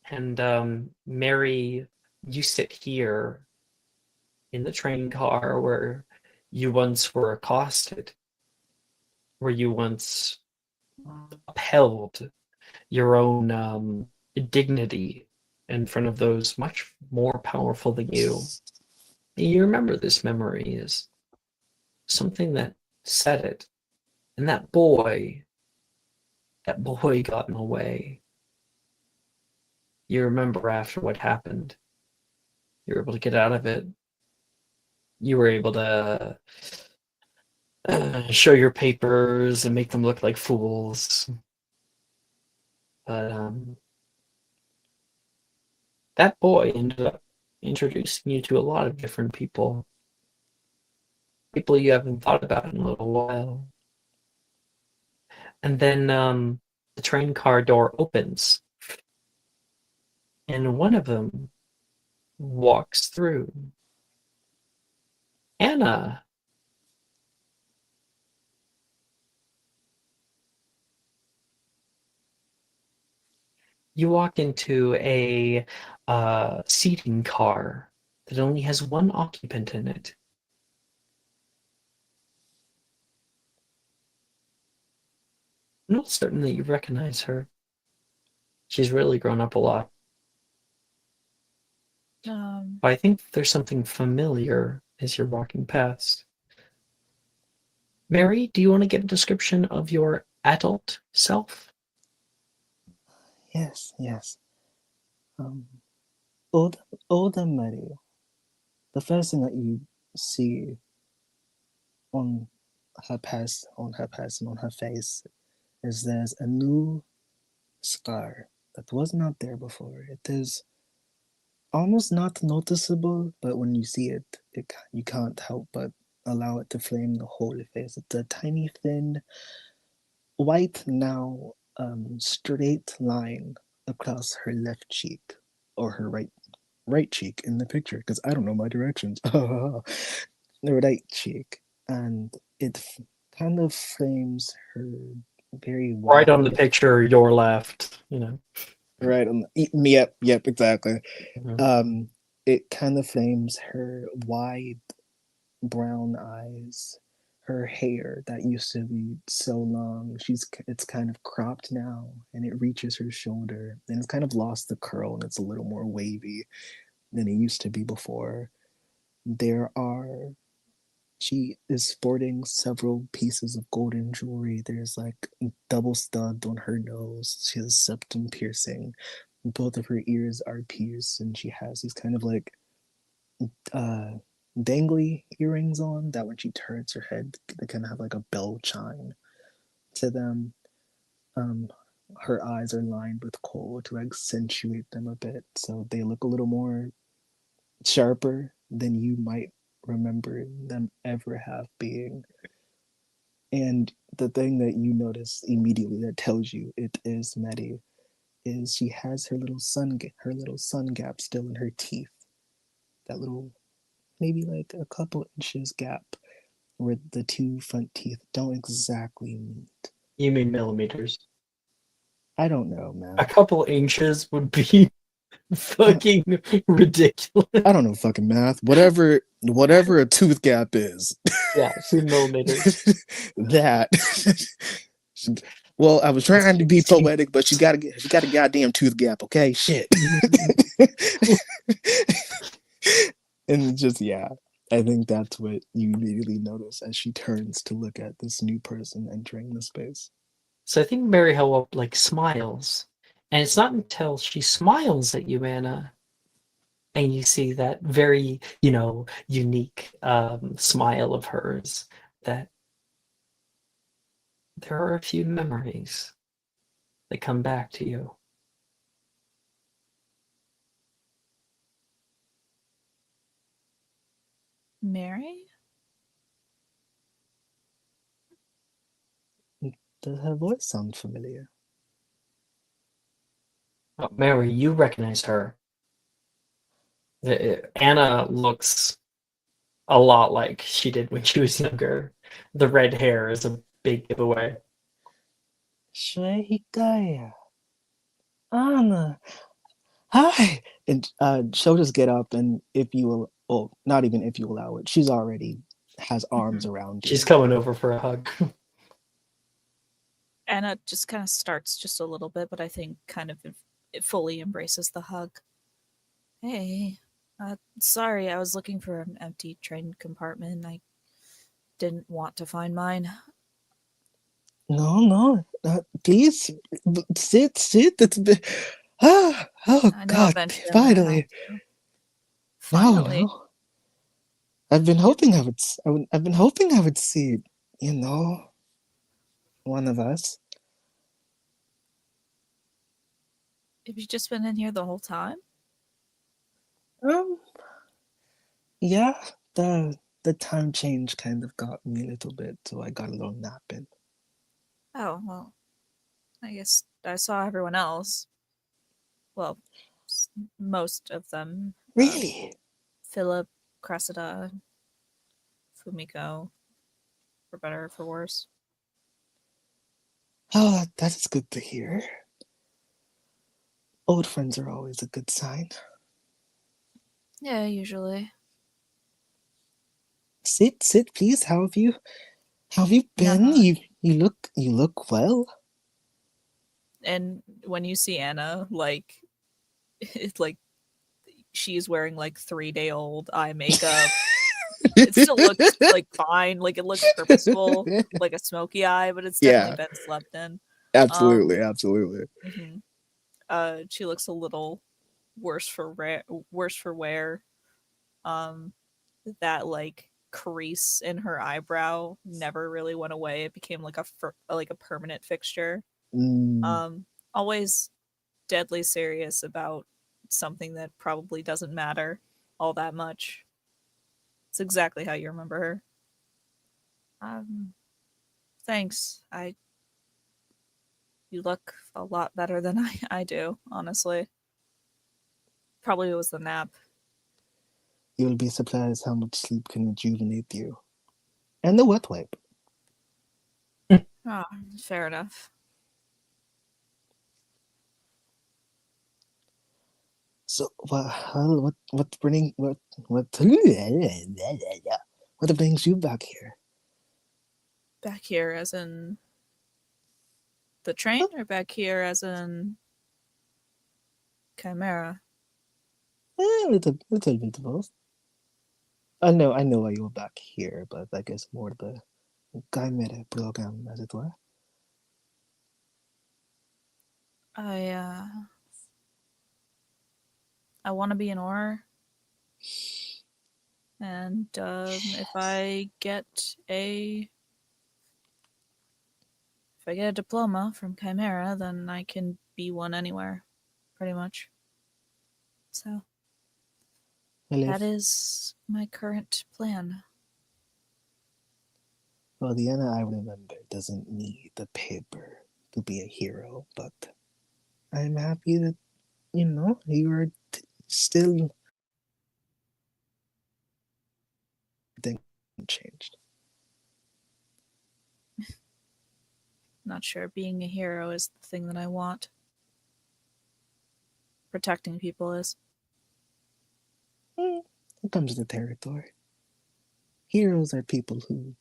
And Mary, you sit here in the train car where you once were accosted, where you once upheld your own dignity in front of those much more powerful than you. You remember this memory as something that said it. And that boy got in the way. You remember after what happened. You were able to get out of it. You were able to show your papers and make them look like fools. But that boy ended up introducing you to a lot of different people. People you haven't thought about in a little while. And then the train car door opens. And one of them walks through. Anna. You walk into a seating car that only has one occupant in it. I'm not certain that you recognize her. She's really grown up a lot. But I think there's something familiar as you're walking past. Mary, do you want to get a description of your adult self? Yes. Older Mary. The first thing that you see on her past and on her face is there's a new scar that was not there before. It is almost not noticeable, but when you see it, you can't help but allow it to flame the whole face. It's a tiny, thin, white now, straight line across her left cheek or her right cheek in the picture because I don't know my directions. The right cheek, and it kind of frames her very Right wide. on the picture, your left, Right on the, yep, exactly. Mhm. It kind of frames her wide brown eyes, her hair that used to be so long. It's kind of cropped now, and it reaches her shoulder, and it's kind of lost the curl, and it's a little more wavy than it used to be before. She is sporting several pieces of golden jewelry. There's like double stud on her nose. She has a septum piercing. Both of her ears are pierced, and she has these kind of like uh dangly earrings on that when she turns her head, they kind of have like a bell chime to them. Um, her eyes are lined with kohl to accentuate them a bit, so they look a little more sharper than you might remember them ever have being. And the thing that you notice immediately that tells you it is Medi is she has her little sun gap still in her teeth. That little maybe like a couple inches gap where the two front teeth don't exactly meet. You mean millimeters? I don't know, man. A couple inches would be fucking ridiculous. I don't know fucking math. Whatever a tooth gap is. Yeah, 2 millimeters. That. Well, I was trying to be poetic, but you got a goddamn tooth gap, okay? Shit. And just I think that's what you immediately notice as she turns to look at this new person entering the space. So I think Mary Hill like smiles, and it's not until she smiles at you, Anna, and you see that very, unique smile of hers, that there are a few memories that come back to you. Mary? Does her voice sound familiar? Oh, Mary, you recognize her. Anna looks a lot like she did when she was younger. The red hair is a big giveaway. Shahikaya. Anna. Hi. And she'll just get up, and if you will, well, not even if you allow it, she's already has arms around you. She's coming over for a hug. Anna just kind of starts just a little bit, but I think kind of it fully embraces the hug. Hey, sorry, I was looking for an empty train compartment. I didn't want to find mine. No. Please sit. It's been. Oh I know God! eventually I'm gonna Finally. have to. Finally. No. I've been hoping I've been hoping I would see, one of us. Have you just been in here the whole time? Yeah. The time change kind of got me a little bit, so I got a little nap in. Oh, well, I guess I saw everyone else. Well, most of them. Really? Philip, Cressida, Fumiko, for better or for worse. Oh, that is good to hear. Old friends are always a good sign. Yeah, usually. Sit, please. How have you been? No. You look well. And when you see Anna, like, it's like she's wearing like 3-day-old eye makeup. It still looks like fine, like it looks purposeful, like a smoky eye, but it's definitely been slept in. Absolutely. Mm-hmm. She looks a little worse for wear. That like crease in her eyebrow never really went away. It became like a permanent fixture. Always deadly serious about something that probably doesn't matter all that much. It's exactly how you remember her. Thanks. You look a lot better than I do, honestly. Probably was the nap. You'll be surprised how much sleep can rejuvenate you. And the wet wipe. Ah, fair enough. So what brings you back here? Back here as in the train, or back here as in Chimera? A little bit of both. I know why you were back here, but I guess more the Chimera program, as it were. I want to be an auror, and if I get a diploma from Chimera, then I can be one anywhere, pretty much. So that is my current plan. Well, the Anna I remember doesn't need the paper to be a hero, but I'm happy that you are still changed. not sure being a hero is the thing that I want. Protecting people is. It comes to the territory. Heroes are people who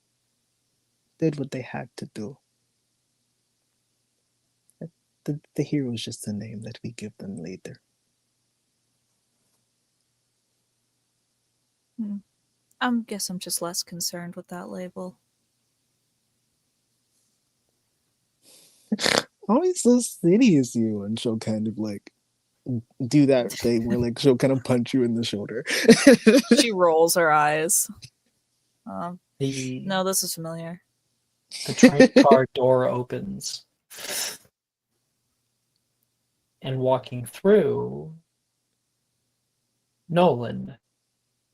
did what they had to do. The hero is just a name that we give them later. I guess I'm just less concerned with that label. Always so serious, you, and she'll kind of like do that thing where like she'll kind of punch you in the shoulder. She rolls her eyes. The No, this is familiar. the train car door opens, and walking through, Nolan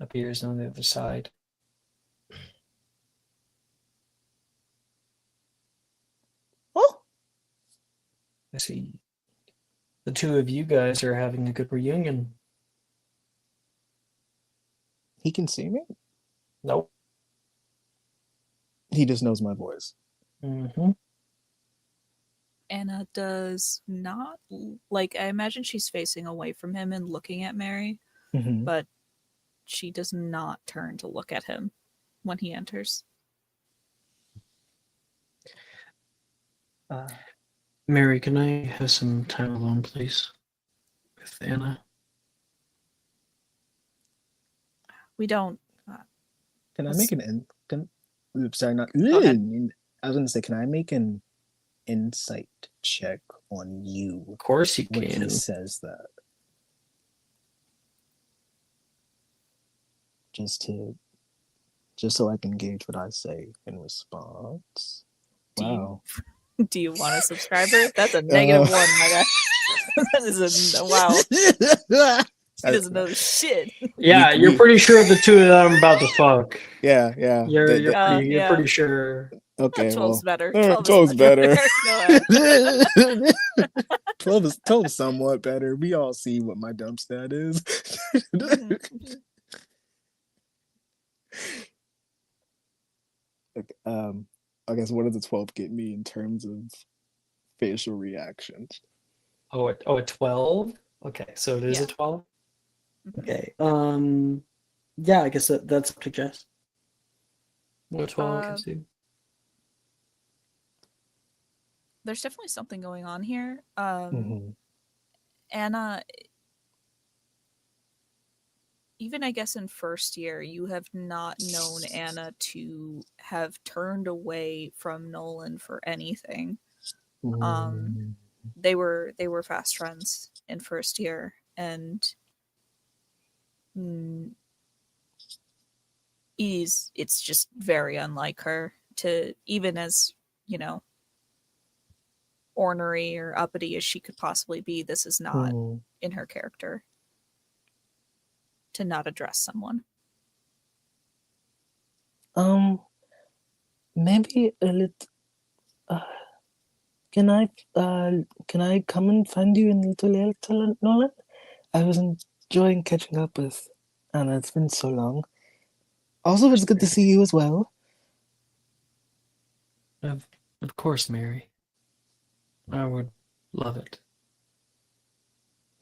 appears on the other side. Oh, I see the two of you guys are having a good reunion. he can see me. Nope. He just knows my voice. Mm-hmm. Anna does not like. I imagine she's facing away from him and looking at Mary, Mm-hmm. but she does not turn to look at him when he enters. Mary, can I have some time alone, please, with Anna? We don't. Can I Let's- make an in? Oops, sorry, not. Go ahead. I was gonna say, can I make an insight check on you Of course you when can. he says that? Just so I can gauge what I say in response. Do you- Wow. Do you want a subscriber? That's a -1, my guy. That is a wow. He doesn't know shit. Yeah, We- you're we- pretty sure the two of them are about to fuck. Yeah. You're Yeah. pretty sure. Okay, 12's well, better. all right, 12 is better. better. Go ahead. 12 is somewhat better. We all see what my dump stat is. Mhm. Okay, I guess what does the 12 get me in terms of facial reactions? Oh, a 12? Okay, so it is Yeah. a 12? Mhm. Okay. Yeah, I guess that's up to Jess. What 12 gives you? There's definitely something going on here. Mhm. Anna, even I guess in first year, you have not known Anna to have turned away from Nolan for anything. Mm. They were fast friends in first year, and it's just very unlike her to, even as, you know, ornery or uppity as she could possibly be, this is not Mm. in her character to not address someone. Maybe a little. Can I come and find you in a little later, Nolan? I was enjoying catching up with Anna. It's been so long. Also, it's good to see you as well. Of course, Mary. I would love it.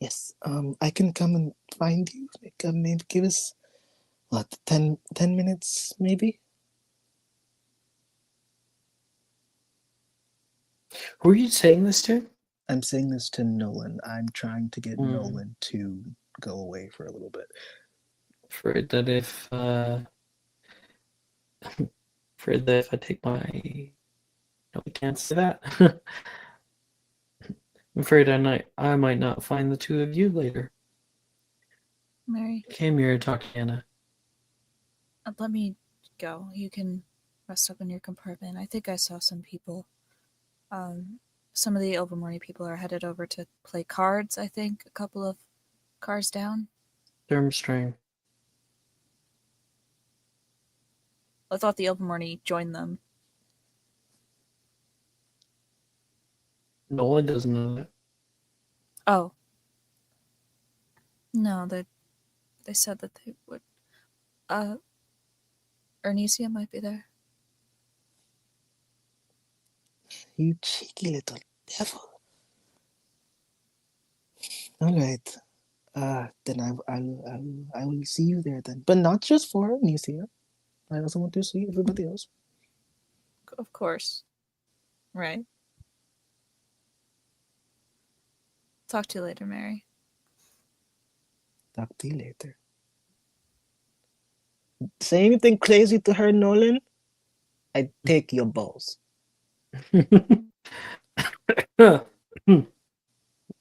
Yes. I can come and find you. Maybe give us what 10 minutes, maybe. Who are you saying this to? I'm saying this to Nolan. I'm trying to get Mm. Nolan to go away for a little bit. Afraid that if I take my no, I can't say that. I'm afraid I might not find the two of you later. Mary, Came here to talk to Anna. let me go. You can rest up in your compartment. I think I saw some people. Some of the Ilvermorny people are headed over to play cards, I think, a couple of cars down. Durmstrang. I thought the Ilvermorny joined them. Nolan doesn't know that. Oh. No, they said that they would. Ernisia might be there. You cheeky little devil. All right. Then I will see you there then, but not just for Anicia. I also want to see everybody else. Of course. Right. Talk to you later, Mary. Talk to you later. Say anything crazy to her, Nolan, I take your balls.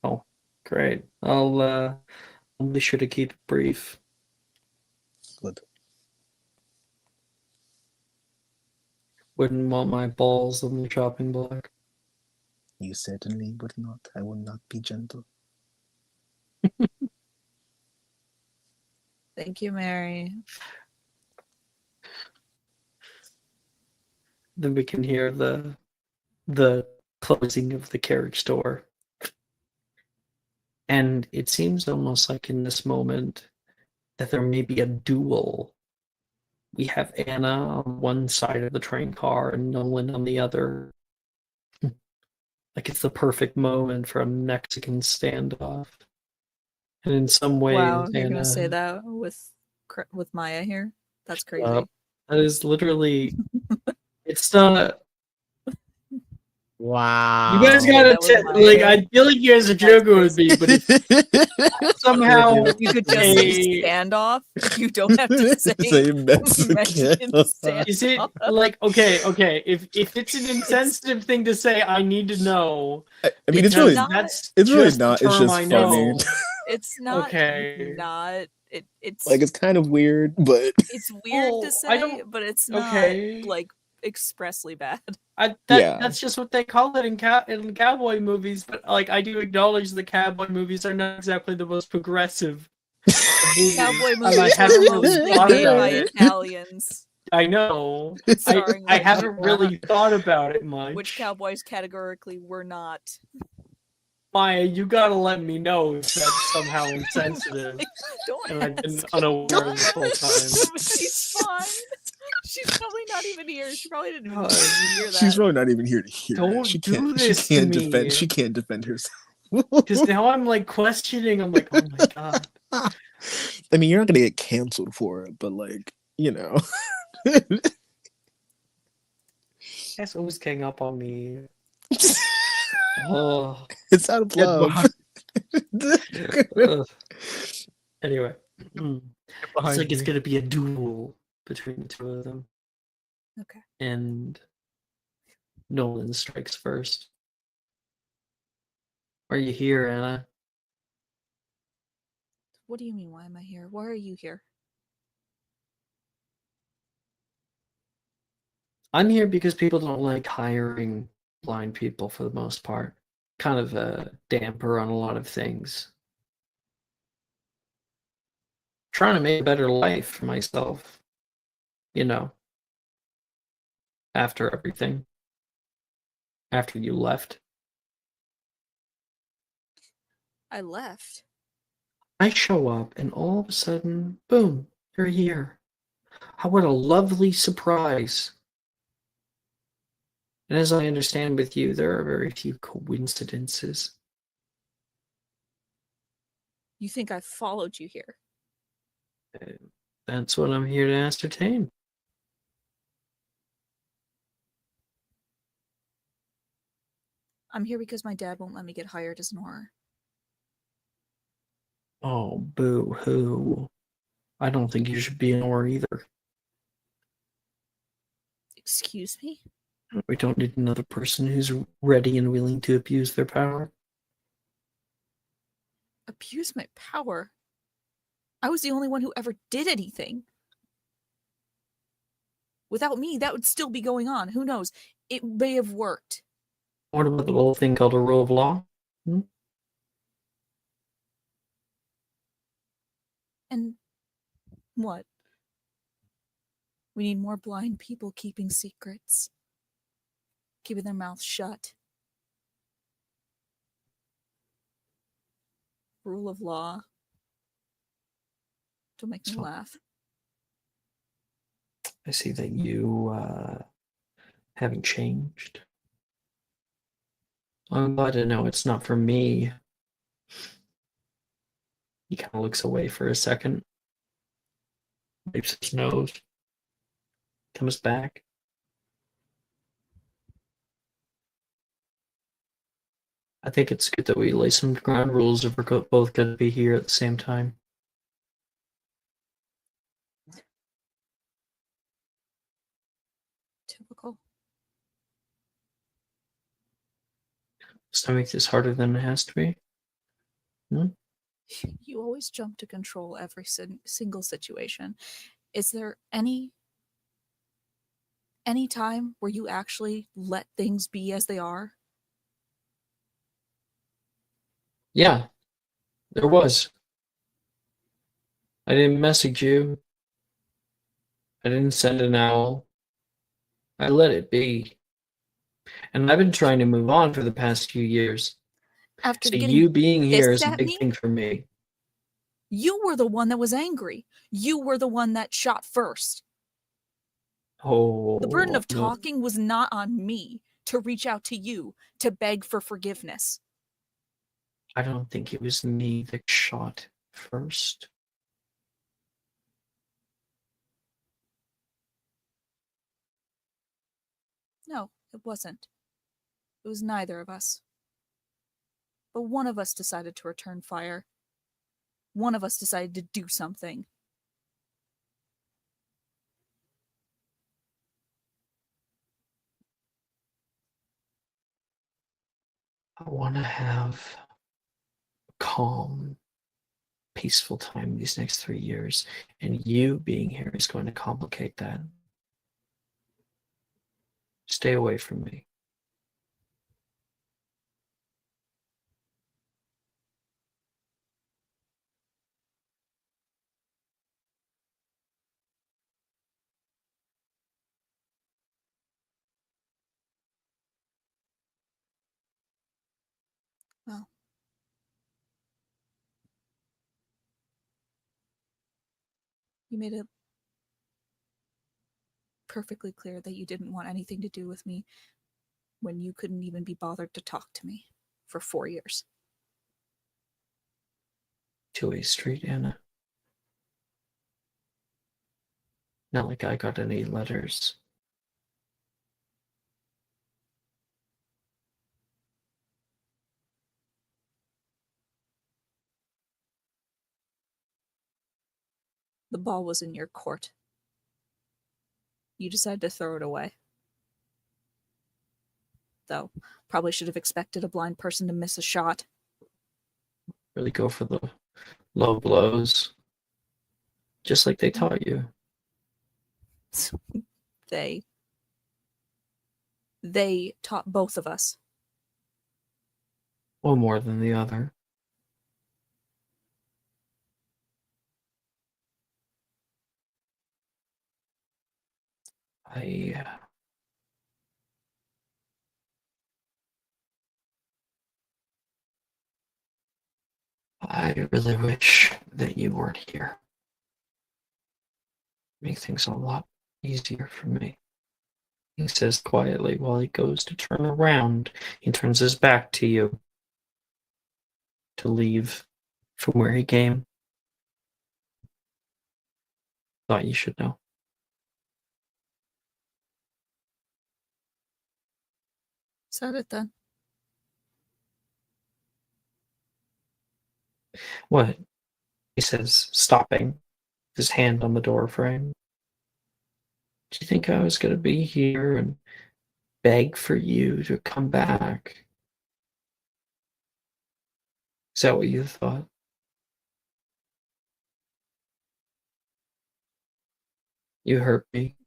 Oh, great. I'll be sure to keep it brief. Good. Wouldn't want my balls on the chopping block. You certainly would not. I will not be gentle. Thank you, Mary. Then we can hear the closing of the carriage door. And it seems almost like in this moment that there may be a duel. We have Anna on one side of the train car and Nolan on the other. Like it's the perfect moment for a Mexican standoff. And in some Wow, ways, you're Anna, gonna say that with Maya here? That's crazy. that is literally. It's not. Wow. You guys Say gotta that with Maya like. here? I feel like you guys are That's joking with me, but it's somehow You could just say a. standoff. You don't have to say Say Mexican. Mexican standoff. Is it like okay? If it's an insensitive thing to say, I need to know. I mean, it's It's really not- that's it's really just the not. It's term just I know. funny. It's not Okay. not it's Like it's kind of weird, but it's weird Well, to I say, don't- but it's not okay. like expressly bad. Yeah. That's just what they call it in cowboy movies. But like, I do acknowledge the cowboy movies are not exactly the most progressive. Cowboy And I movies are haven't really mostly thought made about by it. Italians. I know. Starring I white haven't people, really thought about it much. which cowboys categorically were not. Maya, you gotta let me know if that's somehow insensitive. Don't And I've been ask. unaware this whole time. She's fine. She's probably not even here. She probably didn't even God. hear that. she's really not even here to hear Don't it. She do can't. this She to can't me. defend. She can't defend herself. Because now I'm like questioning. I'm like, oh my god. I mean, you're not gonna get canceled for it, but like, you know. Guys always gang up on me. Oh, It's out of get love. Ugh. Anyway, it's behind like it's me. gonna be a duel between the two of them. Okay. And Nolan strikes first. Are you here, Anna? What do you mean? Why am I here? Why are you here? I'm here because people don't like hiring blind people for the most part. Kind of a damper on a lot of things. Trying to make a better life for myself. You know. After everything. After you left. I left. I show up and all of a sudden, boom, you're here. What a lovely surprise. And as I understand with you, there are very few coincidences. You think I followed you here? That's what I'm here to ascertain. I'm here because my dad won't let me get hired as an aura. Oh, boo-hoo. I don't think you should be an or either. Excuse me? We don't need another person who's ready and willing to abuse their power. Abuse my power? I was the only one who ever did anything. Without me, that would still be going on. Who knows? It may have worked. What about the little thing called a rule of law? And what? We need more blind people keeping secrets. Keeping their mouths shut. Rule of law. Don't make me laugh. I see that you haven't changed. I'm glad to know it's not for me. He kind of looks away for a second, wipes his nose, comes back. I think it's good that we lay some ground rules if we're both going to be here at the same time. Typical. Does that make this harder than it has to be? You always jump to control every single situation. Is there any time where you actually let things be as they are? Yeah, there was. I didn't message you. I didn't send an owl. I let it be. And I've been trying to move on for the past few years. After So getting you being here is pissed a at big me, thing for me. you were the one that was angry. You were the one that shot first. Oh, The burden of no. talking was not on me to reach out to you to beg for forgiveness. I don't think it was me that shot first. No, it wasn't. It was neither of us. But one of us decided to return fire. One of us decided to do something. I want to have a calm, peaceful time these next 3 years, and you being here is going to complicate that. Stay away from me. Well, you made it perfectly clear that you didn't want anything to do with me when you couldn't even be bothered to talk to me for 4 years. Two-way street, Anna. Not like I got any letters. The ball was in your court. You decided to throw it away. Though, probably should have expected a blind person to miss a shot. Really go for the low blows. Just like they taught you. They taught both of us. One more than the other. I really wish that you weren't here. Make things a lot easier for me. He says quietly while he goes to turn around. He turns his back to you to leave from where he came. Thought you should know. Said it then. What? He says, stopping, his hand on the door frame. Do you think I was going to be here and beg for you to come back? Is that what you thought? You hurt me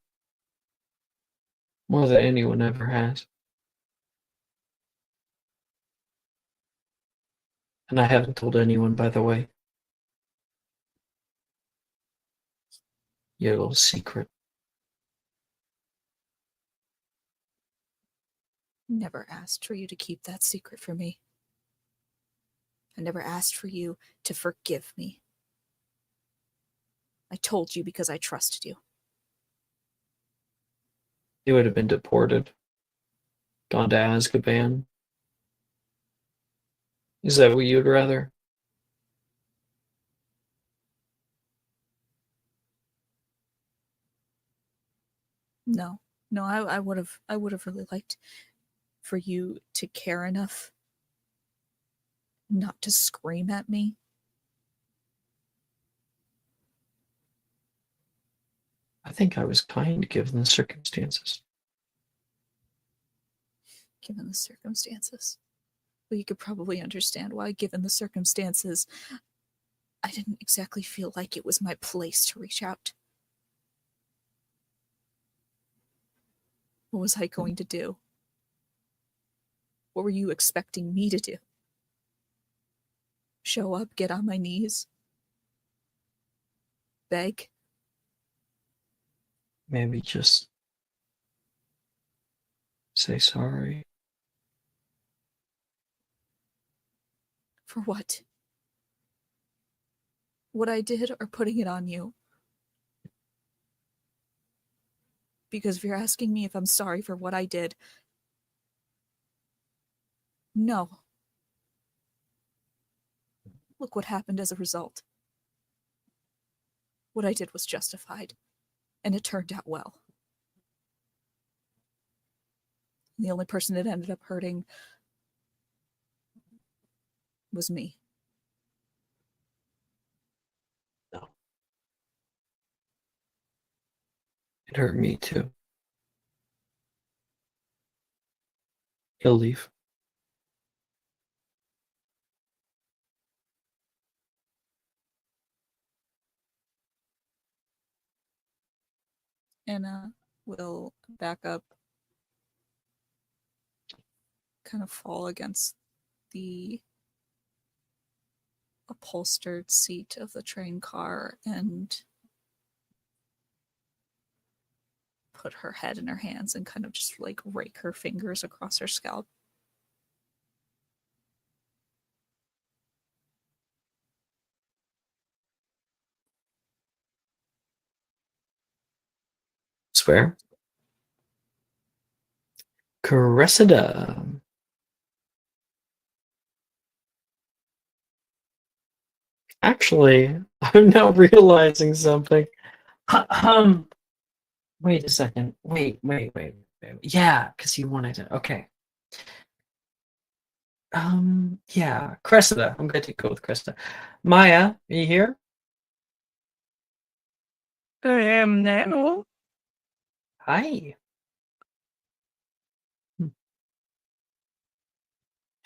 more than anyone ever has. And I haven't told anyone, by the way. Your little secret. Never asked for you to keep that secret from me. I never asked for you to forgive me. I told you because I trusted you. You would have been deported, gone to Azkaban, Is that what you'd rather? No, no, I would have really liked for you to care enough not to scream at me. I think I was kind given the circumstances. Given the circumstances. Well, you could probably understand why, given the circumstances, I didn't exactly feel like it was my place to reach out. What was I going to do? What were you expecting me to do? Show up, get on my knees? Beg? Maybe just say sorry. For what? What I did, or putting it on you? Because if you're asking me if I'm sorry for what I did, no. Look what happened as a result. What I did was justified, and it turned out well. The only person it ended up hurting was me. No. It hurt me too. He'll leave. Anna will back up, kind of fall against the upholstered seat of the train car and put her head in her hands and kind of just like rake her fingers across her scalp. Swear. Cressida. Actually, I'm now realizing something. Wait a second. Wait. Yeah, because you wanted to. Okay. Yeah, Cressida. I'm going to go with Cressida. Maya, are you here? I am now. Hi.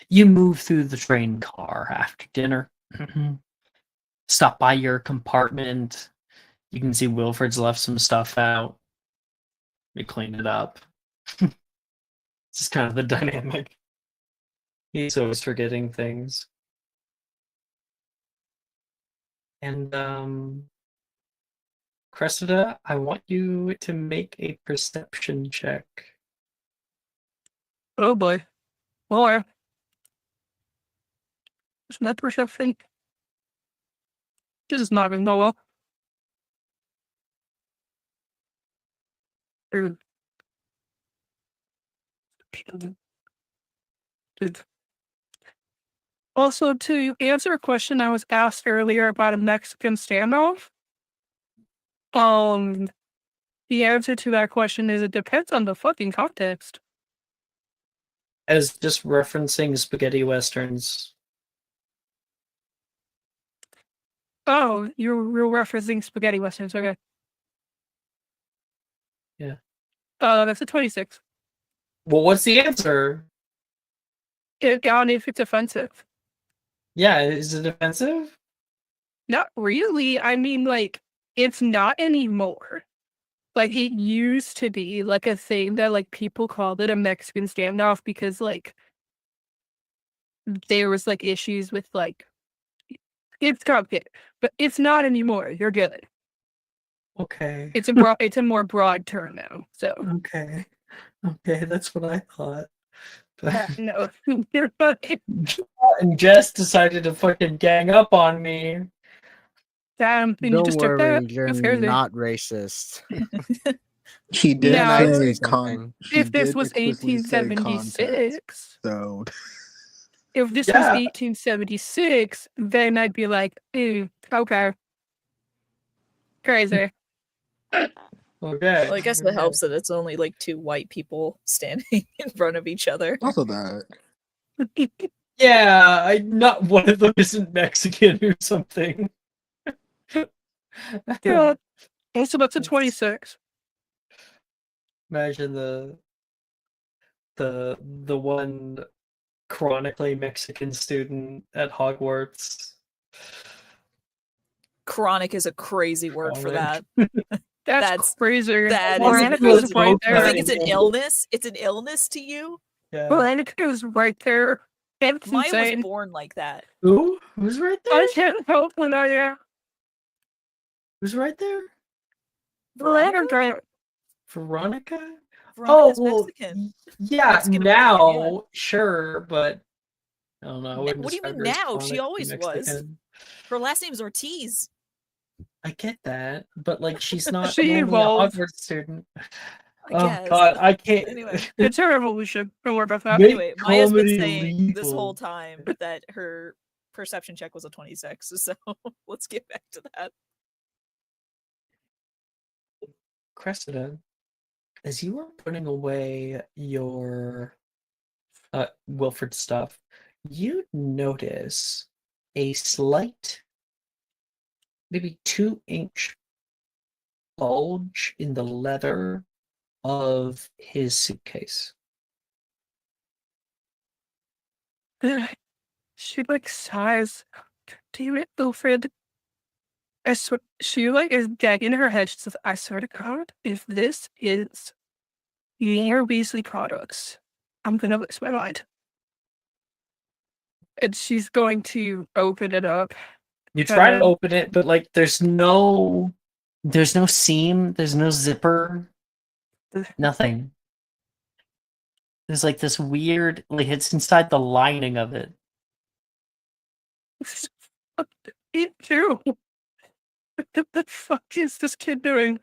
You move through the train car after dinner. Stop by your compartment. You can see Wilfred's left some stuff out. We cleaned it up. It's just kind of the dynamic. He's always forgetting things. And Cressida, I want you to make a perception check. Oh boy. Well, isn't that perception? This is not going to go well. Dude. Also, to answer a question I was asked earlier about a Mexican standoff, the answer to that question is it depends on the fucking context. As just referencing spaghetti westerns. Oh, you're referencing spaghetti westerns, okay. Yeah. That's a 26. Well, what's the answer? Only if it's offensive. Yeah, is it offensive? Not really. I mean, like, it's not anymore. Like, it used to be, like, a thing that, like, people called it a Mexican standoff because, like, there was, like, issues with, like, it's complicated, but it's not anymore. You're good. Okay. It's a more broad term now, so. Okay. Okay, that's what I thought. But No, you're fine. and Jess decided to fucking gang up on me. Damn, then you Don't just took worry, that. you're That's crazy. not racist. He did No, I'd say say con. something. He If this did was explicitly say context. 1876, So If this was Yeah. 1876, then I'd be like, "Ew, okay, crazy." Okay. Well, I guess it okay. helps that it's only like two white people standing in front of each other. Also that. Yeah, not one of them isn't Mexican or something. Yeah. Also, that's a 26. Imagine the one chronically Mexican student at Hogwarts. Chronic is a crazy word for Chronic. that. That's crazy. That Well, is it an was Veronica's right both You there. think it's an Right. illness? It's an illness to you? Yeah. Veronica's right there. That's Maya was insane. born like that. Who? Who's right there? I can't help when Who's right there? Veronica. Veronica? Veronica's well, Mexican. yeah, Mexican now, American, yeah. sure, but I don't know. I wouldn't What do you describe mean her as now? She chronically always was. Mexican. Her last name's Ortiz. I get that, but like she's not She only a evolved. Hogwarts student. I Oh guess. God, I can't. Anyway. It's her evolution. Don't worry about that. Make Anyway, Maya's been comedy saying this whole lethal. time that her perception check was a 26. So let's get back to that. Cressida, as you are putting away your Wilfred stuff, you notice a slight, maybe 2-inch bulge in the leather of his suitcase. She like sighs. Damn it, Wilfred. I swear, she like is gagging her head. She says, "I swear to God, if this is Air Weasley products, I'm gonna lose my mind." And she's going to open it up. You try to Um, open it, but like there's no seam, there's no zipper, nothing. There's like this weird, like it's inside the lining of it. It too. What the fuck is this kid doing?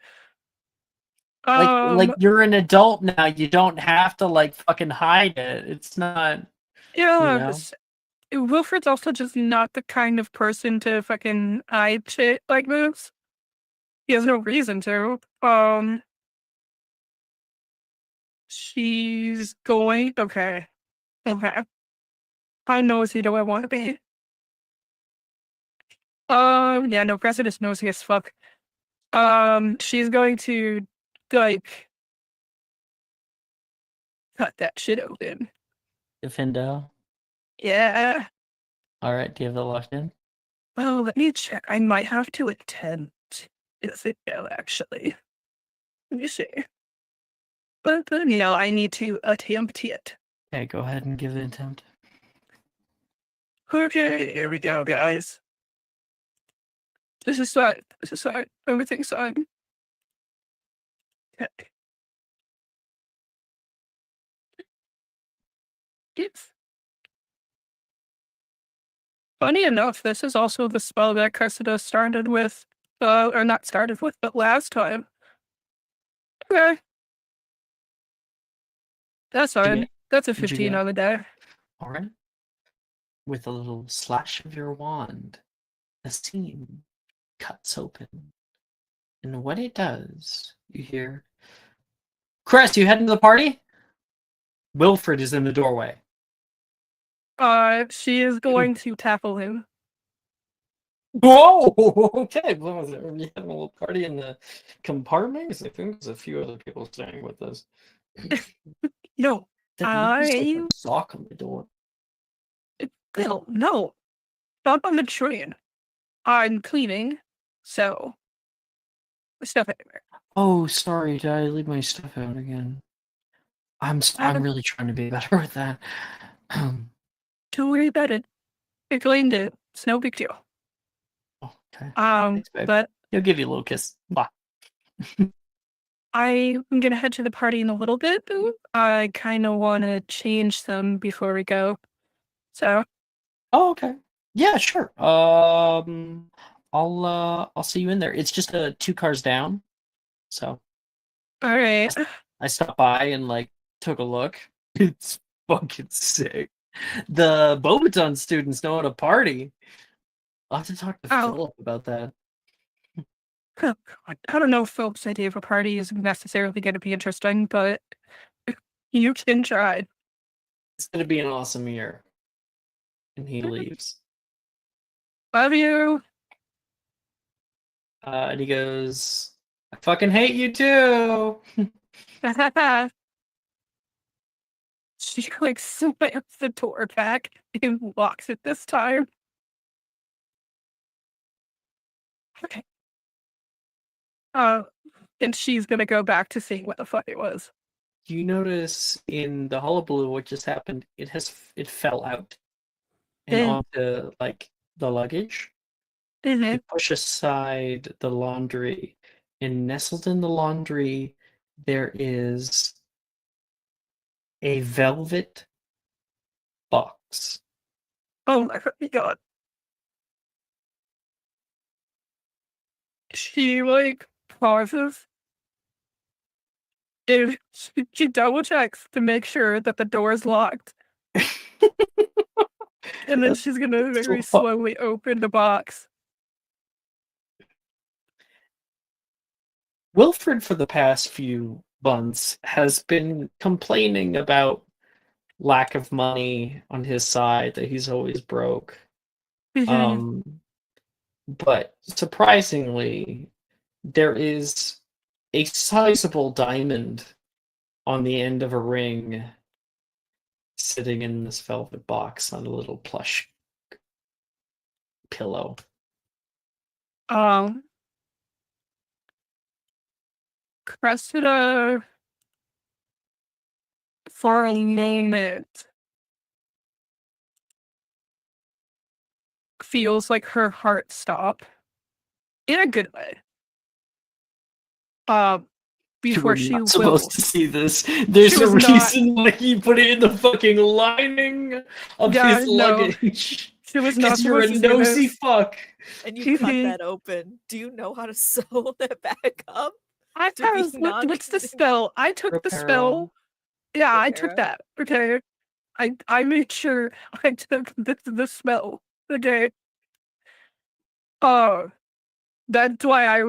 Like you're an adult now. You don't have to like fucking hide it. It's not. Yeah, Wilfred's also just not the kind of person to fucking hide shit like this. He has no reason to. She's going. Okay. Okay. How nosy do I want to be? Yeah, no, President nosy as fuck. She's going to, like, cut that shit open. Defendo. Yeah. All right. Do you have that locked in? Well, let me check. I might have to attempt. Is it no, actually? Let me see. But no, I need to attempt it. Okay, go ahead and give it an attempt. Okay, here we go, guys. This is fine. This is fine. Everything's fine. Okay. Yes. Funny enough, this is also the spell that Cressida started with, or not started with, but last time. Okay. That's fine. Yeah. That's a Did you 15 get- on the day. All right. With a little slash of your wand, a seam cuts open. And when it does, you hear, Cress, you heading to the party? Wilfred is in the doorway. She is going to tackle him. Whoa! Okay. What was it? Are we having a little party in the compartment? 'Cause I think there's a few other people staying with us. No. There's like a sock on the door. Bill, no. Not on the train. I'm cleaning, so stuff everywhere. Oh, sorry. Did I leave my stuff out again? I'm really trying to be better with that. Don't worry about it. I cleaned it. It's no big deal. Okay. Thanks, babe. But He'll give you a little kiss. Bye. I'm gonna head to the party in a little bit. I kind of want to change them before we go. So. Oh, okay. Yeah, sure. I'll see you in there. It's just 2 cars down. So. All right. I stopped by and like took a look. It's fucking sick. The Bobaton students know how to party. I'll have to talk to Oh. Philip about that. Oh, God. I don't know if Philip's idea of a party is necessarily going to be interesting, but you can try. It's gonna be an awesome year. And he leaves. Love you. And he goes, I fucking hate you too. She like slams the door back and locks it this time. Okay. And she's gonna go back to seeing what the fuck it was. You notice in the hullabaloo what just happened, it fell out and Mm. onto like the luggage. Mhm. You push aside the laundry, and nestled in the laundry there is a velvet box. Oh my God. She like pauses. And she double checks to make sure that the door is locked. And then she's gonna very slowly open the box. Wilfred, for the past few months, has been complaining about lack of money on his side, that he's always broke. But surprisingly, there is a sizable diamond on the end of a ring sitting in this velvet box on a little plush pillow. Cressida, for a moment, feels like her heart stop. In a good way. You Before were she not will. supposed to see this. There's She a was not. reason why he put it in the fucking lining of Yeah, his no. luggage. She was not Because you're a supposed to see nosy this. fuck. And you cut that open. Do you know how to sew that back up? I To be have what's the spell? I took the spell. Yeah, I took Reparo? that. Okay. I made sure I took the spell. Okay. That's why I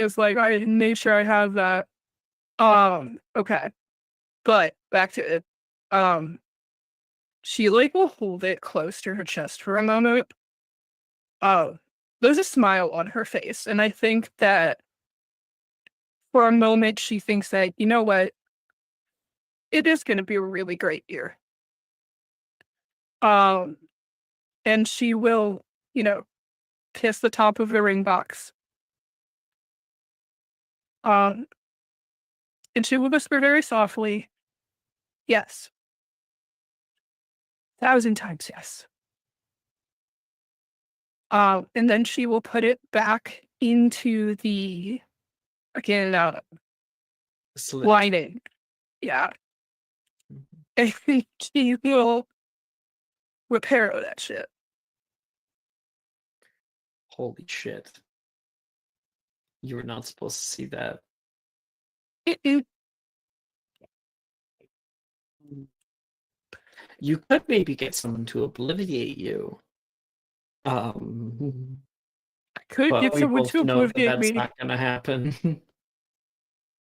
was like, I made sure I have that. Okay. But back to it. She like will hold it close to her chest for a moment. There's a smile on her face, and I think that for a moment she thinks that, you know what, it is gonna be a really great year. And she will, kiss the top of the ring box. And she will whisper very softly, yes. 1,000 times yes. And then she will put it back into the, again, lining. Yeah. And she will repair that shit. Holy shit. You were not supposed to see that. You could maybe get someone to obliviate you. I could But get we someone both to know that obliviate that's me. not gonna happen.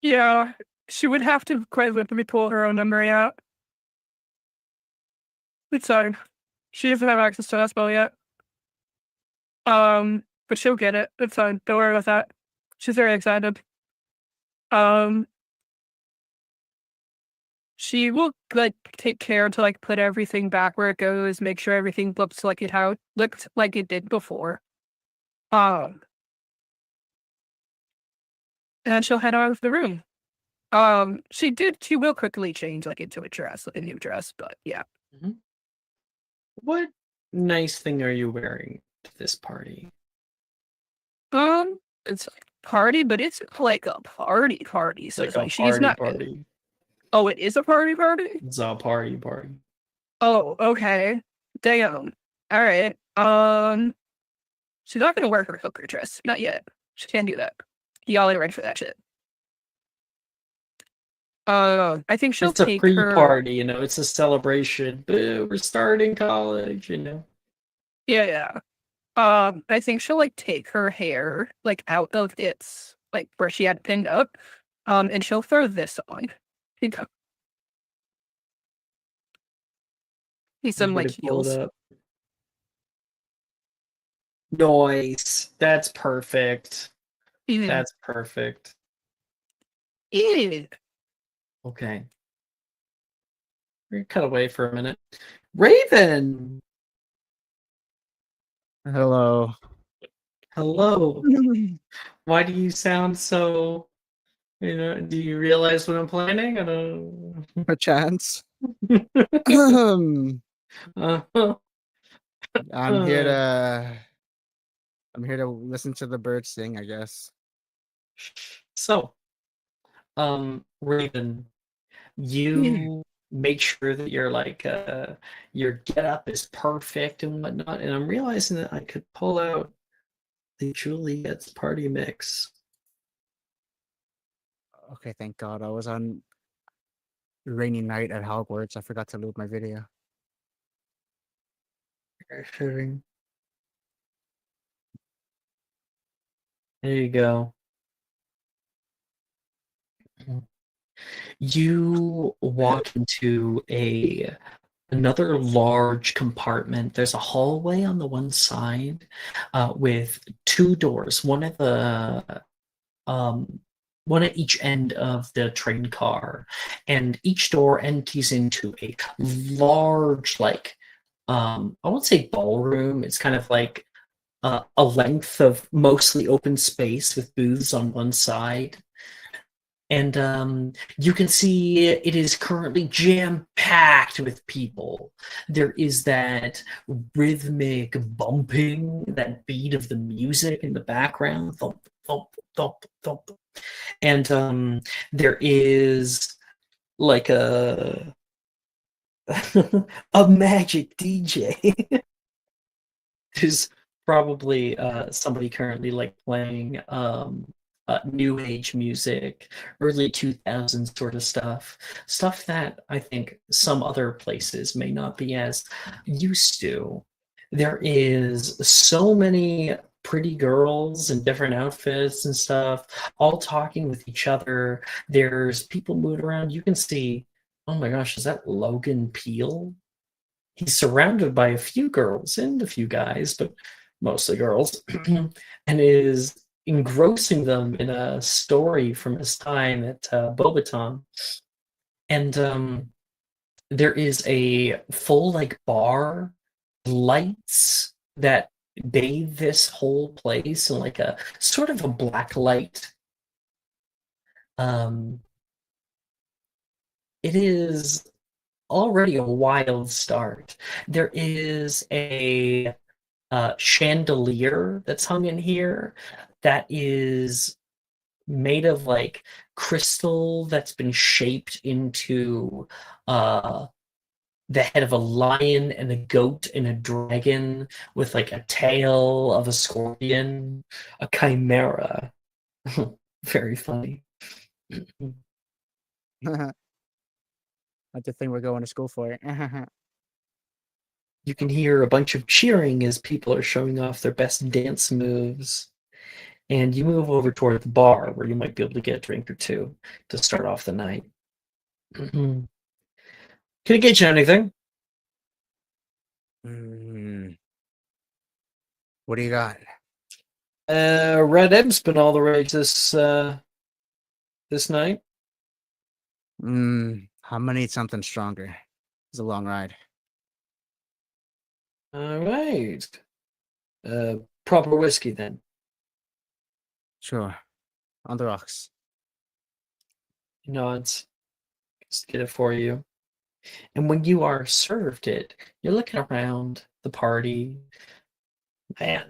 Yeah, she would have to quite literally pull her own memory out. It's fine. She doesn't have access to that spell yet. But she'll get it. It's fine. Don't worry about that. She's very excited. She will like take care to like put everything back where it goes, make sure everything looks like it how looked like it did before. And she'll head out of the room. She will quickly change like into a dress, like a new dress, but yeah. What nice thing are you wearing to this party? It's like a party, but it's like a party. So Like it's a like she's not. party. Oh, it is a party. It's a party. Oh, okay. Damn. All right. She's not gonna wear her hooker dress. Not yet. She can't do that. Y'all ain't ready for that shit. I think she'll It's a take her. pre-party, you know. It's a celebration. Boo, we're starting college, you know. Yeah. I think she'll like take her hair like out of its like where she had pinned up, and she'll throw this on. You know, see some like Everybody pull it heels. up. Nice. That's perfect. Ew. That's perfect. Ew. Okay. We're gonna cut away for a minute. Raven! Hello. Hello. Why do you sound so, you know, do you realize what I'm planning? I don't A chance. uh, I'm here to. I'm here to listen to the birds sing, I guess. So, Raven, you make sure that your get up is perfect and whatnot, and I'm realizing that I could pull out the Juliet's party mix. Okay, thank God. I was on rainy night at Hogwarts. I forgot to load my video. Sharing. There you go. You walk into another large compartment. There's a hallway on the one side with two doors, one at each end of the train car, and each door empties into a large, like I won't say ballroom. It's kind of like a length of mostly open space with booths on one side. And you can see it is currently jam-packed with people. There is that rhythmic bumping, that beat of the music in the background, thump, thump, thump, thump. And there is like a a magic DJ. There's probably somebody currently like playing new age music, early 2000s sort of stuff that I think some other places may not be as used to. There is so many pretty girls in different outfits and stuff, all talking with each other. There's people moving around. You can see, oh my gosh, is that Logan Peele? He's surrounded by a few girls and a few guys, but mostly girls, and is engrossing them in a story from his time at Bobaton. And there is a full like bar, lights that bathe this whole place in like a sort of a black light. Um, it is already a wild start. There is a chandelier that's hung in here that is made of like crystal that's been shaped into the head of a lion and a goat and a dragon with like a tail of a scorpion, a chimera. Very funny. That's the thing we're going to school for. You can hear a bunch of cheering as people are showing off their best dance moves. And you move over toward the bar where you might be able to get a drink or two to start off the night. Can I get you anything? What do you got? Red M's been all the rage this night. I'm gonna need something stronger. It's a long ride. All right. Proper whiskey then. Sure. On the rocks. He nods. Just get it for you. And when you are served it, you're looking around the party. Man,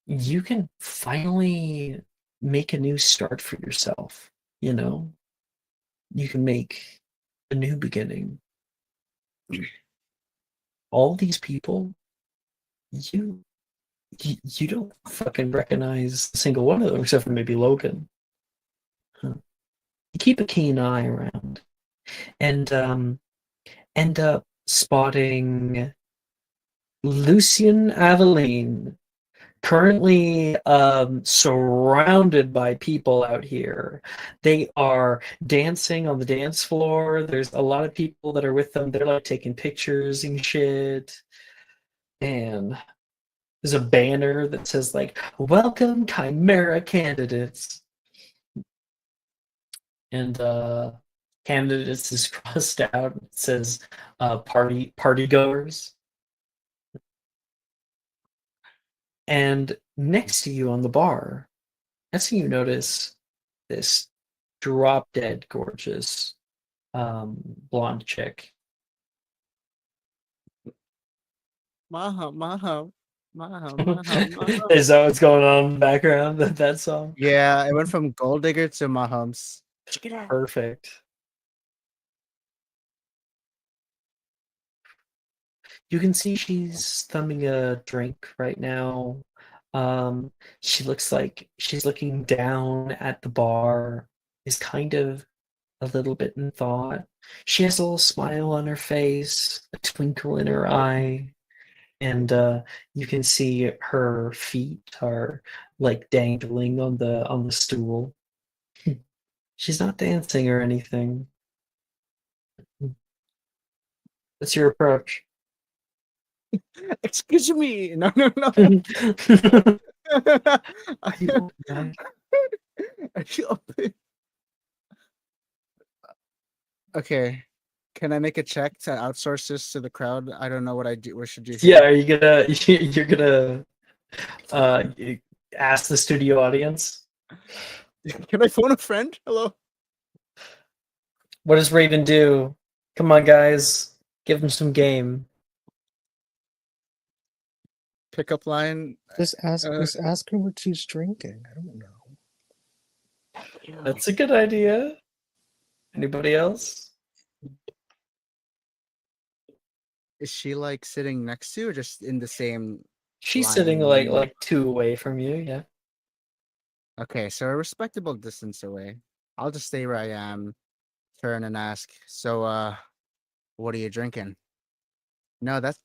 you can finally make a new start for yourself. You know, you can make a new beginning. All these people, you don't fucking recognize a single one of them except for maybe Logan. Huh. keep a keen eye around, and end up spotting Lucian Aveline, currently surrounded by people out here. They are dancing on the dance floor. There's a lot of people that are with them. They're like taking pictures and shit. And there's a banner that says like "Welcome Chimera candidates," and candidates is crossed out. It says party goers. And next to you on the bar, that's when you notice this drop dead gorgeous blonde chick. Maha. Is that what's going on in the background? That song? Yeah, it went from Gold Digger to Mahums. Check it out. Perfect. You can see she's thumbing a drink right now. She looks like she's looking down at the bar, is kind of a little bit in thought. She has a little smile on her face, a twinkle in her eye, and you can see her feet are like dangling on the stool. She's not dancing or anything. What's your approach? Excuse me. No. You- Okay. Can I make a check to outsource this to the crowd? I don't know what I do. What should do? Yeah, are you gonna you're gonna ask the studio audience? Can I phone a friend? Hello. What does Raven do? Come on, guys, give him some game. Pickup line. Just ask her what she's drinking. I don't know. That's a good idea. Anybody else? Is she like sitting next to or just in the same? She's line? sitting like 2 away from you. Yeah. Okay, so a respectable distance away. I'll just stay where I am, turn and ask. So, what are you drinking? No, that.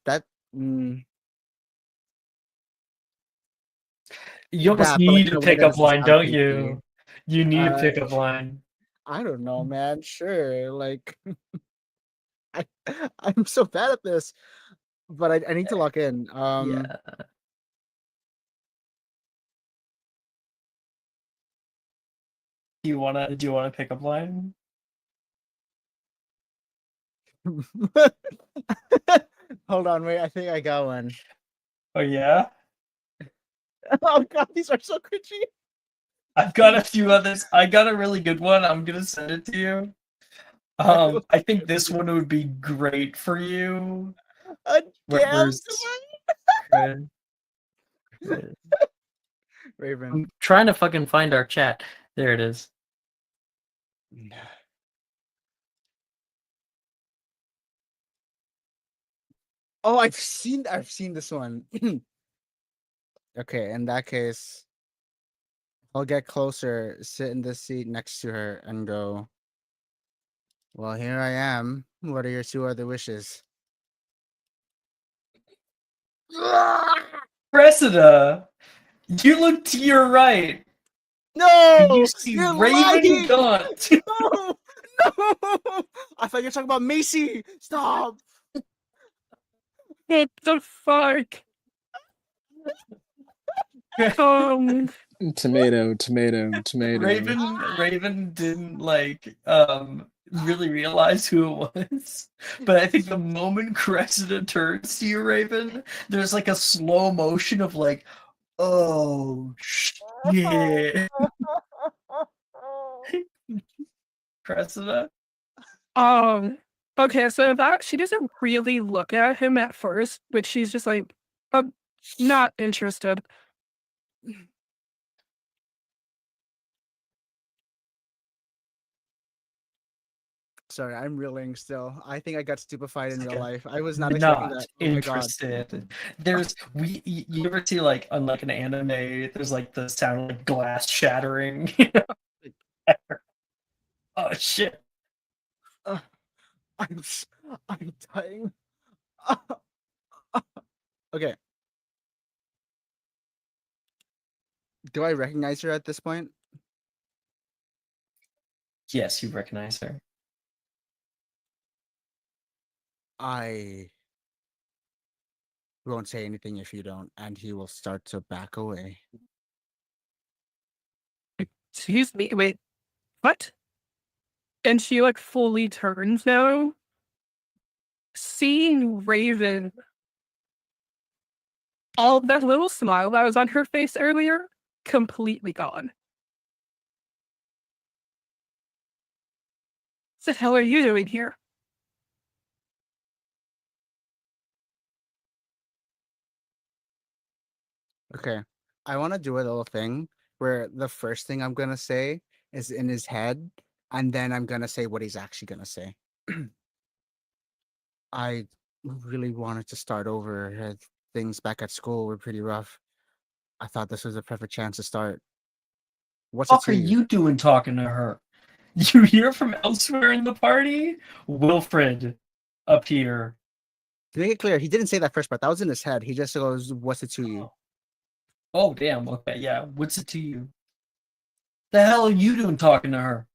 You almost That, but like need in a a way that pickup doesn't line, sound don't creepy. you? You need a Uh, pickup line. I don't know, man. Sure, like I'm so bad at this, but I need to lock in. Yeah. Do you want a pickup line? Hold on, wait. I think I got one. Oh yeah? Oh god, these are so cringy. I've got a few others. I got a really good one. I'm gonna send it to you. I think this one would be great for you. Again, Raven. Raven. I'm trying to fucking find our chat. There it is. Oh, I've seen this one. Okay, in that case, I'll get closer, sit in the seat next to her, and go. Well, here I am. What are your 2 other wishes? Cressida, you look to your right. No, You see you're Raven lying. Gaunt. No, I thought you were talking about Macy. Stop. What the fuck? Tomato. Raven didn't like really realize who it was. But I think the moment Cressida turns to you, Raven, there's like a slow motion of like, oh shit. Cressida? Okay, so that she doesn't really look at him at first, but she's just like, not interested. Sorry, I'm reeling still. I think I got stupefied in real Okay. life. I was not expecting that. Oh my god. Interested. There's you ever see like on like an anime, there's like the sound of like glass shattering, you know? Oh shit. I'm dying. Okay. Do I recognize her at this point? Yes, you recognize her. I won't say anything if you don't, and he will start to back away. Excuse me, wait, what? And she like fully turns now. Seeing Raven, all of that little smile that was on her face earlier, completely gone. What the hell are you doing here? Okay. I want to do a little thing where the first thing I'm going to say is in his head, and then I'm going to say what he's actually going to say. I really wanted to start over. Things back at school were pretty rough. I thought this was a perfect chance to start. What's it What to are you? you doing talking to her? You hear from elsewhere in the party? Wilfred appear. To make it clear, he didn't say that first part. That was in his head. He just goes, "What's it to you?" Oh damn, okay, yeah. What's it to you? The hell are you doing talking to her?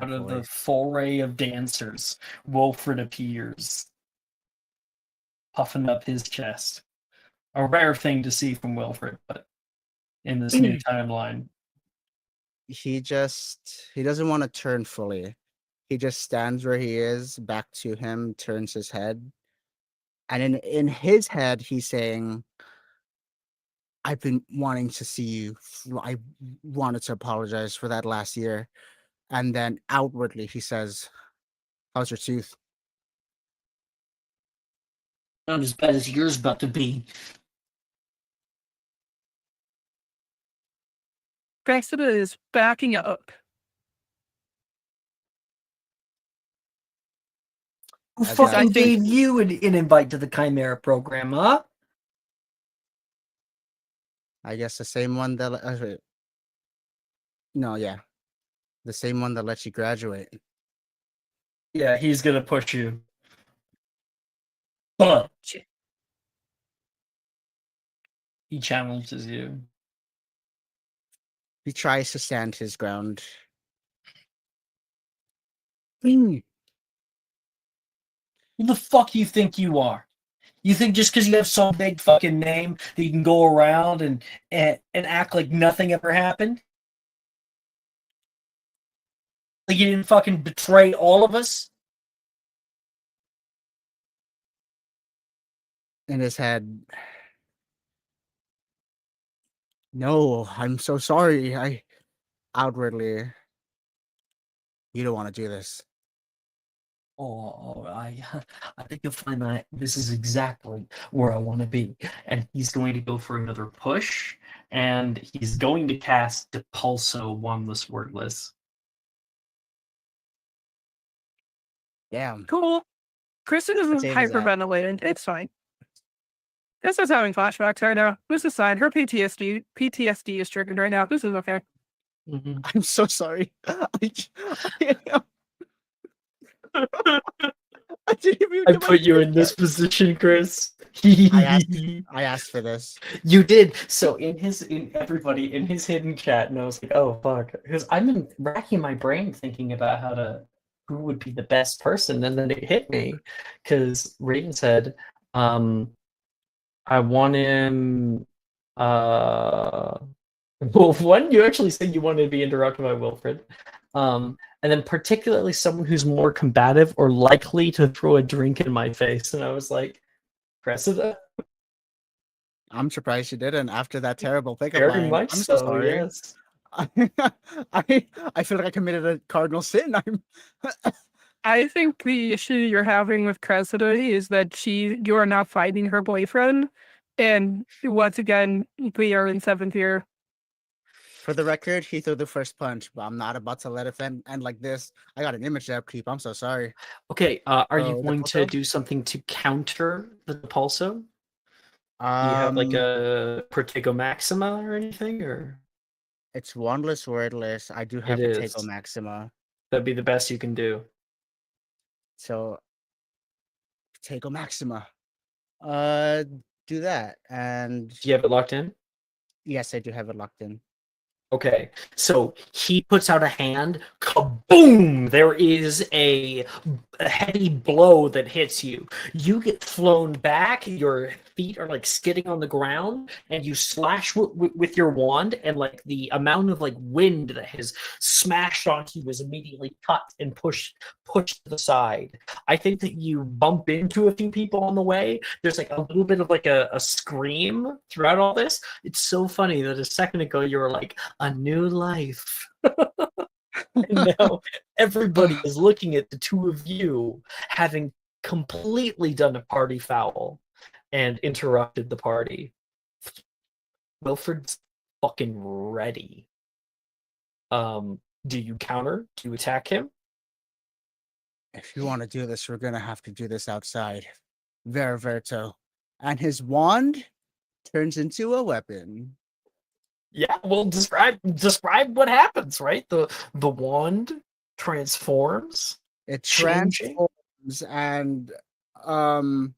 Out of the Voice. foray of dancers, Wilfred appears, puffing up his chest. A rare thing to see from Wilfred, but in this new timeline. He doesn't want to turn fully. He just stands where he is, back to him, turns his head, and in his head, he's saying, "I've been wanting to see you. I wanted to apologize for that last year." And then outwardly, he says, "How's your tooth?" Not as bad as yours about to be. Cressida is backing up. Who As Because that, I fucking think gave you an invite to the Chimera program, huh? I guess the same one that, wait. No, yeah, the same one that lets you graduate. Yeah, he's gonna push you. But he challenges you. He tries to stand his ground. Mm. Who the fuck you think you are? You think just because you have some big fucking name that you can go around and act like nothing ever happened? Like you didn't fucking betray all of us? In his head, "No, I'm so sorry. I outwardly, you don't want to do this." Oh, I think you'll find that this is exactly where I want to be. And he's going to go for another push, and he's going to cast Depulso Wandless Wordless. Damn. cool. Kristen What isn't save is that? hyperventilating. It's fine. This is having flashbacks right now. This is fine. Her PTSD is triggered right now. This is okay. Mm-hmm. I'm so sorry. I didn't even I do my put you in thing. this position, Chris. I asked for this. You did. So in everybody in his hidden chat, and I was like, oh fuck, because I've been racking my brain thinking about who would be the best person, and then it hit me because Raven said, I want him. Well, one, you actually said you wanted to be interrupted by Wilfred, and then particularly someone who's more combative or likely to throw a drink in my face, and I was like, Cressida. I'm surprised you didn't after that terrible pickup Very line. much I'm so so, sorry. yes. I feel like I committed a cardinal sin. I think the issue you're having with Cressida is that you are not fighting her boyfriend. And once again, we are in seventh year. For the record, he threw the first punch, but I'm not about to let it end like this. I got an image to upkeep. I'm so sorry. Okay, are you So, going to Depulso? do something to counter the Pulso? Do you have like Um, a Protego Maxima or anything, or it's wandless, wordless. I do it have Protego is? Maxima, That'd be the best you can do. so Protego Maxima. Uh, do that, and Do you have it locked in? yes, I do have it locked in. Okay, so he puts out a hand, kaboom! There is a heavy blow that hits you. You get flown back, your feet are like skidding on the ground, and you slash with your wand, and like the amount of like wind that has smashed onto you is immediately cut and pushed to the side. I think that you bump into a few people on the way. There's like a little bit of like a scream throughout all this. It's so funny that a second ago you were like, a new life. And now everybody is looking at the two of you having completely done a party foul and interrupted the party. Wilfred's fucking ready. Do you counter? Do you attack him? If you want to do this, we're gonna have to do this outside. Ververto. And his wand turns into a weapon. Yeah, well, describe what happens, right? The wand transforms, It changing. transforms and um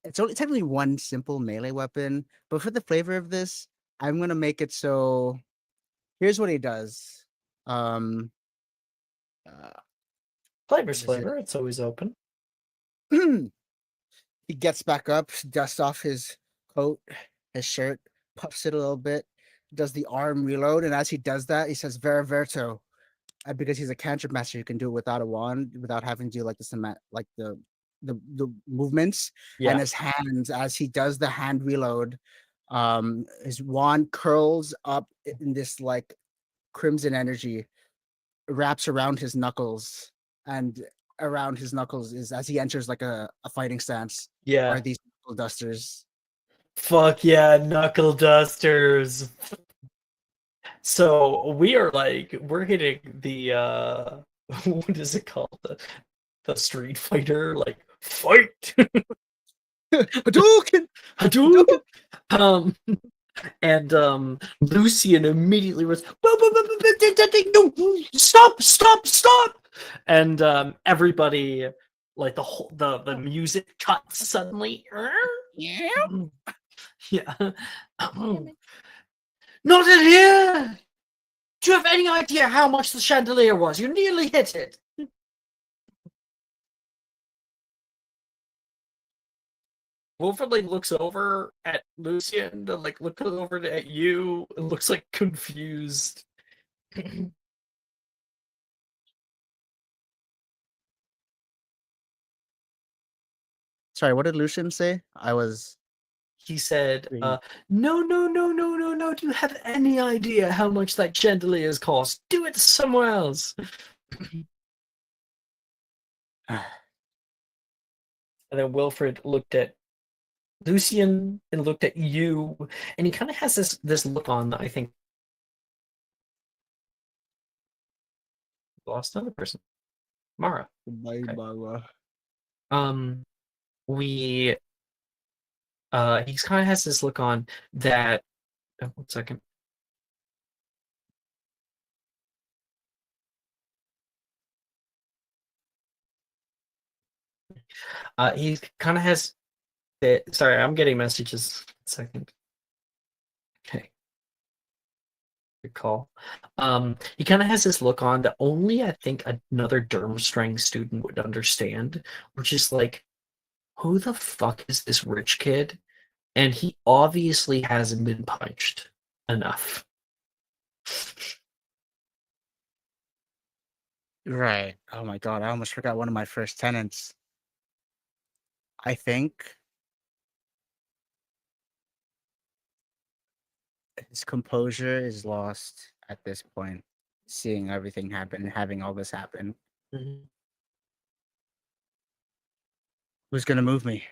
it's only technically one simple melee weapon, but for the flavor of this, I'm gonna make it so here's what he does. Um uh, Flavor's is it flavor. It's always open. he gets back up, dusts off his coat, his shirt, puffs it a little bit, does the arm reload, and as he does that, he says Ververto. Because he's a cantrip master, you can do it without a wand, without having to do like the cement, like the movements. Yeah. And his hands, as he does the hand reload, his wand curls up in this like crimson energy, wraps around his knuckles, and around his knuckles is as he enters like a fighting stance. Yeah. Are these knuckle dusters? Fuck yeah, knuckle dusters. So we're hitting the what is it called? The Street Fighter like fight. Hadouken! Hadouken! Um and Lucian immediately was stop. And everybody like the music cuts suddenly. Yeah. Yeah. Not in here! Do you have any idea how much the chandelier was? You nearly hit it. Wilfred like looks over at Lucian, and like looks over at you, and looks like confused. Sorry, what did Lucian say? I was He said, Green. no. Do you have any idea how much that chandeliers cost? Do it somewhere else. And then Wilfred looked at Lucian and looked at you, and he kind of has this look on that I think lost another person. Mara. Bye, Okay. Mara. We he kind of has this look on that. Oh, 1 second. He kind of has. Sorry, I'm getting messages. 1 second. Okay. Good call. He kind of has this look on that only I think another Durmstrang student would understand, which is like, who the fuck is this rich kid? And he obviously hasn't been punched enough. Right. Oh my god, I almost forgot one of my first tenants. I think his composure is lost at this point, seeing everything happen and having all this happen. Mhm. Who's gonna move me?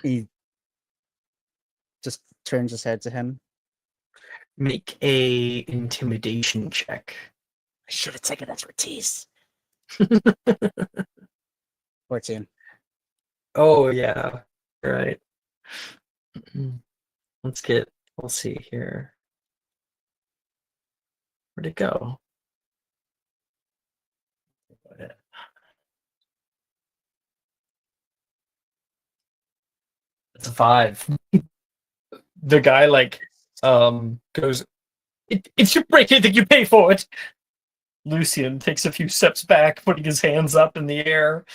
He just turns his head to him. Make a intimidation check. I should have taken expertise. 14. Oh yeah, right. Let's see here. Where'd it go? It's a 5. The guy goes, if you break anything, you pay for it. Lucian takes a few steps back, putting his hands up in the air.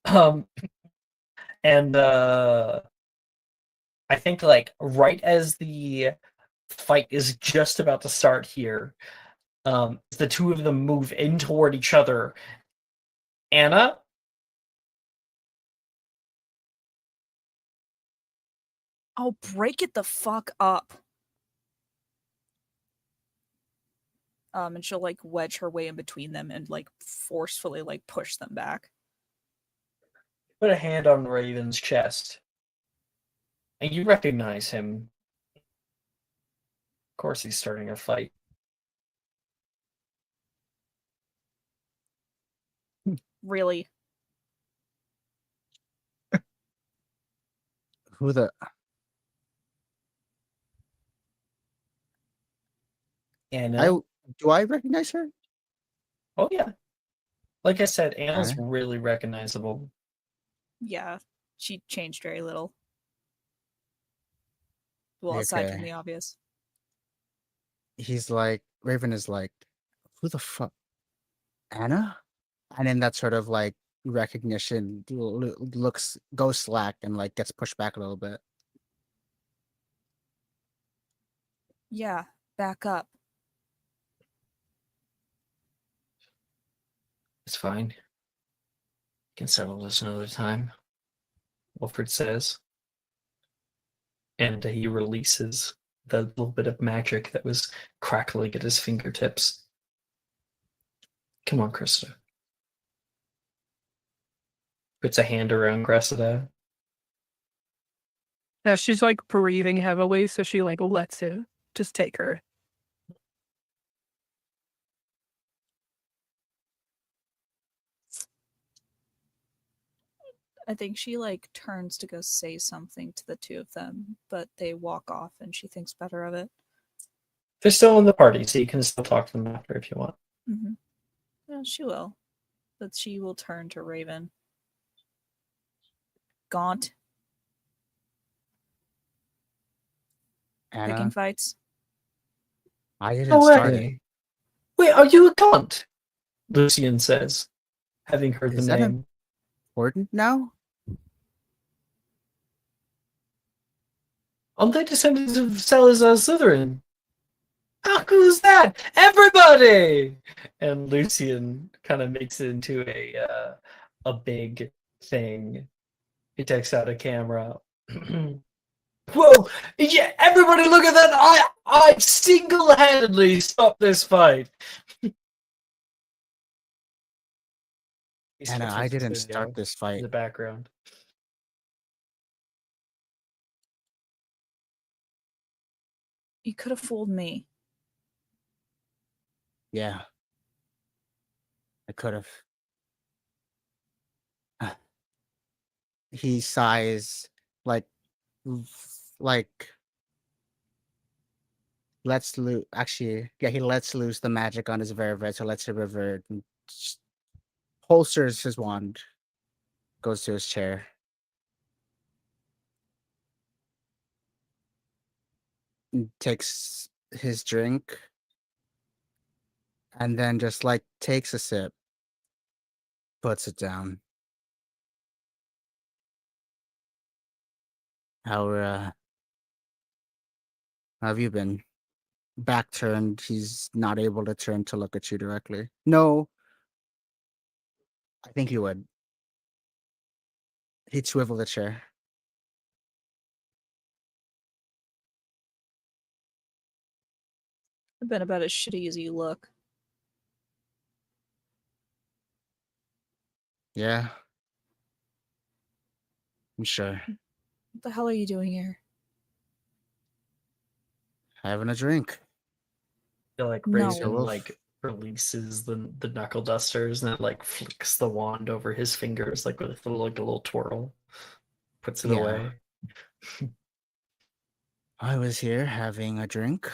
And I think right as the fight is just about to start here, the two of them move in toward each other. Anna? Oh, break it the fuck up. And she'll wedge her way in between them and forcefully push them back. Put a hand on Raven's chest. And you recognize him. Of course he's starting a fight. Really? Who the? Anna? Do I recognize her? Oh yeah. Like I said, Anna's Okay. really recognizable. Yeah. She changed very little. Well, aside from Okay. the obvious. He's like, Raven is like, who the fuck? Anna? And then that sort of recognition goes slack and gets pushed back a little bit. Yeah, back up. It's fine. We can settle this another time, Wilfred says. And he releases the little bit of magic that was crackling at his fingertips. Come on, Cressida. Puts a hand around Cressida. Now she's breathing heavily, so she lets it just take her. I think she turns to go say something to the two of them, but they walk off and she thinks better of it. They're still in the party, so you can still talk to them after if you want. Mm-hmm. Yeah, she will. But she will turn to Raven. Gaunt. Anna, Picking fights. I didn't No start it. way. Wait, are you a Gaunt? Lucian says, having heard Is the that name. important now? Aren't they descendants of Salazar Slytherin? How cool is that? Everybody! And Lucian kind of makes it into a big thing. He takes out a camera. Whoa! Yeah, everybody look at that! I single-handedly stopped this fight. Anna, I didn't start this in fight. the background. You could have fooled me. Yeah. I could have. He sighs like lets loose. Actually, yeah, he lets loose the magic on his vervet, so lets it revert and holsters his wand, goes to his chair. And takes his drink and then just takes a sip, puts it down. How have you been? Back turned, he's not able to turn to look at you directly. No, I think you would. He'd swivel the chair. I've been about as shitty as you look. Yeah. I'm sure. What the hell are you doing here? Having a drink. Raven No. releases the knuckle dusters and it flicks the wand over his fingers with a little twirl. Puts it Yeah. away. I was here having a drink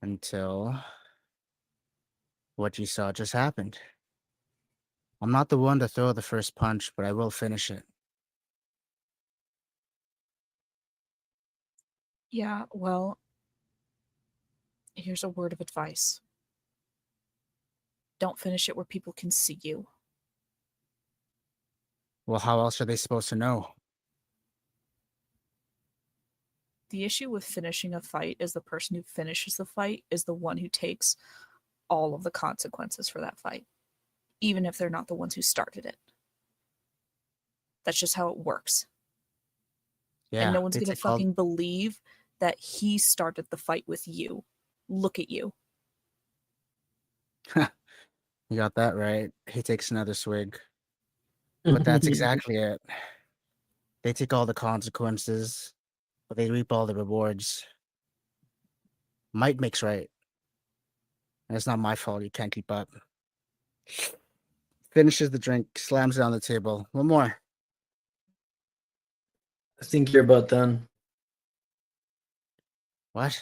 until what you saw just happened. I'm not the one to throw the first punch, but I will finish it. Yeah, well, here's a word of advice. Don't finish it where people can see you. Well, how else are they supposed to know? The issue with finishing a fight is the person who finishes the fight is the one who takes all of the consequences for that fight, even if they're not the ones who started it. That's just how it works. Yeah, And no one's they gonna take all. fucking believe that he started the fight with you. Look at you. You got that right. He takes another swig. But that's exactly it. They take all the consequences, but they reap all the rewards. Might makes right. And it's not my fault you can't keep up. Finishes the drink, slams it on the table. One more. I think you're about done. What?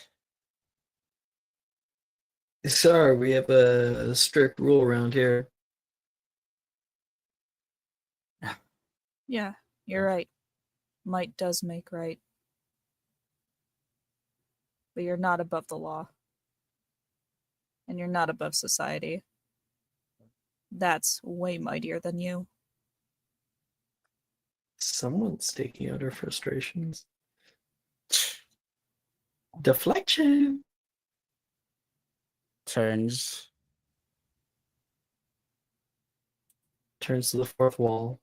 Sorry, we have a strict rule around here. Yeah, you're right. Might does make right. But you're not above the law. And you're not above society. That's way mightier than you. Someone's taking out her frustrations. Deflection. Turns. Turns to the fourth wall.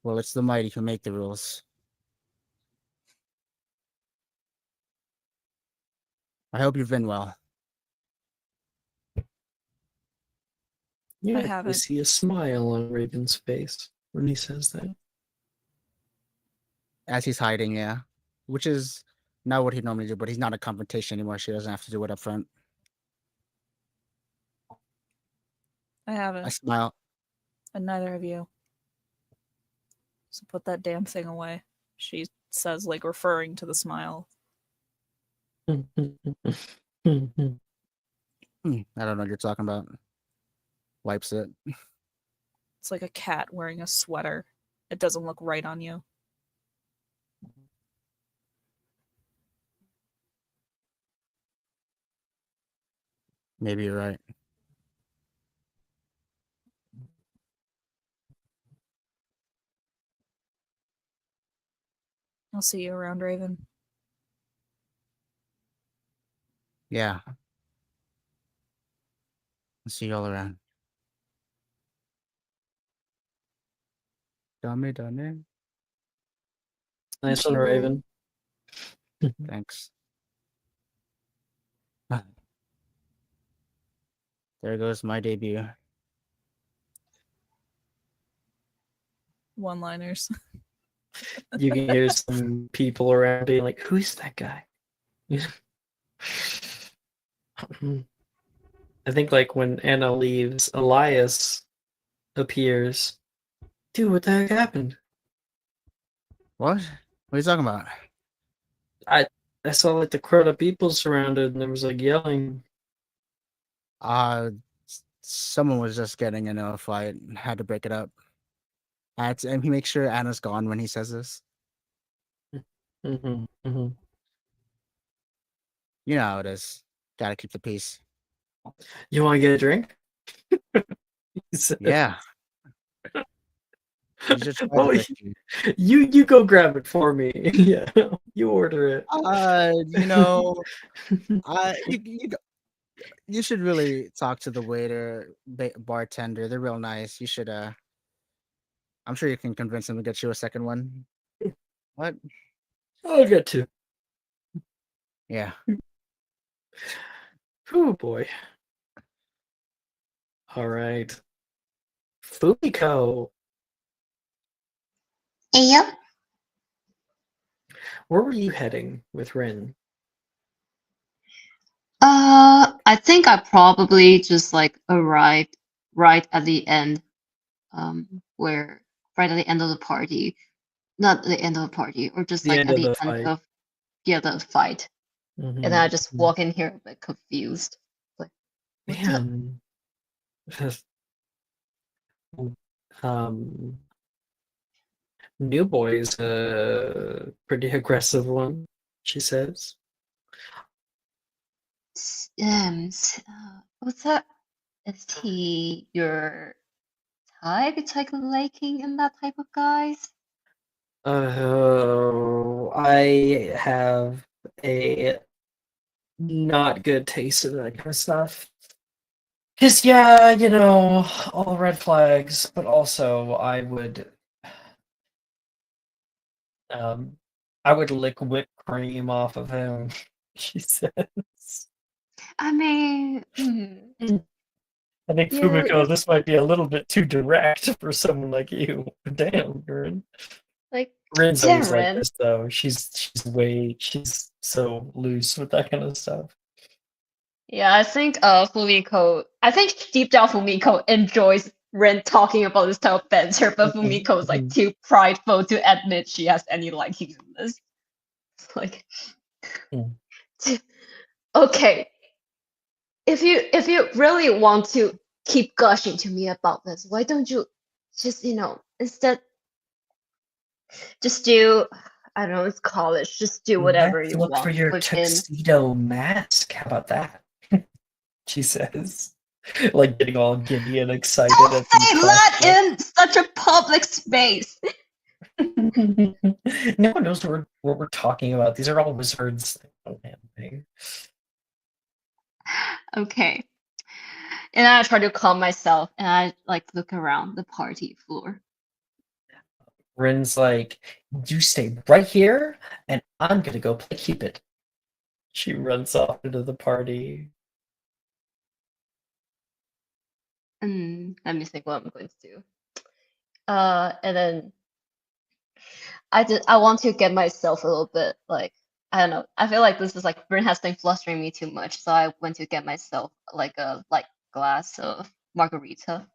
Well, it's the mighty who make the rules. I hope you've been well. Yeah, I haven't. see a smile on Raven's face when he says that. As he's hiding, yeah. Which is not what he'd normally do, but he's not a confrontation anymore. She doesn't have to do it up front. I haven't. I smile. And neither have you. So put that damn thing away. She says, like, referring to the smile. I don't know what you're talking about. Wipes it. It's like a cat wearing a sweater. It doesn't look right on you. Maybe you're right. I'll see you around, Raven. Yeah. I'll see you all around. Dummy. Nice She one, will- Raven. Thanks. There goes my debut. One-liners. You can hear some people around being like, "Who's that guy?" I think like when Anna leaves, Elias appears. Dude, what the heck happened? What? What are you talking about? I saw like the crowd of people surrounded, and there was like yelling. Someone was just getting into a fight and had to break it up. And he makes sure Anna's gone when he says this. Mm-hmm, mm-hmm. You know how it is. Gotta keep the peace. You want to get a drink? He said. Yeah. You should try Oh, the whiskey. you go grab it for me. Yeah, you order it. You know, you should really talk to the waiter, bartender. They're real nice. You should. I'm sure you can convince them to get you a second one. What? I'll get to. Yeah. Oh boy. All right. Fumiko, Yep. where were you heading with Rin? I think I probably just like arrived right at the end, where right at the end of the party, not the end of the party, or just The like end at of the the end fight. of the fight. And then I just walk in here a bit confused. Like, what the? Man. um, New boy's a pretty aggressive one, she says. What's that? Is he your type? It's like liking in that type of guys? Oh, I have a not good taste in that kind of stuff. Because, yeah, all red flags, but also um, I would lick whipped cream off of him, she says. I mean, I think Fumiko, this might be a little bit too direct for someone like you. Damn, Rin. like, Rin's always like Rin. this, though. She's so loose with that kind of stuff. Yeah, I think Fumiko. I think deep down Fumiko enjoys Ren talking about this type of banter, but Fumiko is like too prideful to admit she has any liking in this. Like, okay, if you really want to keep gushing to me about this, why don't you just instead just do, I don't know, it's college, just do whatever Let's you look for want your within. tuxedo mask. How about that? She says, like getting all giddy and excited. Don't at say the that in such a public space. No one knows what we're talking about. These are all wizards. Okay. And I try to calm myself and I like look around the party floor. Rin's like, you stay right here and I'm gonna go play Cupid. She runs off into the party. Let me think what I'm going to do. And then I want to get myself a little bit like, I don't know. I feel like this is like Bryn has been flustering me too much, so I went to get myself like a light glass of margarita.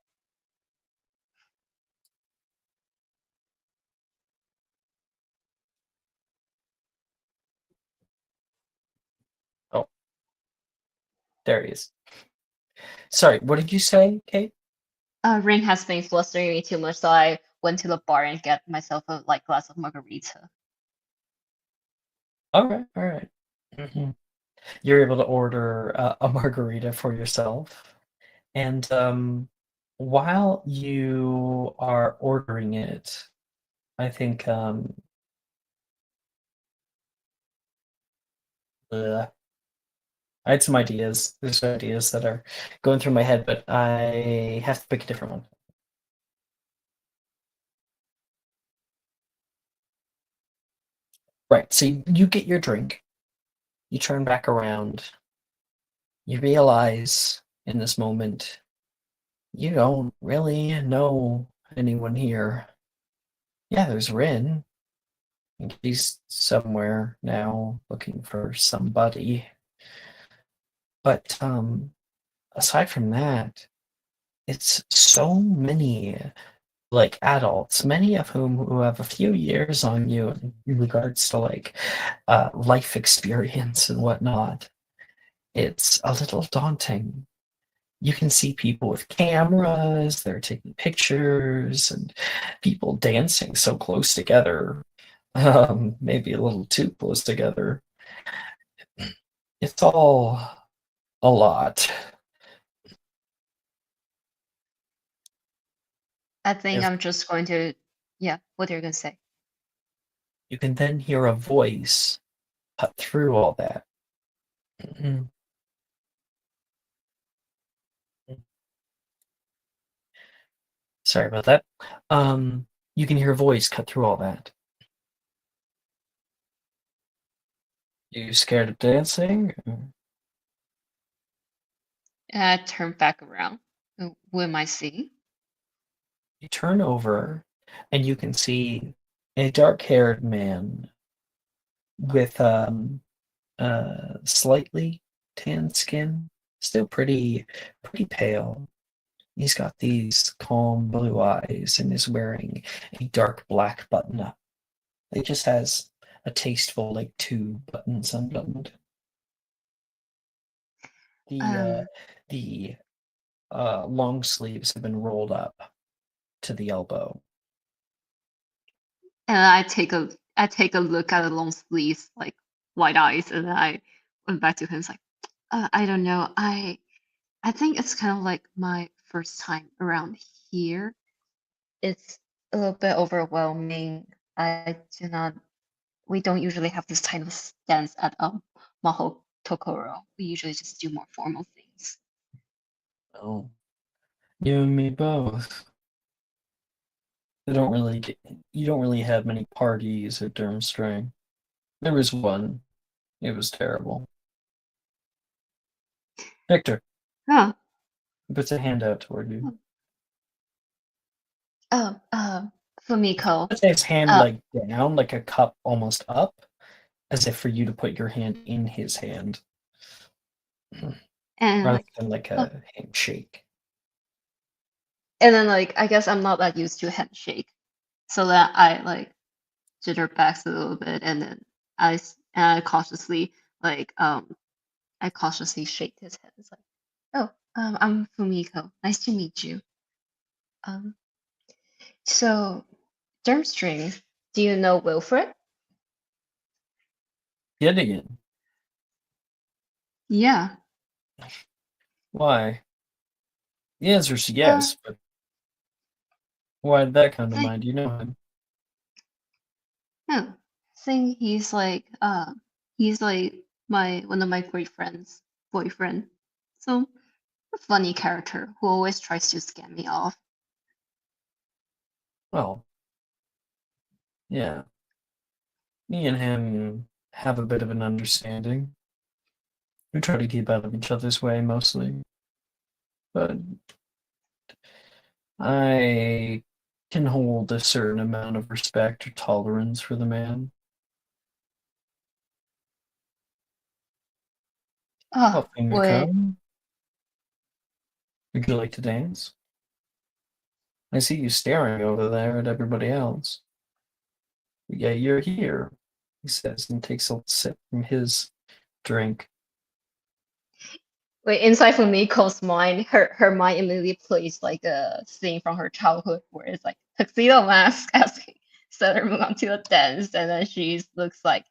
Oh, there he is. Sorry, what did you say, Kate? Ring has been flustering me too much, so I went to the bar and get myself a light glass of margarita. All right. You're able to order a margarita for yourself, and while you are ordering it, I think I had some ideas. There's some ideas that are going through my head, but I have to pick a different one. Right, so you get your drink, you turn back around, you realize in this moment you don't really know anyone here. Yeah, there's Rin. He's somewhere now looking for somebody. But aside from that, it's so many like adults, many of whom who have a few years on you in regards to like life experience and whatnot. It's a little daunting. You can see people with cameras, they're taking pictures, and people dancing so close together, maybe a little too close together. It's all a lot. I think If I'm just going to, yeah, what are you going to say? you can then hear a voice cut through all that. Sorry about that. You can hear a voice cut through all that. You scared of dancing? And I turn back around. What am I seeing? You turn over and you can see a dark-haired man with slightly tan skin, still pretty pale. He's got these calm blue eyes and is wearing a dark black button-up. It just has a tasteful, like, 2 buttons unbuttoned. The long sleeves have been rolled up to the elbow. And I take a look at the long sleeves, like wide eyes, and then I went back to him. It's like, I don't know. I think it's kind of like my first time around here. It's a little bit overwhelming. We don't usually have this kind of stance at Maho Tokoro. We usually just do more formal things. Oh, you and me both. You don't really have many parties at Durmstrang. There was one. It was terrible. Victor, Huh. he puts a hand out toward you. Fumiko. Puts his hand Uh, like down, like a cup almost up, as if for you to put your hand in his hand, and rather like, than like a handshake. and then like, I guess I'm not that used to handshake, so that I like jitter backs a little bit, and then I cautiously shake his hand. It's like, oh, I'm Fumiko. Nice to meet you. So Durmstrang, do you know Wilfred? Gideon, Yeah. why? The answer's Uh, yes, but why did that come to think mind? You know him. no, think he's like my one of my great friends' boyfriend. So a funny character who always tries to scam me off. Well, yeah. Me and him have a bit of an understanding. We try to keep out of each other's way mostly, but I can hold a certain amount of respect or tolerance for the man. Oh, Well, finger what? come. Would you like to dance? I see you staring over there at everybody else. Yeah, you're here, he says, and takes a sip from his drink. Wait, inside Fumiko's mind, her mind immediately plays like a scene from her childhood where it's like tuxedo mask asking Sailor Moon to a dance, and then she looks like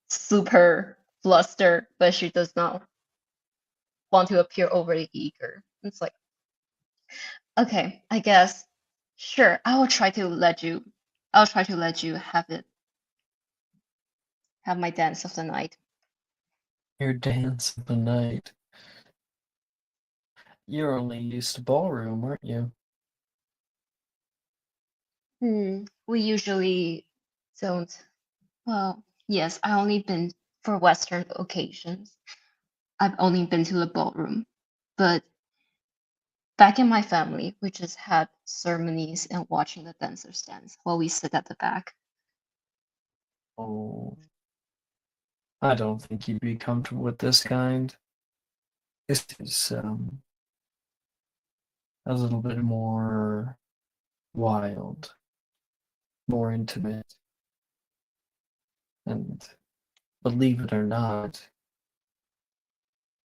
super flustered, but she does not want to appear overly eager. It's like, okay, I guess, sure, I'll try to let you have my dance of the night. Your dance of the night. You're only used to ballroom, aren't you? We usually don't. Well, yes, I only been for Western occasions. I've only been to the ballroom, but back in my family, we just had ceremonies and watching the dancers dance while we sit at the back. Oh, I don't think you'd be comfortable with this kind. This is a little bit more wild, more intimate, and believe it or not,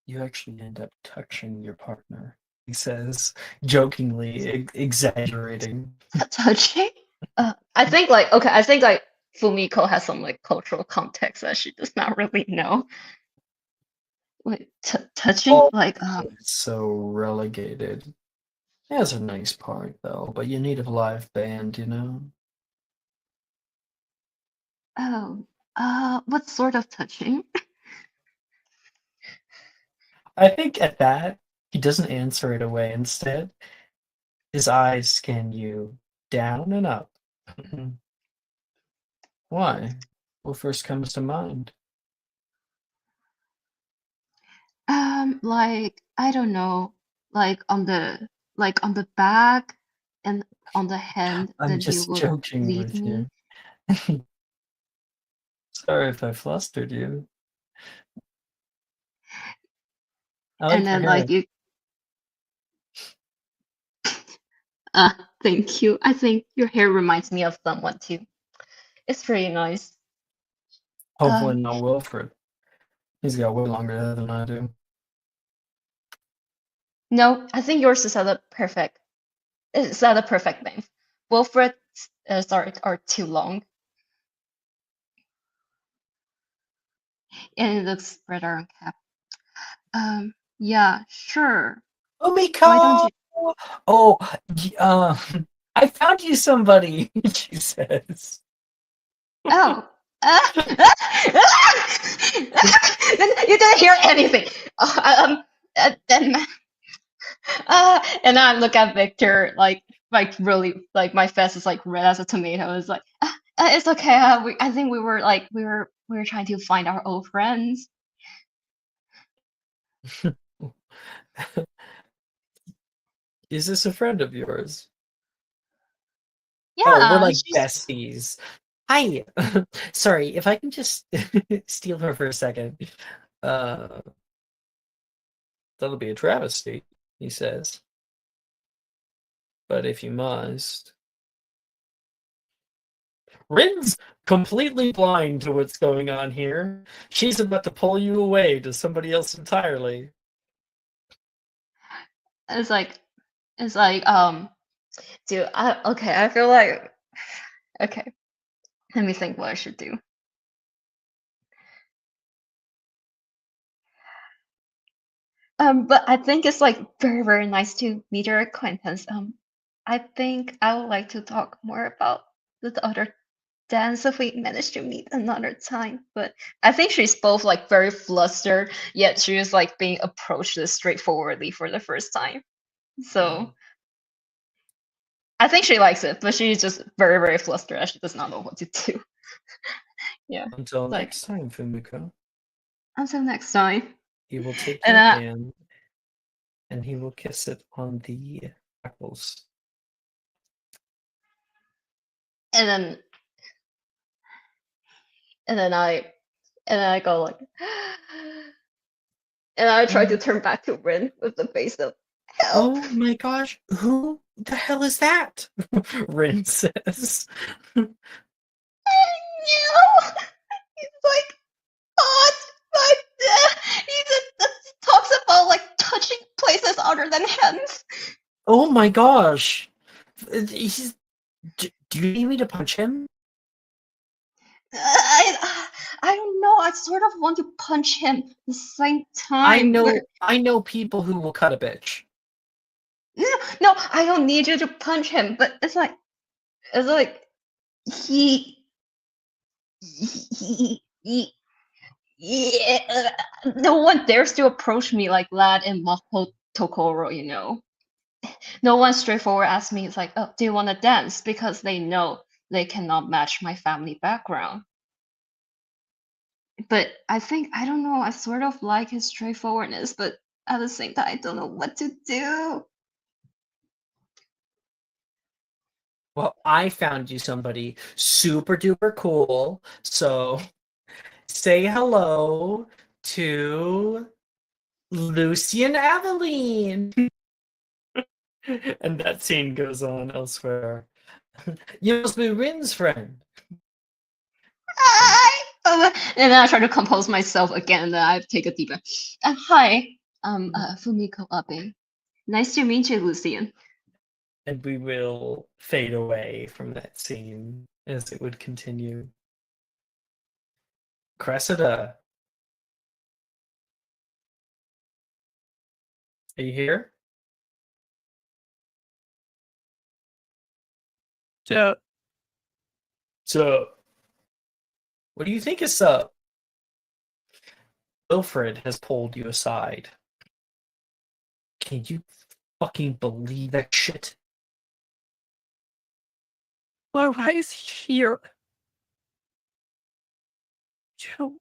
you actually end up touching your partner, he says, jokingly exaggerating. Touching? I think like okay, I think like Fumiko has some like cultural context that she does not really know. Wait, touching? Oh, Like it's so relegated. It has a nice part though, but you need a live band, you know? oh, what sort of touching? I think at that, he doesn't answer it away. Instead, his eyes scan you down and up. Why? What first comes to mind? Like I don't know, like on the back and on the hand, I'm then he just would joking lead with you. me, Sorry if I flustered you. I and like your then hair. like you. Thank you. I think your hair reminds me of someone too. It's pretty nice. Hopefully not Wilfred. He's got way longer hair than I do. No, I think yours is at the perfect. It's at the perfect length. Wilfred's are too long, and it looks better on cap. Yeah, sure. Oh my Why don't you? Oh, I found you somebody, she says. Oh. You didn't hear anything. Then, and I look at Victor like really like my face is like red as a tomato. It's like it's okay. I think we were trying to find our old friends. Is this a friend of yours? Yeah, Oh, we're like she's besties. Hi. Sorry, if I can just steal her for a second. That'll be a travesty, he says. But if you must. Rin's completely blind to what's going on here. She's about to pull you away to somebody else entirely. it's like dude, okay, I feel like okay. Let me think what I should do. But I think it's like very, very nice to meet your acquaintance. I think I would like to talk more about the other dance if we manage to meet another time. But I think she's both like very flustered, yet she is like being approached this straightforwardly for the first time. So I think she likes it, but she's just very, very flustered as she does not know what to do. Yeah. Until Like, next time, Fumiko. until next time. He will take And your I, hand and he will kiss it on the knuckles. and then and then I and then I go like and I try to turn back to Rin with the face of help. Oh my gosh, who the hell is that? Rin says. No, he's like hot, but he just talks about like touching places other than hands. Oh my gosh. He's, do you need me to punch him? I don't know. I sort of want to punch him at the same time. I know people who will cut a bitch. No, I don't need you to punch him. But it's like he he yeah, no one dares to approach me like that in Maho Tokoro, you know. No one straightforward asks me, it's like, oh, do you want to dance? Because they know they cannot match my family background. But I think, I don't know, I sort of like his straightforwardness, but at the same time, I don't know what to do. Well, I found you somebody super duper cool. So say hello to Lucy and Aveline. And that scene goes on elsewhere. You must be Rin's friend. Hi! And then I try to compose myself again, and then I take a deep breath. Hi, Fumiko Abe. Nice to meet you, Lucian. And we will fade away from that scene as it would continue. Cressida. Are you here? So, So, what do you think is up? Wilfred has pulled you aside. Can you fucking believe that shit? well, why is he here? So,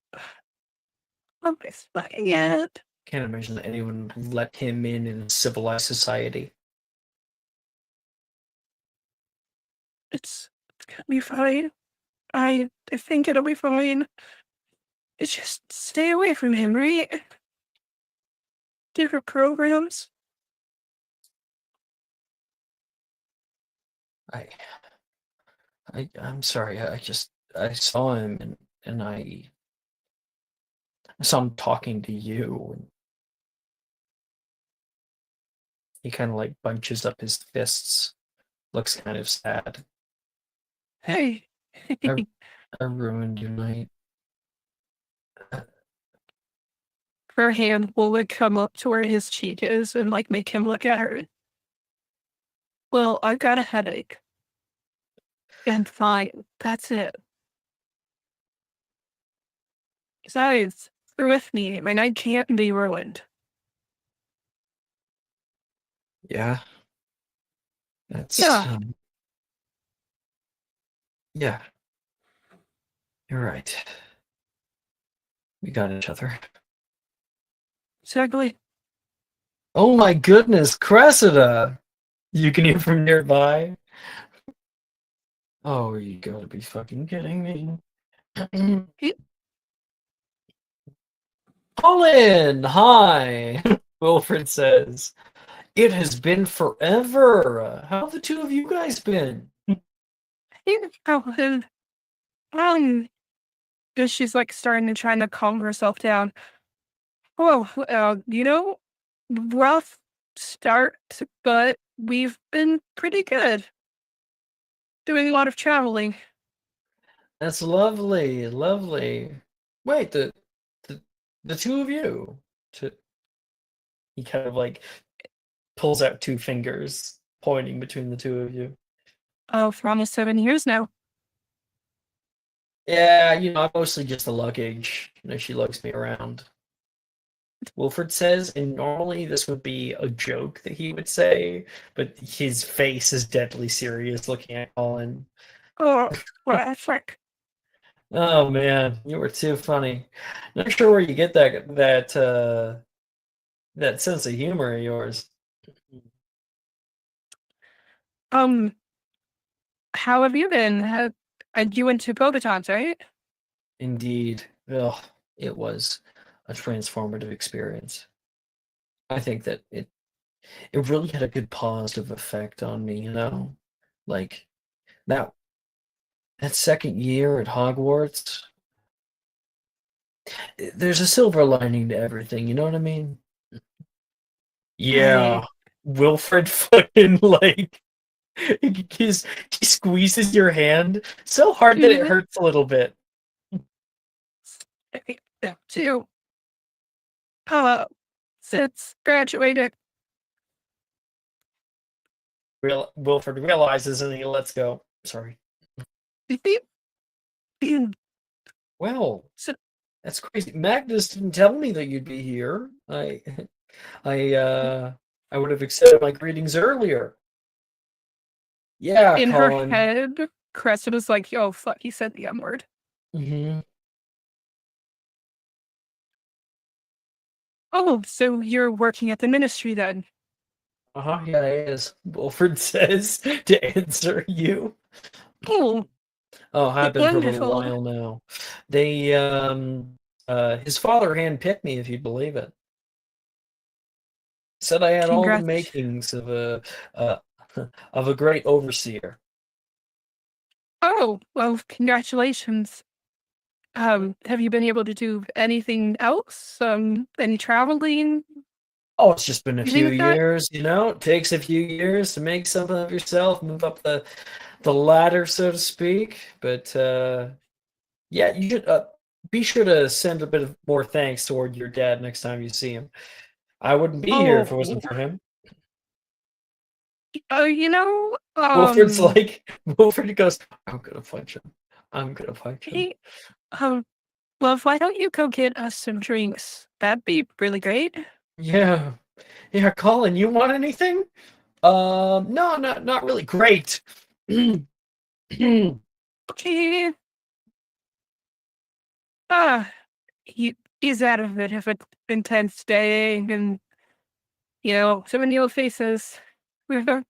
I'm explaining it. Can't imagine that anyone would let him in a civilized society. It's gonna be fine. I think it'll be fine. It's just stay away from him, right? Different programs. I'm sorry. I saw him and I saw him talking to you, and he kind of like bunches up his fists, looks kind of sad. Hey. I ruined your night. Her hand will like come up to where his cheek is and like make him look at her. Well, I've got a headache. And fine. That's it. Besides, you're with me. My night can't be ruined. Yeah. That's Yeah. yeah. You're right. We got each other. Exactly. Oh my goodness, Cressida! You can hear from nearby. Oh, you gotta be fucking kidding me. Colin, hi! Wilfred says. It has been forever. How have the two of you guys been? Um, she's like starting to try to calm herself down. Well, rough start, but we've been pretty good. Doing a lot of traveling. That's lovely, lovely. Wait, the two of you. He kind of like pulls out two fingers, pointing between the two of you. Oh, for almost 7 years now. Yeah, I'm mostly just the luggage. She lugs me around. Wilfred says, and normally this would be a joke that he would say, but his face is deadly serious looking at Colin. Oh, what frick. Oh man, you were too funny. Not sure where you get that sense of humor of yours. How have you been? You went to Bogotans, right? Indeed. Ugh, it was a transformative experience. I think that it really had a good positive effect on me, Like that second year at Hogwarts, there's a silver lining to everything, you know what I mean? Yeah. Wilfred fucking like he squeezes your hand so hard that it hurts a little bit. Yeah, too. Since graduated. Wilfred realizes and he lets go. Sorry. Well, that's crazy. Magnus didn't tell me that you'd be here. I would have accepted my greetings earlier. Yeah, In her Colin. head, Cressida's like, "Yo, fuck, he said the M word." Mm-hmm. Oh, so you're working at the ministry then? Uh-huh, yeah, it is. Wilfred says to answer you. Oh, I've been for a little wonderful. while now. They, his father handpicked me, if you believe it. Said I had all the Congrats. makings of uh, of a great overseer. Oh, well, congratulations. Have you been able to do anything else? Any traveling? Oh, it's just been a Anything few like that? years, It takes a few years to make something of yourself, move up the ladder, so to speak. But yeah, you should be sure to send a bit of more thanks toward your dad next time you see him. I wouldn't be here if it wasn't Oh, for him. um, Wilfred goes, I'm gonna punch him. I'm gonna punch him. hey, well, why don't you go get us some drinks? That'd be really great. Yeah. Yeah, Colin, you want anything? No, not really great. Okay. Ah, he's had a bit of an intense day, and so many old faces. I'm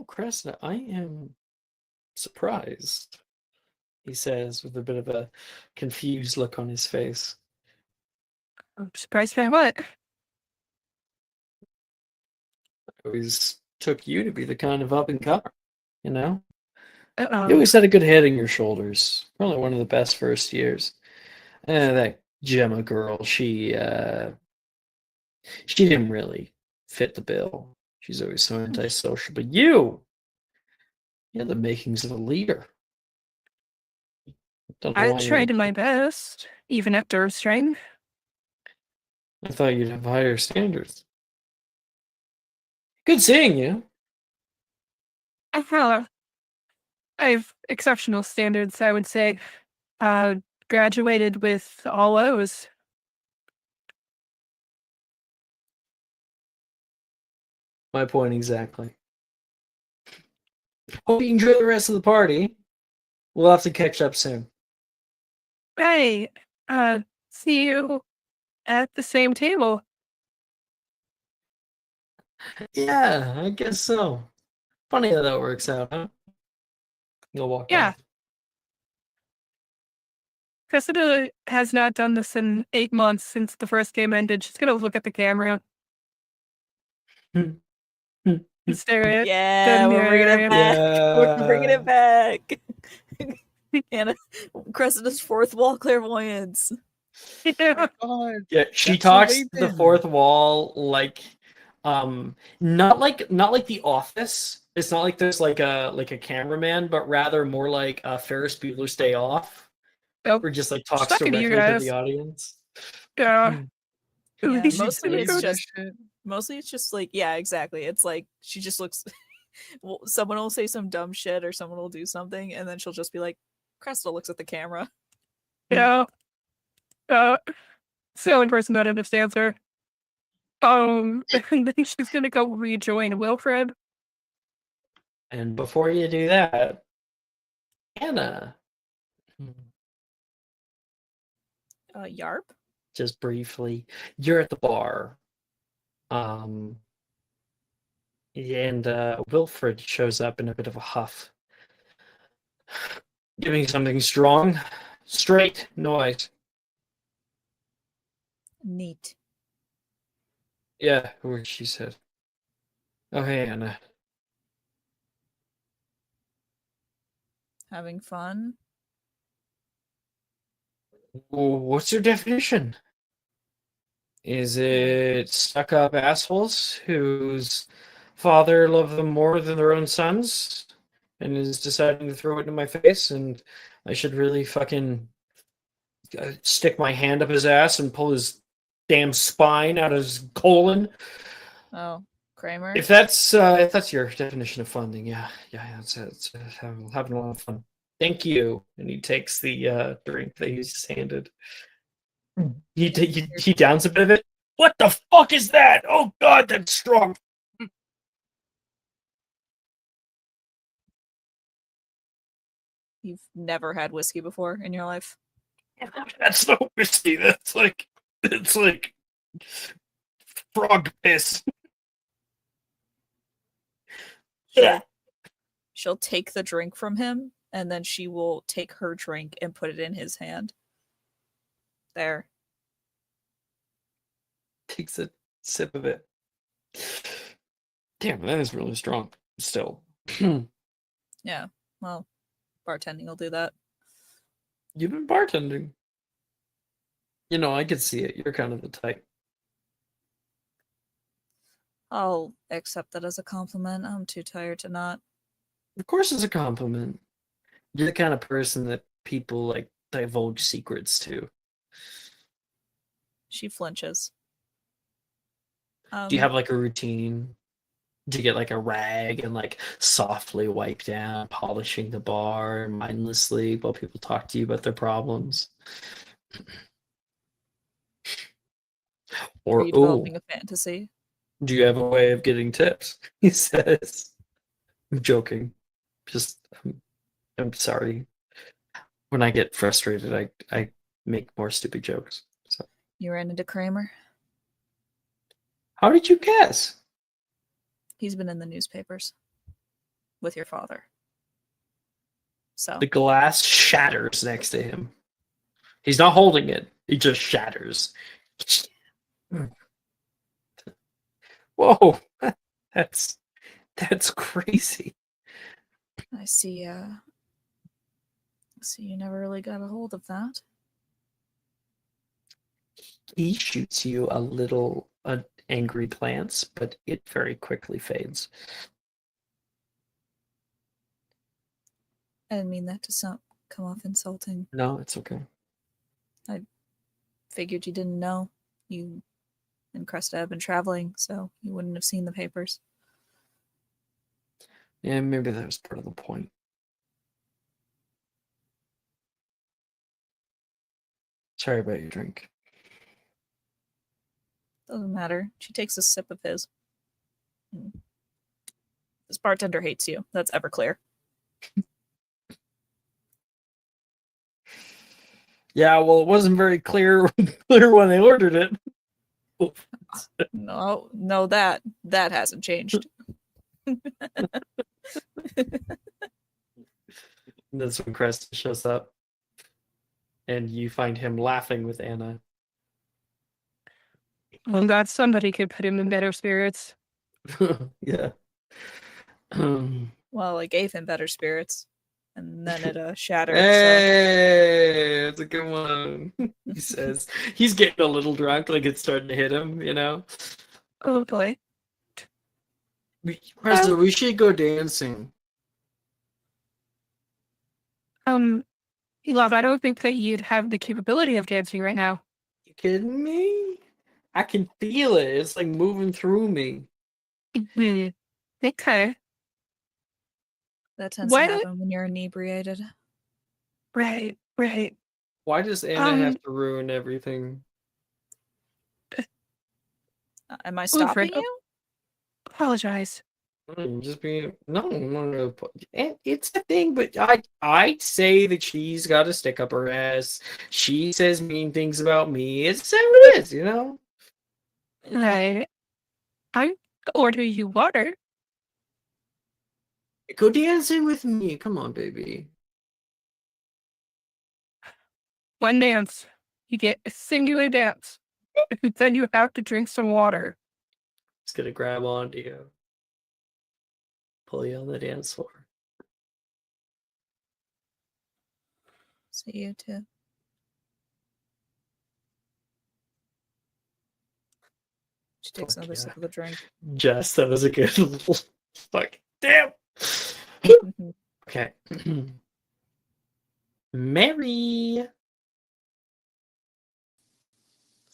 Cressida, I am surprised, he says with a bit of a confused look on his face. surprised by what? I always took you to be the kind of up and comer, you know? You always had a good head on your shoulders. Probably one of the best first years. That Gemma girl, she didn't really fit the bill. She's always so antisocial. But you have the makings of a leader. Don't know I why you're tried my best, even at Durst strength. I thought you'd have higher standards. Good seeing you. I have exceptional standards, I would say. Graduated with all O's. My point exactly. Hope you enjoy the rest of the party. We'll have to catch up soon. Hey, see you at the same table. Yeah, I guess so. Funny how that works out, huh? You'll walk Yeah. off. Cressida has not done this in 8 months since the first game ended. She's gonna look at the camera and stare at Yeah, the we're bringing it mirror. back. We're bringing Yeah. it back. And Cressida's fourth wall clairvoyance. Yeah. God, Yeah, she that's talks to the amazing. fourth wall like not like the office. It's not like there's like a cameraman, but rather more like a Ferris Bueller's Day Off, Nope. where just like She's talks talking to you directly to the guys. audience. Yeah. Yeah, At least You mostly believe it's this just shit? like, yeah, exactly. It's like she just looks well, someone will say some dumb shit or someone will do something and then she'll just be like, Cresta looks at the camera. Yeah. It's the only person that understands her. And then she's gonna go rejoin Wilfred. And before you do that, Anna, Yarp? just briefly, you're at the bar. And Wilfred shows up in a bit of a huff, giving something strong, straight noise. Neat. Yeah, who she said. Oh, hey, Anna. Having fun? What's your definition? Is it stuck-up assholes whose father loved them more than their own sons and is deciding to throw it in my face and I should really fucking stick my hand up his ass and pull his damn spine out of his colon? Oh, Kramer? If that's your definition of fun, then yeah, it's having a lot of fun. Thank you. And he takes the drink that he's just handed. He downs a bit of it. What the fuck is that? Oh god, that's strong. You've never had whiskey before in your life? That's no whiskey. It's like frog piss. Yeah. She'll take the drink from him, and then she will take her drink and put it in his hand. There. Takes a sip of it. Damn, that is really strong. Still. Yeah. Well, bartending will do that. You've been bartending. You know, I could see it. You're kind of the type. I'll accept that as a compliment. I'm too tired to not. Of course it's a compliment. You're the kind of person that people like divulge secrets to. She flinches. Do you have like a routine? Do you get like a rag and like softly wipe down, polishing the bar mindlessly while people talk to you about their problems? Are Or you oh, developing a fantasy? do you have a way of getting tips? He says. I'm joking. Just I'm sorry. When I get frustrated, I make more stupid jokes. So You ran into Kramer? how did you guess? He's been in the newspapers with your father. So The glass shatters next to him. He's not holding it. It just shatters. Whoa, that's crazy. I see. So you never really got a hold of that. He shoots you a little angry glance, but it very quickly fades. I didn't mean that to come off insulting. No, it's okay. Figured you didn't know. You and Cresta have been traveling, so you wouldn't have seen the papers. Yeah, maybe that was part of the point. Sorry about your drink. Doesn't matter. She takes a sip of his. This bartender hates you. That's ever clear. Yeah, well, it wasn't very clear when they ordered it. No, that hasn't changed. That's when Crest shows up, and you find him laughing with Anna. Well, God, somebody could put him in better spirits. Yeah. Well, I gave him better spirits, and then it shattered. Hey, that's a good one. He says he's getting a little drunk, like it's starting to hit him. Oh boy. Cresta, we should go dancing. Love, I don't think that you'd have the capability of dancing right now. You kidding me? I can feel it. It's like moving through me. Okay. That tends to happen when you're inebriated. Right. Why does Anna have to ruin everything? Am I stopping you? Apologize. Just being no. It's a thing, but I'd say that she's got a stick up her ass. She says mean things about me. It's how it is, Right. I order you water. Go dancing with me. Come on, baby. One dance. You get a singular dance. Then you have to drink some water. It's gonna grab onto you, pull you on the dance floor. See you too. She takes another sip of the drink. Jess, that was a good fuck. Damn. Okay. Mary.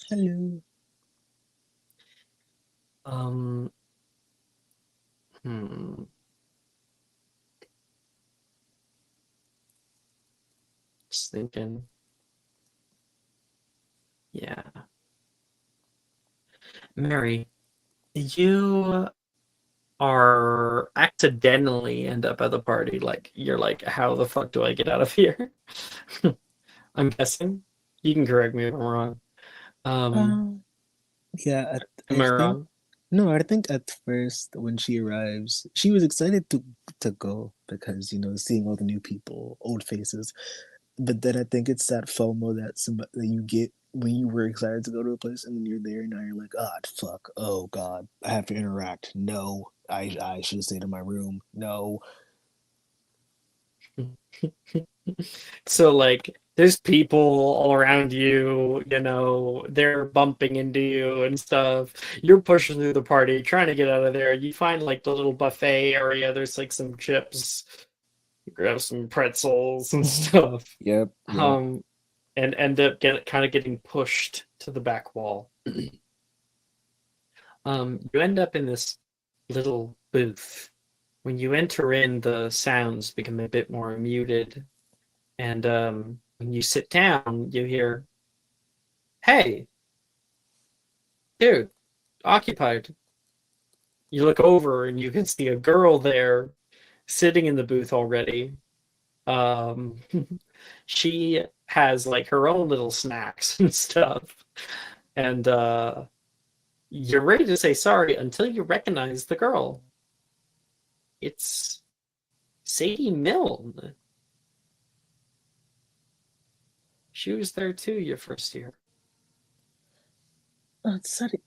Hello. Just thinking. Yeah. Mary, you are accidentally end up at the party. Like, you're like, how the fuck do I get out of here? I'm guessing. You can correct me if I'm wrong. Yeah, Am I wrong? No, I think at first when she arrives, she was excited to go because seeing all the new people, old faces. But then I think it's that FOMO that you get when you were excited to go to a place and then you're there and now you're like, oh fuck, oh god, I have to interact. No, I should have stayed in my room. No. So like there's people all around you, they're bumping into you and stuff. You're pushing through the party, trying to get out of there. You find like the little buffet area. There's like some chips. You grab some pretzels and stuff. Yep. And end up getting pushed to the back wall. You end up in this little booth. When you enter in, the sounds become a bit more muted. And when you sit down, you hear, "Hey, dude, occupied." You look over and you can see a girl there sitting in the booth already. She has like her own little snacks and stuff. And you're ready to say sorry until you recognize the girl. It's Sadie Milne. She was there too your first year. Sorry,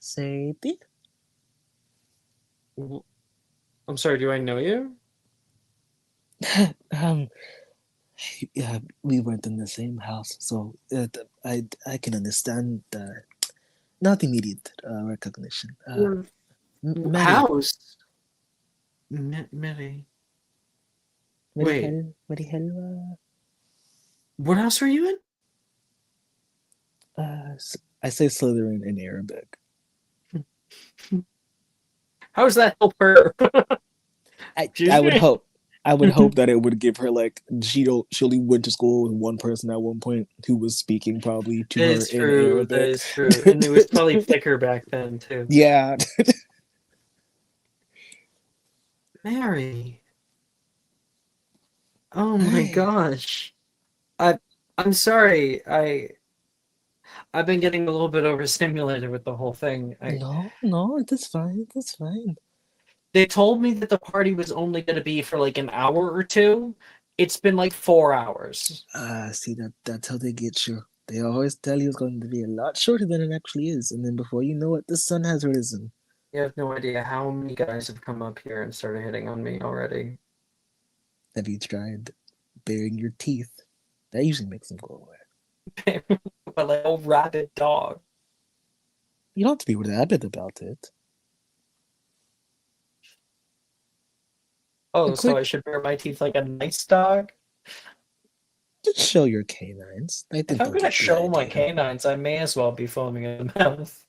Sadie? I'm sorry, do I know you? um, yeah, we weren't in the same house, so I can understand not immediate recognition. Mary, House? Mary. Wait, Marihel, what house were you in? I say Slytherin in Arabic. How does that help her? I would hope. I would hope that it would give her like she only went to school with one person at one point who was speaking probably to That her is in true. Arabic. That is true. And it was probably thicker back then too. Yeah. Mary. Oh my Hi. gosh. I'm sorry. I've been getting a little bit overstimulated with the whole thing. No, that's fine. That's fine. They told me that the party was only going to be for like an hour or two. It's been like 4 hours. See that's how they get you. They always tell you it's going to be a lot shorter than it actually is, and then before you know it, the sun has risen. You have no idea how many guys have come up here and started hitting on me already. Have you tried baring your teeth? That usually makes them go away. But like a rabid dog. You don't have to be rabid about it. Oh, A so quick- I should bare my teeth like a nice dog? Just show your canines. I think If I'm they'll gonna get the show my idea. canines, I may as well be foaming in the mouth.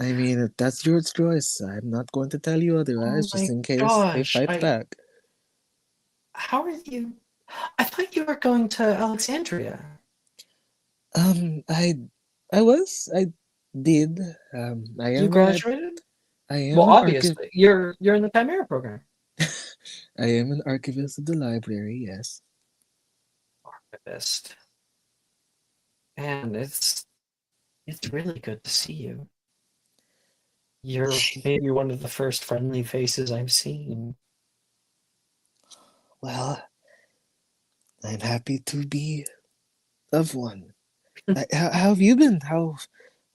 I mean, if that's your choice, I'm not going to tell you otherwise, Oh just my in case they gosh, fight back. How are you? I thought you were going to Alexandria. I did. I You am graduated? I am Well, an obviously, you're in the Chimera program. I am an archivist of the library. Yes. Archivist. And it's really good to see you. You're maybe one of the first friendly faces I've seen. Well, I'm happy to be of one. How have you been?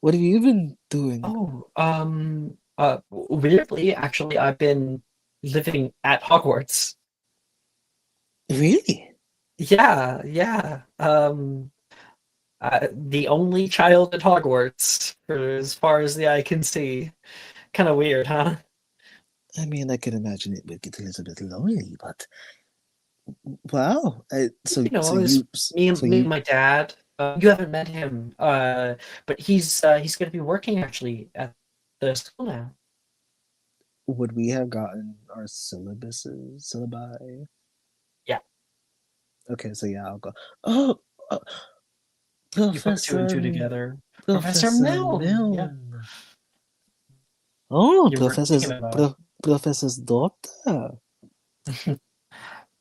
What have you been doing? Oh, weirdly, actually, I've been living at Hogwarts. Really? Yeah, yeah. The only child at Hogwarts, for as far as the eye can see. Kind of weird, huh? I mean, I can imagine it would get a little bit lonely, but wow. You know, it's me and my dad. You haven't met him, but he's going to be working actually at the school now. would we have gotten our syllabi? Yeah. Okay, so yeah, I'll go. Oh, You put two and two together. Professor Milne. Milne. Yeah. Oh, You weren't thinking about Professor's daughter.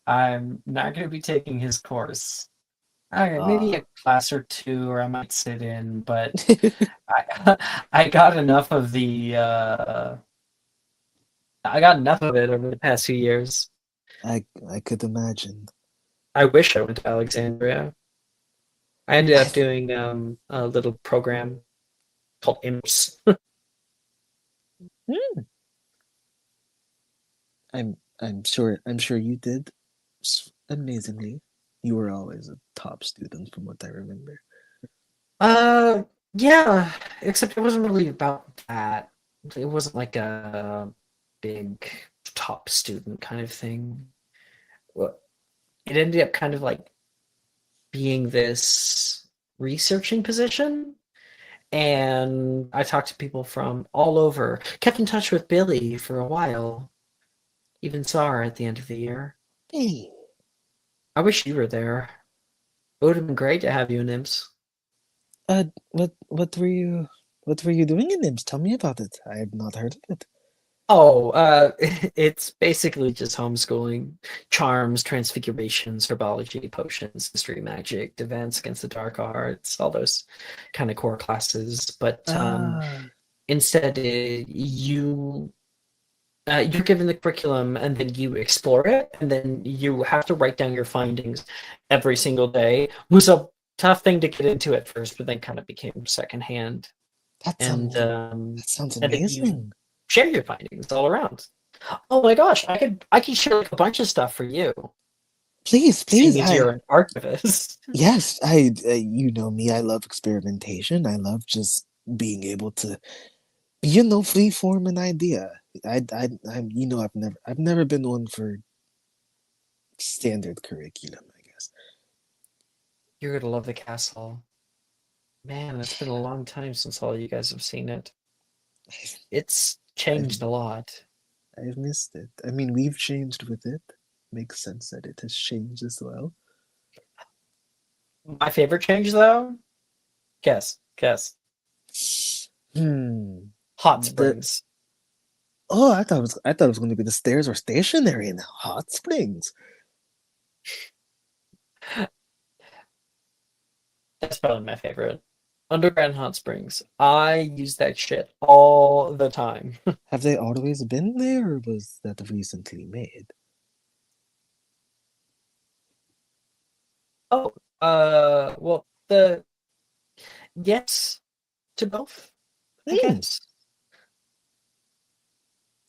I'm not going to be taking his course. Maybe a class or two, or I might sit in, but I got enough of the. I got enough of it over the past few years. I could imagine. I wish I went to Alexandria. I ended up doing a little program called IMPS. I'm sure you did amazingly. You were always a top student from what I remember. Yeah, except it wasn't really about that. It wasn't like a big top student kind of thing. Well, it ended up kind of like being this researching position. And I talked to people from all over, kept in touch with Billy for a while, even saw her at the end of the year. Hey. I wish you were there. It would have been great to have you in IMS. What were you doing in IMS? Tell me about it. I have not heard of it. Oh, it's basically just homeschooling. Charms, transfigurations, herbology, potions, mystery magic, defense against the dark arts, all those kind of core classes. But instead, you're given the curriculum and then you explore it, and then you have to write down your findings every single day. It was a tough thing to get into at first, but then kind of became secondhand. That and sounds and then you amazing. share your findings all around. Oh my gosh, I could share like a bunch of stuff for you, Please, seeing please. as you're an archivist. Yes, you know me. I love experimentation. I love just being able to, free form an idea. I've never been one for standard curriculum, I guess. You're gonna love the castle. Man, it's been a long time since all you guys have seen it. It's changed a lot. I've missed it. I mean, we've changed with it. Makes sense that it has changed as well. My favorite change, though? Guess. Hmm. Hot The Springs. Oh, I thought it was going to be the stairs are stationary now. Hot springs. That's probably my favorite. Underground Hot Springs. I use that shit all the time. Have they always been there, or was that recently made? Oh, well, yes to both, I Hmm. guess.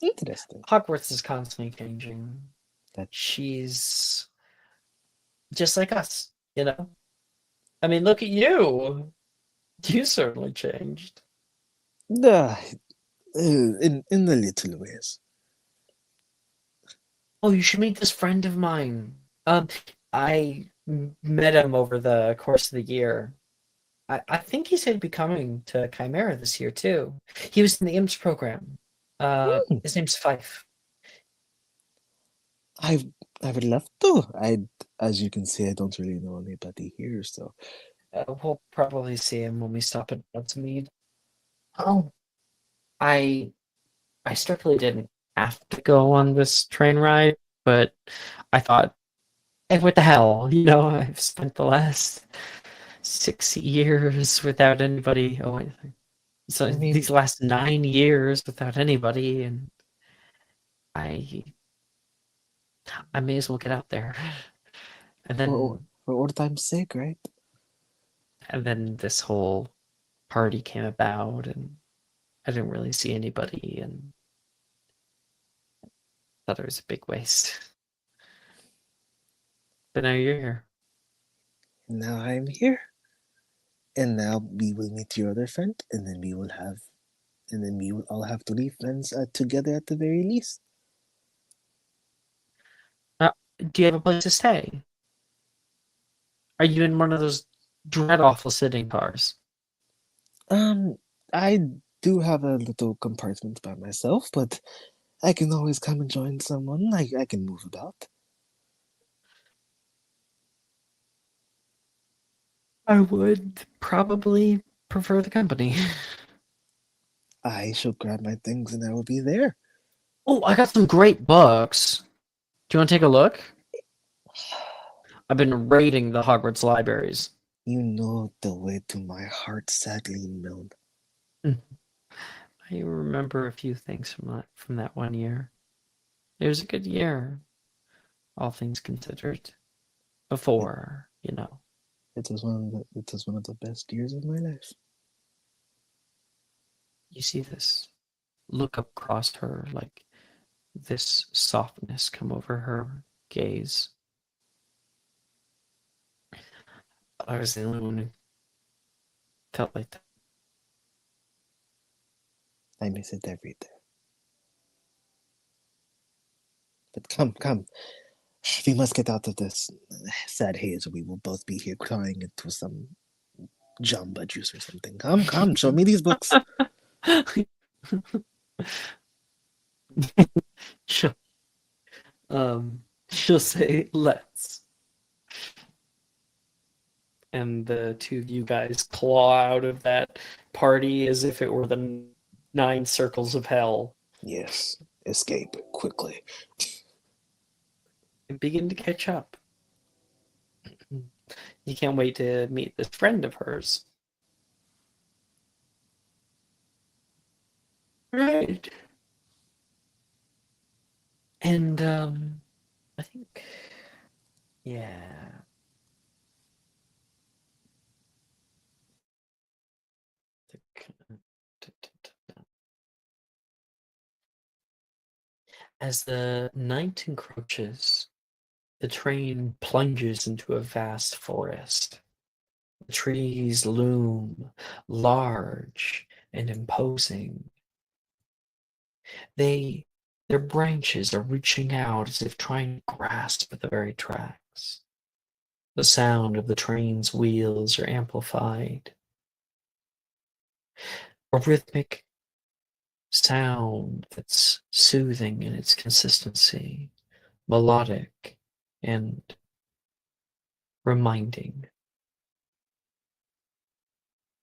Interesting. Hogwarts is constantly changing. That She's just like us, you know? I mean, look at you. You certainly changed. uh, in the little ways. Oh, you should meet this friend of mine. I met him over the course of the year. I think he said he'd be coming to Chimera this year too. He was in the IMS program. Hmm. His name's Fife. I I would love to. As you can see, I don't really know anybody here, so We'll probably see him when we stop at Mead. Oh, I I strictly didn't have to go on this train ride, but I thought, hey, what the hell? You know, I've spent the last 6 years without anybody. Oh, wait. So I mean, these last 9 years without anybody, and I I may as well get out there. And for then for old time's sake, right? this whole party came about, and I didn't really see anybody, and thought it was a big waste. But now you're here. Now I'm here, and now we will meet your other friend, and then we will all have three friends together at the very least. Uh, do you have a place to stay? Are you in one of those dread awful sitting cars? Um, I do have a little compartment by myself, but I can always come and join someone. I can move about. I would probably prefer the company. I shall grab my things and I will be there. Oh, I got some great books. Do you want to take a look? I've been raiding the Hogwarts libraries. You know the way to my heart, sadly, Mild. I remember a few things from that one year. It was a good year, all things considered. Before, you know. It was one of the best years of my life. You see this look across her, like this softness come over her gaze. I was the only one who felt like that. I miss it every day. But come. We must get out of this sad haze, or we will both be here crying into some jamba juice or something. Come, show me these books. she'll, she'll say, let's. And the two of you guys claw out of that party as if it were the 9 circles of hell Yes, escape quickly. and begin to catch up. You can't wait to meet this friend of hers. Right. And I think, yeah. As the night encroaches, the train plunges into a vast forest. The trees loom large and imposing. Their branches are reaching out as if trying to grasp at the very tracks. The sound of the train's wheels are amplified. A rhythmic sound that's soothing in its consistency, melodic and reminding.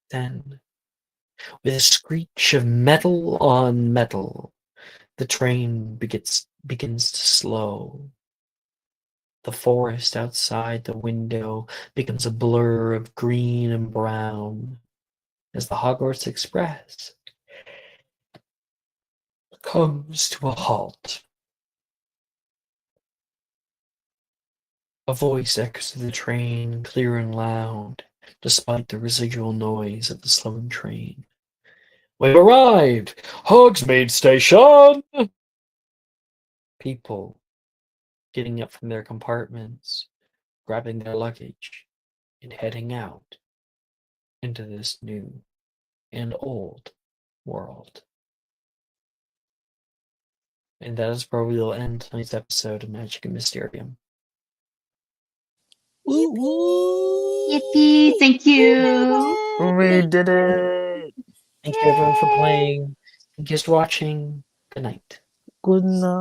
Then, with a screech of metal on metal, the train begins to slow. The forest outside the window becomes a blur of green and brown as the Hogwarts Express comes to a halt. A voice echoes through the train, clear and loud, despite the residual noise of the slowing train. "We've arrived! Hogsmeade Station!" People getting up from their compartments, grabbing their luggage, and heading out into this new and old world. And that is where we will end tonight's episode of Magic and Mysterium. Woo woo! Yippee! Thank you. We did it! Thank you everyone for playing. Thank you for watching. Good night. Good night.